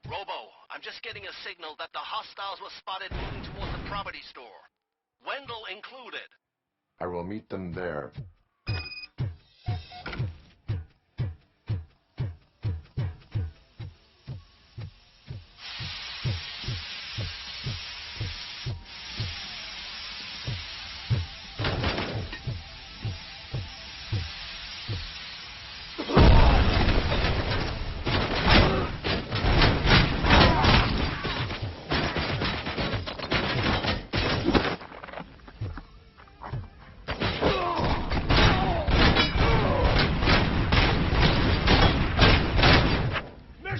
Robo, I'm just getting a signal that the hostiles were spotted moving toward the property store. Wendell included. I will meet them there.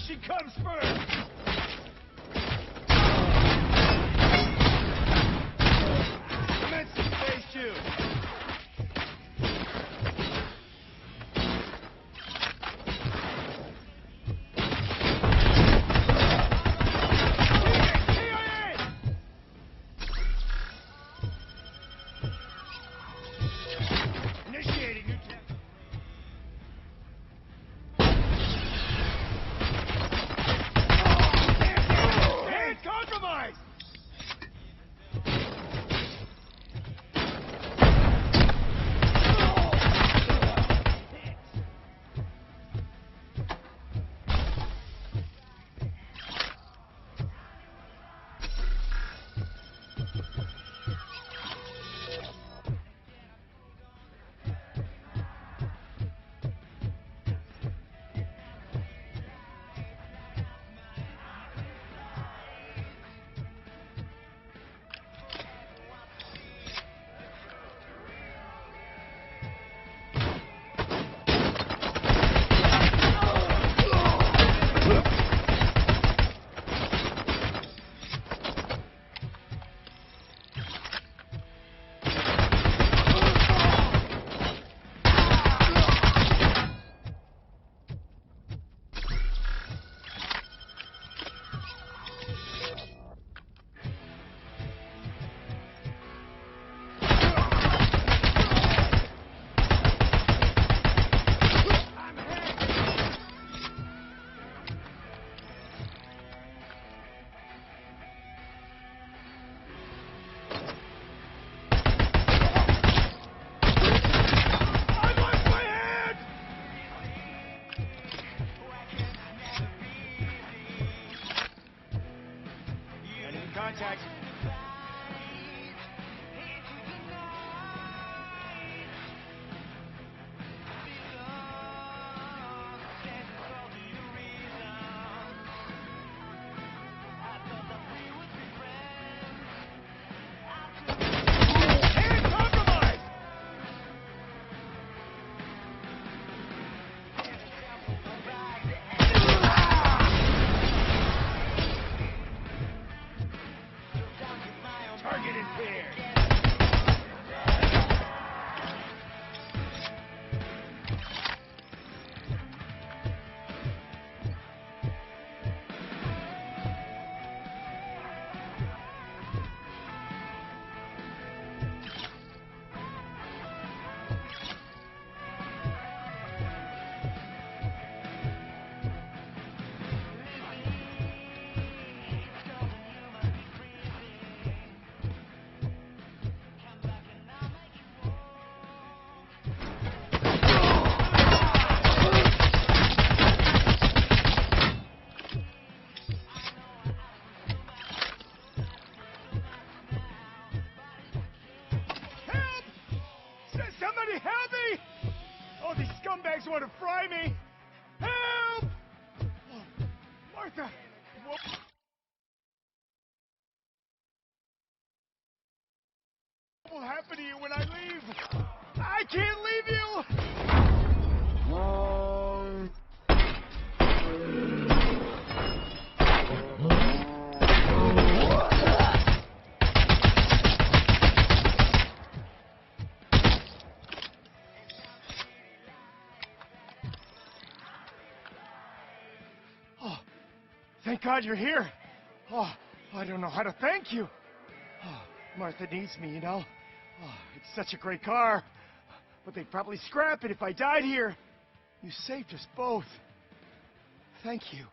She comes first! Commence phase 2. Initiating new test. Compromise! Contact. Target impaired. Somebody help me! Oh, these scumbags want to fry me! Help! Oh, Martha! What will happen to you when I leave? I can't leave you! Oh, thank God you're here. Oh, I don't know how to thank you. Oh, Martha needs me, you know. Oh, it's such a great car. But they'd probably scrap it if I died here. You saved us both. Thank you.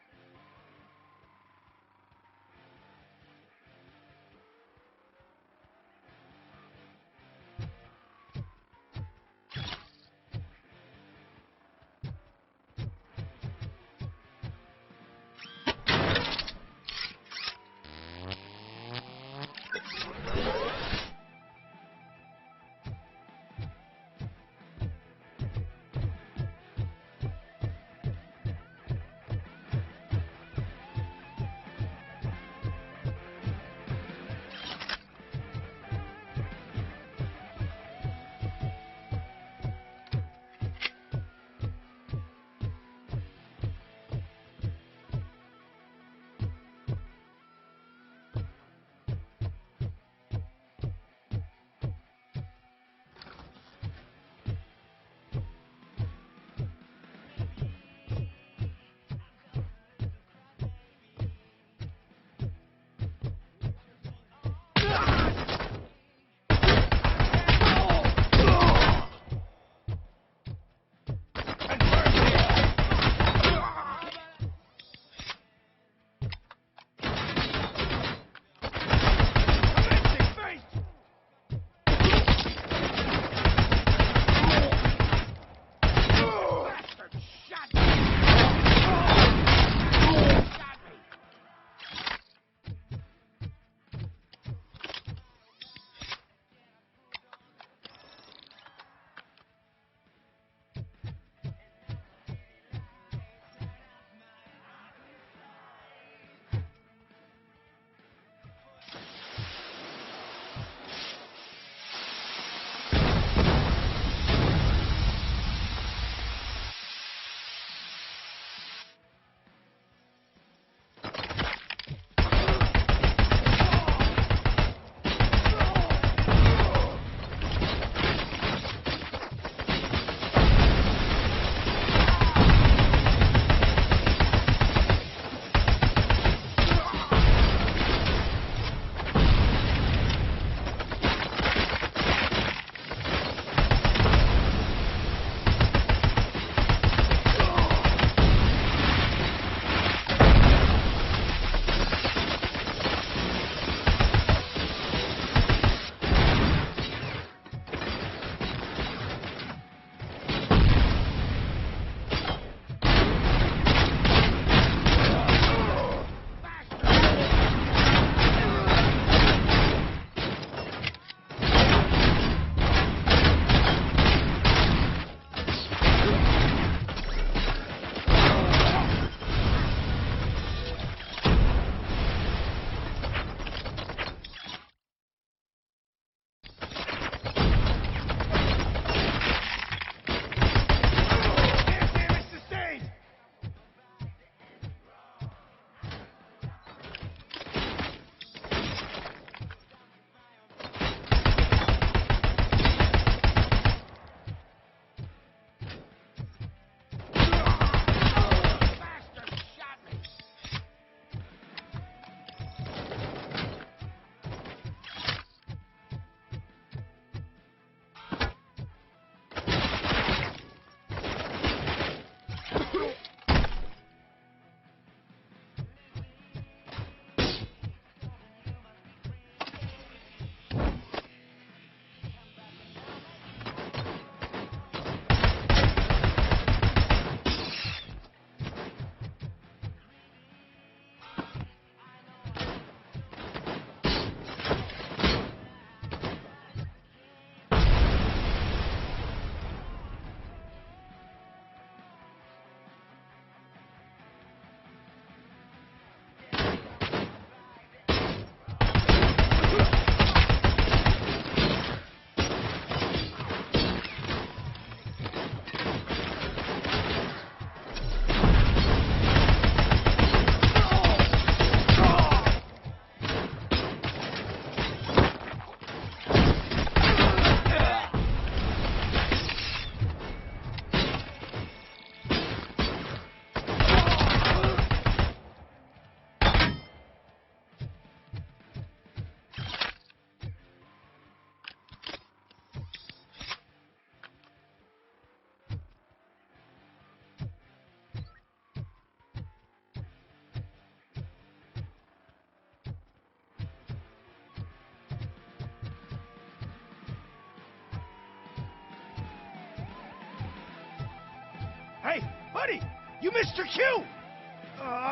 You missed your cue!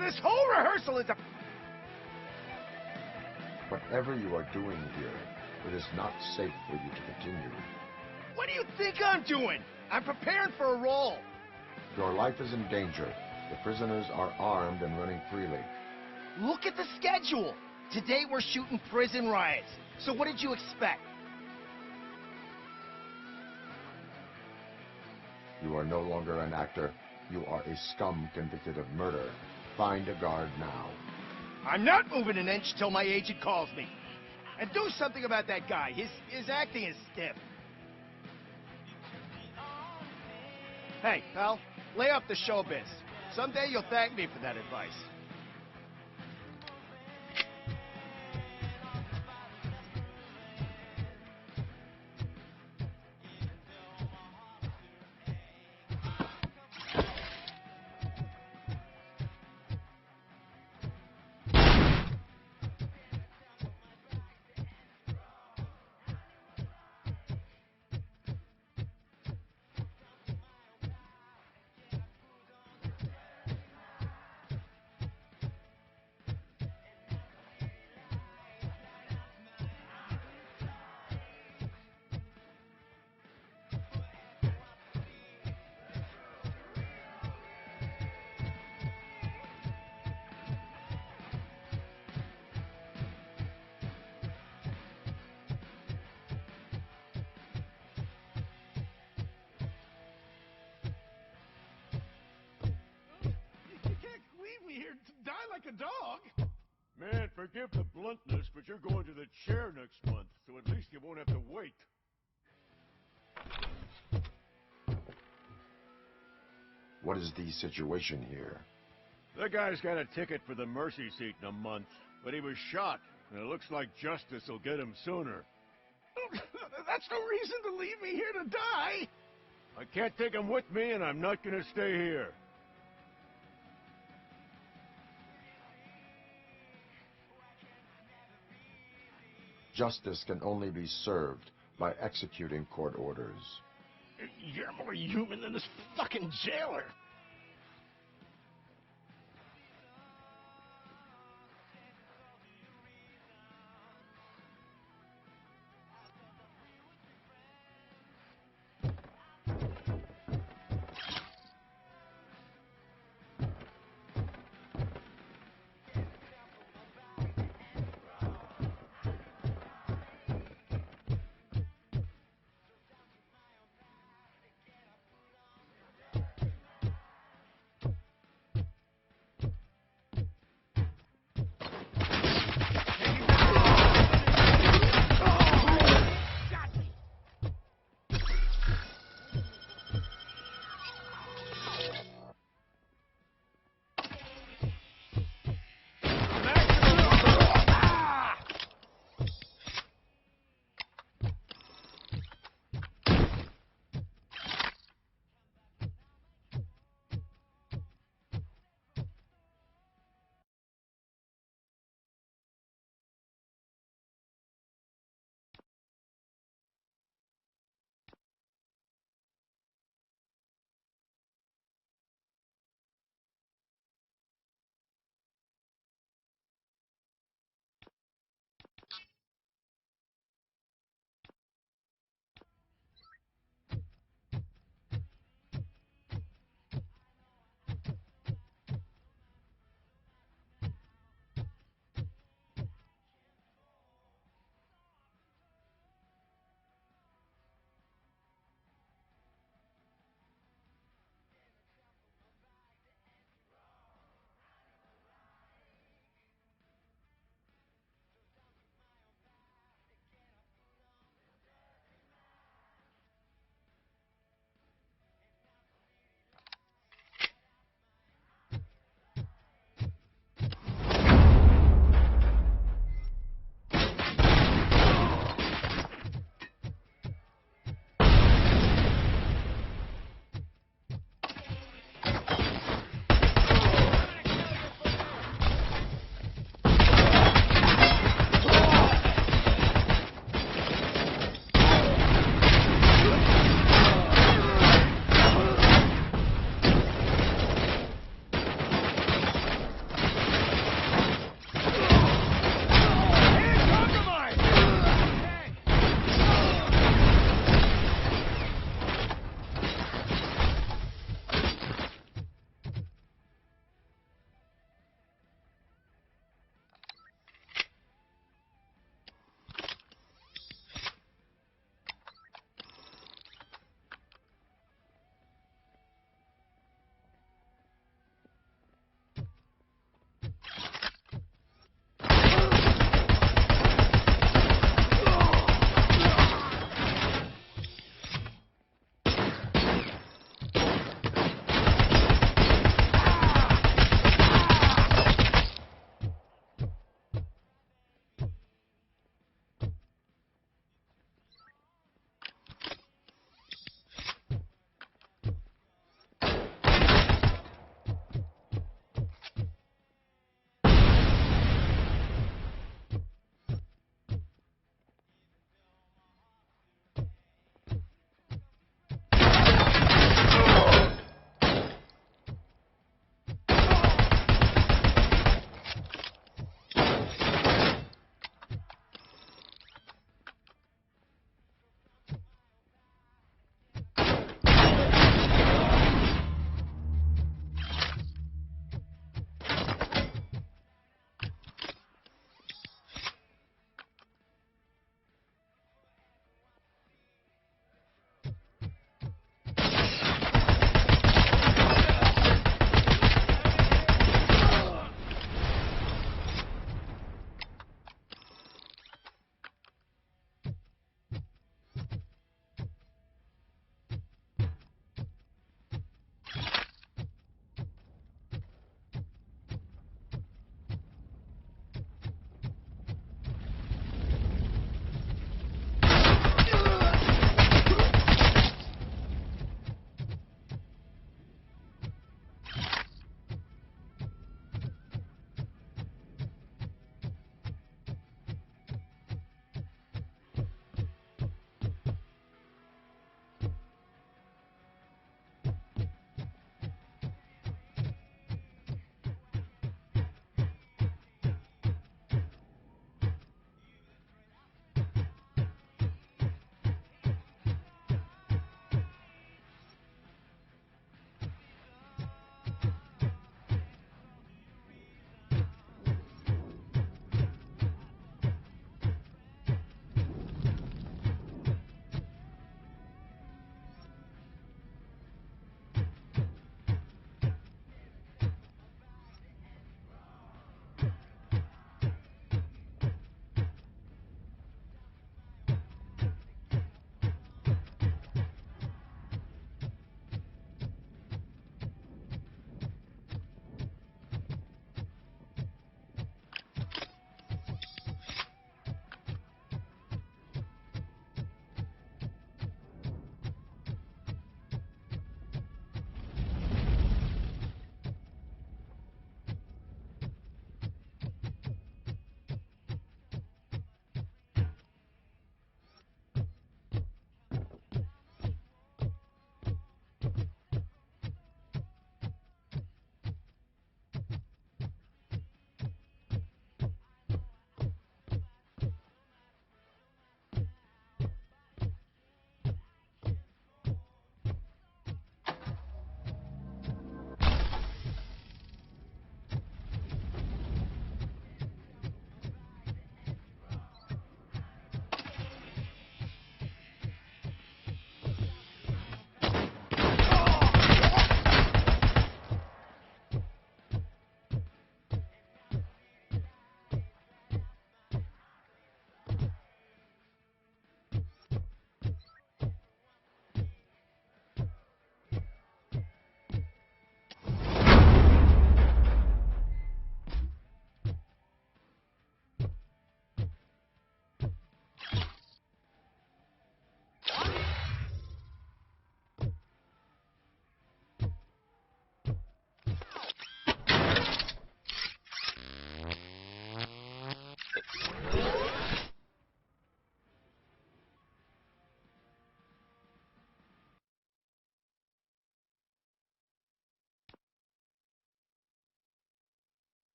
This whole rehearsal is a... Whatever you are doing here, it is not safe for you to continue. What do you think I'm doing? I'm preparing for a role. Your life is in danger. The prisoners are armed and running freely. Look at the schedule. Today we're shooting prison riots. So what did you expect? You are no longer an actor. You are a scum convicted of murder. Find a guard now. I'm not moving an inch till my agent calls me. And do something about that guy. His acting is stiff. Hey, pal, lay off the showbiz. Someday you'll thank me for that advice. A dog? Man, forgive the bluntness, but you're going to the chair next month, so at least you won't have to wait. What is the situation here? The guy's got a ticket for the mercy seat in a month, but he was shot, and it looks like justice will get him sooner. That's no reason to leave me here to die! I can't take him with me, and I'm not gonna stay here. Justice can only be served by executing court orders. You're more human than this fucking jailer!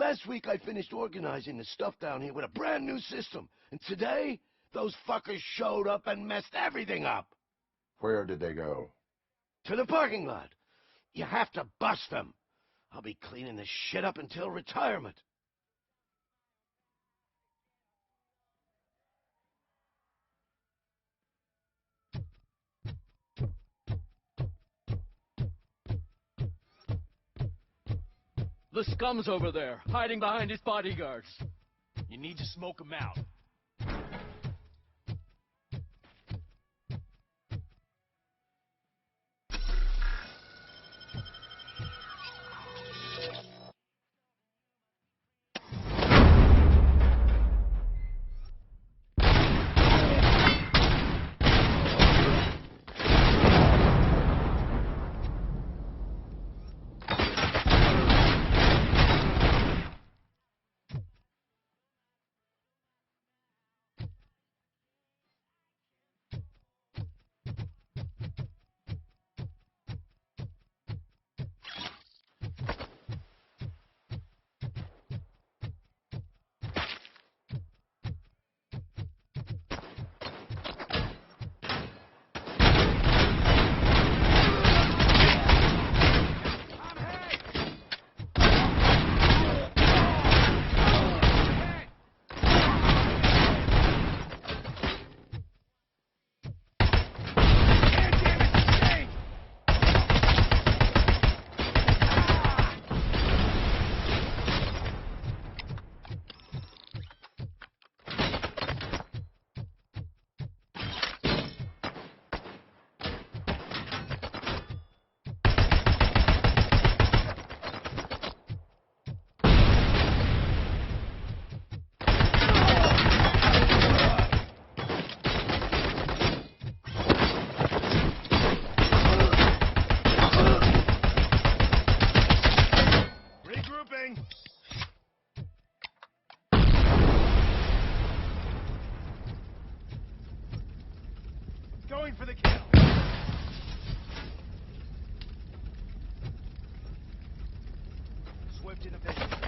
Last week I finished organizing the stuff down here with a brand new system. And today, those fuckers showed up and messed everything up. Where did they go? To the parking lot. You have to bust them. I'll be cleaning this shit up until retirement. The scum's over there, hiding behind his bodyguards. You need to smoke him out. Going for the kill. Swift innovation.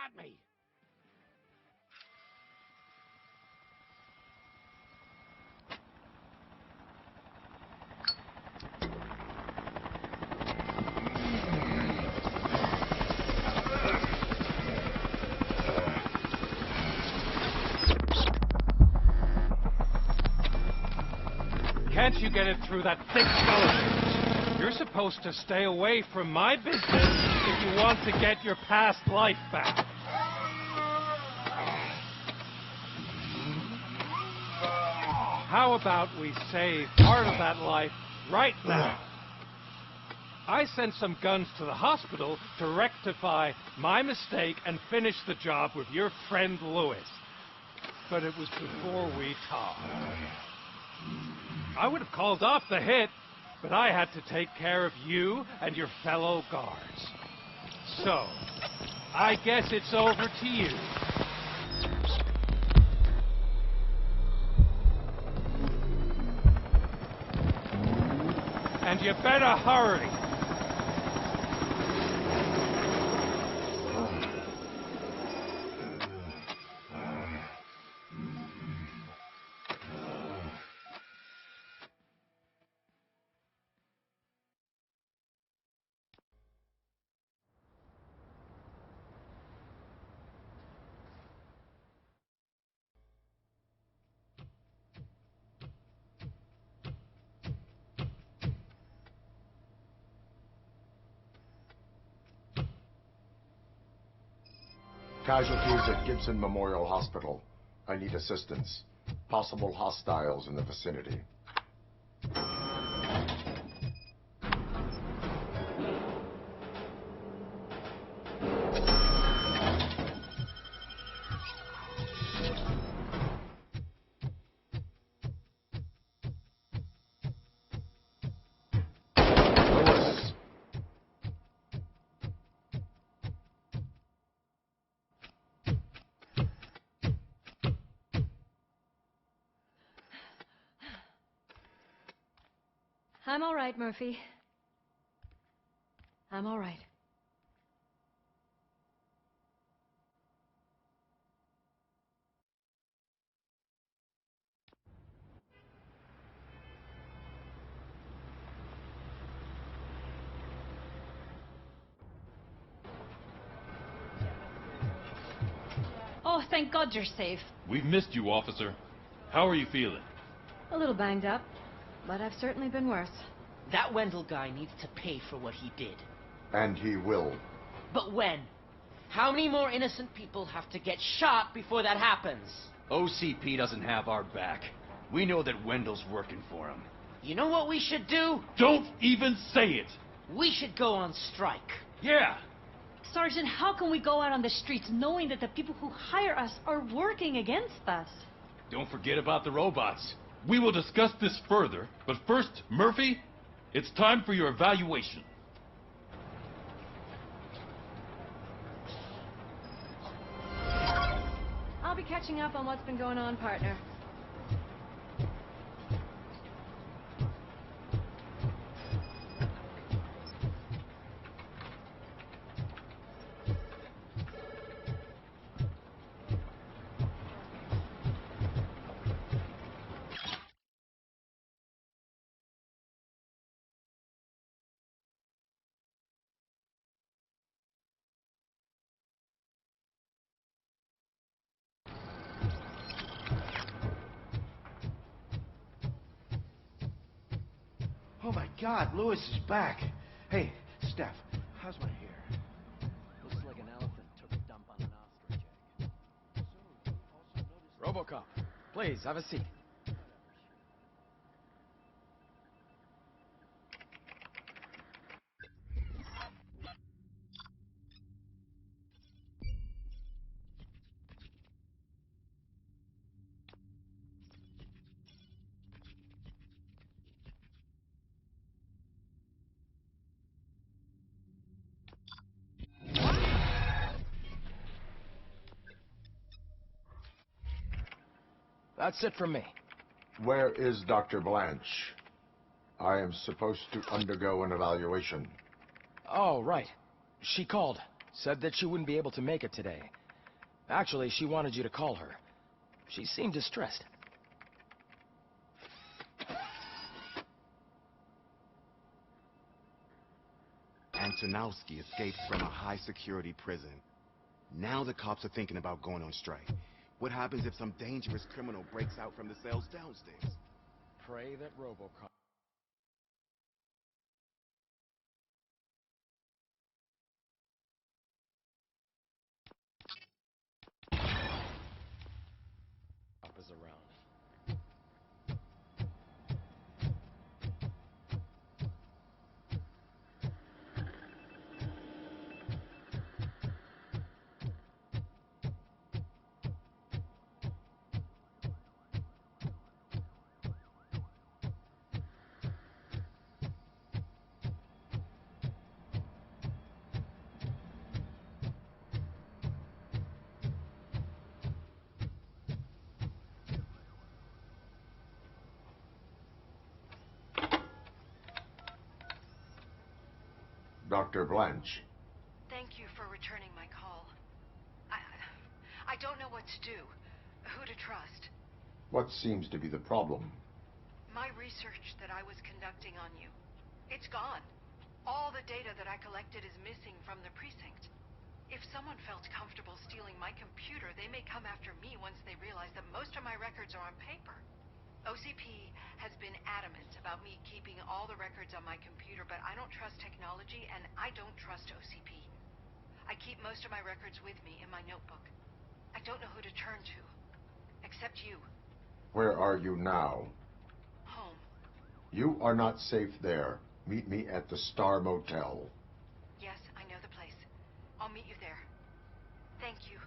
got me! Can't you get it through that thick skeleton? You're supposed to stay away from my business if you want to get your past life back. How about we save part of that life right now? I sent some guns to the hospital to rectify my mistake and finish the job with your friend Lewis. But it was before we talked. I would have called off the hit, but I had to take care of you and your fellow guards. So, I guess it's over to you. And you better hurry. Casualties at Gibson Memorial Hospital. I need assistance. Possible hostiles in the vicinity. I'm all right, Murphy. I'm all right. Oh, thank God you're safe. We've missed you, officer. How are you feeling? A little banged up, but I've certainly been worse. That Wendell guy needs to pay for what he did. And he will. But when? How many more innocent people have to get shot before that happens? OCP doesn't have our back. We know that Wendell's working for him. You know what we should do? Don't even say it! We should go on strike. Yeah! Sergeant, how can we go out on the streets knowing that the people who hire us are working against us? Don't forget about the robots. We will discuss this further, but first, Murphy, it's time for your evaluation. I'll be catching up on what's been going on, partner. Oh my God, Lewis is back. Hey, Steph, how's my hair? Looks like an elephant took a dump on an ostrich egg. Robocop, please, have a seat. That's it from me. Where is Dr. Blanche? I am supposed to undergo an evaluation. Oh, right. She called. Said that she wouldn't be able to make it today. Actually, she wanted you to call her. She seemed distressed. Antonowski escaped from a high-security prison. Now the cops are thinking about going on strike. What happens if some dangerous criminal breaks out from the cells downstairs? Pray that Robocop... is around. Dr. Blanche. Thank you for returning my call. I don't know what to do. Who to trust. What seems to be the problem? My research that I was conducting on you. It's gone. All the data that I collected is missing from the precinct. If someone felt comfortable stealing my computer, they may come after me once they realize that most of my records are on paper. OCP has been adamant about me keeping all the records on my computer, but I don't trust technology, and I don't trust OCP. I keep most of my records with me in my notebook. I don't know who to turn to, except you. Where are you now? Home. You are not safe there. Meet me at the Star Motel. Yes, I know the place. I'll meet you there. Thank you.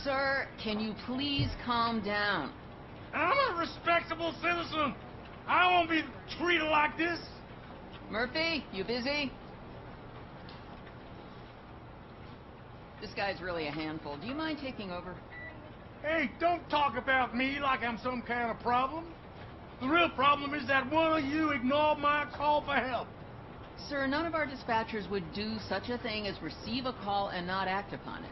Sir, can you please calm down? I'm a respectable citizen. I won't be treated like this. Murphy, you busy? This guy's really a handful. Do you mind taking over? Hey, don't talk about me like I'm some kind of problem. The real problem is that one of you ignored my call for help. Sir, none of our dispatchers would do such a thing as receive a call and not act upon it.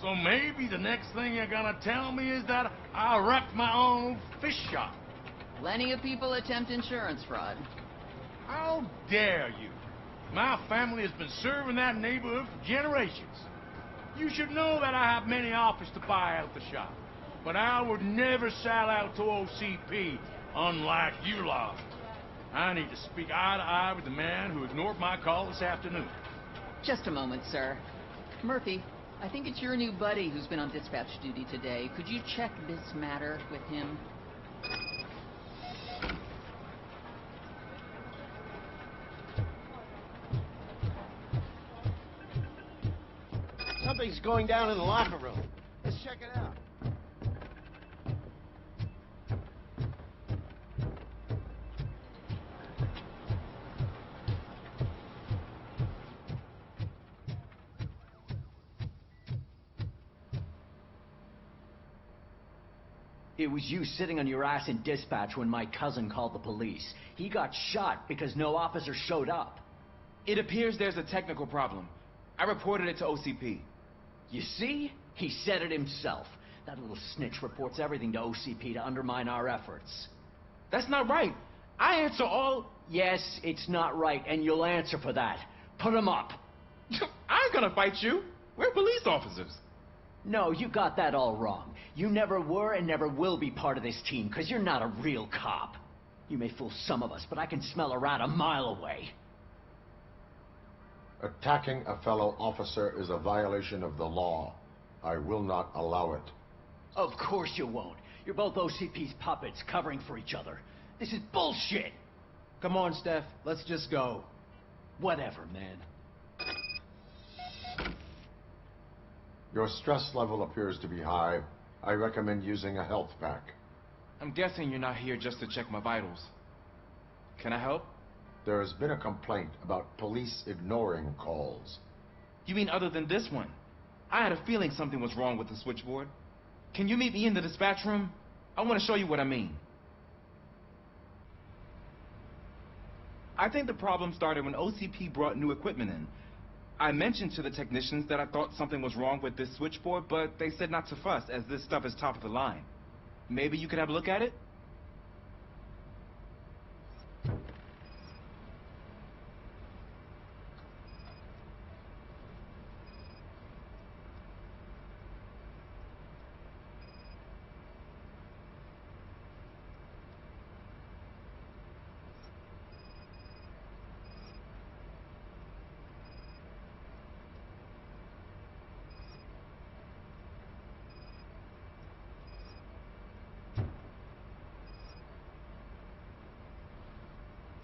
So maybe the next thing you're gonna tell me is that I wrecked my own fish shop. Plenty of people attempt insurance fraud. How dare you? My family has been serving that neighborhood for generations. You should know that I have many offers to buy out the shop. But I would never sell out to OCP, unlike you lot. I need to speak eye to eye with the man who ignored my call this afternoon. Just a moment, sir. Murphy, I think it's your new buddy who's been on dispatch duty today. Could you check this matter with him? Something's going down in the locker room. Let's check it out. It was you sitting on your ass in dispatch when my cousin called the police. He got shot because no officer showed up. It appears there's a technical problem. I reported it to OCP. You see? He said it himself. That little snitch reports everything to OCP to undermine our efforts. That's not right. I answer all... Yes, it's not right, and you'll answer for that. Put him up. I ain't gonna fight you. We're police officers. No, you got that all wrong. You never were and never will be part of this team, because you're not a real cop. You may fool some of us, but I can smell a rat a mile away. Attacking a fellow officer is a violation of the law. I will not allow it. Of course you won't. You're both OCP's puppets, covering for each other. This is bullshit! Come on, Steph. Let's just go. Whatever, man. Your stress level appears to be high. I recommend using a health pack. I'm guessing you're not here just to check my vitals. Can I help? There has been a complaint about police ignoring calls. You mean other than this one? I had a feeling something was wrong with the switchboard. Can you meet me in the dispatch room? I want to show you what I mean. I think the problem started when OCP brought new equipment in. I mentioned to the technicians that I thought something was wrong with this switchboard, but they said not to fuss, as this stuff is top of the line. Maybe you could have a look at it?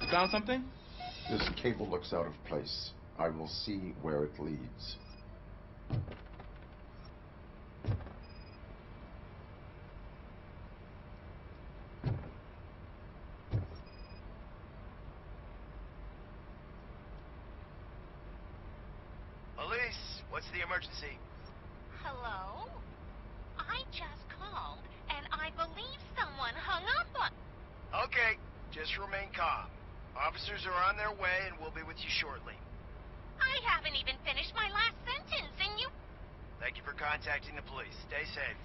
Found something? This cable looks out of place. I will see where it leads. Police, what's the emergency? Hello? I just called, and I believe someone hung up on... Okay, just remain calm. Officers are on their way and we'll be with you shortly. I haven't even finished my last sentence, and you... Thank you for contacting the police. Stay safe.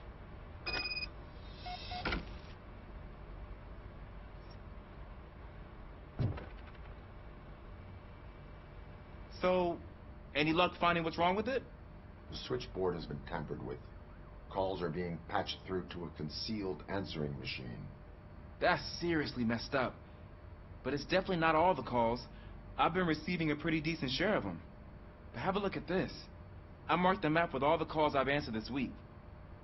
So, any luck finding what's wrong with it? The switchboard has been tampered with. Calls are being patched through to a concealed answering machine. That's seriously messed up. But it's definitely not all the calls. I've been receiving a pretty decent share of them. But have a look at this. I marked the map with all the calls I've answered this week.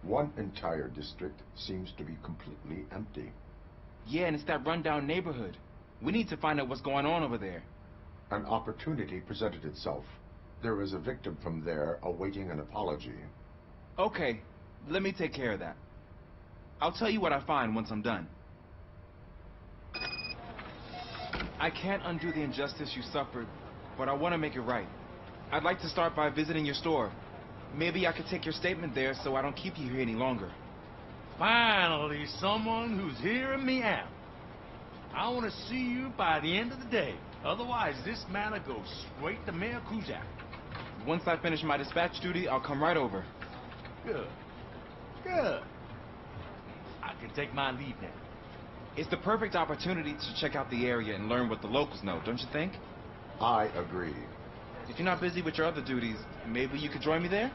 One entire district seems to be completely empty. Yeah, and it's that rundown neighborhood. We need to find out what's going on over there. An opportunity presented itself. There is a victim from there awaiting an apology. Okay, let me take care of that. I'll tell you what I find once I'm done. I can't undo the injustice you suffered, but I want to make it right. I'd like to start by visiting your store. Maybe I could take your statement there so I don't keep you here any longer. Finally, someone who's hearing me out. I want to see you by the end of the day. Otherwise, this matter goes straight to Mayor Kuzak. Once I finish my dispatch duty, I'll come right over. Good. Good. I can take my leave now. It's the perfect opportunity to check out the area and learn what the locals know, don't you think? I agree. If you're not busy with your other duties, maybe you could join me there?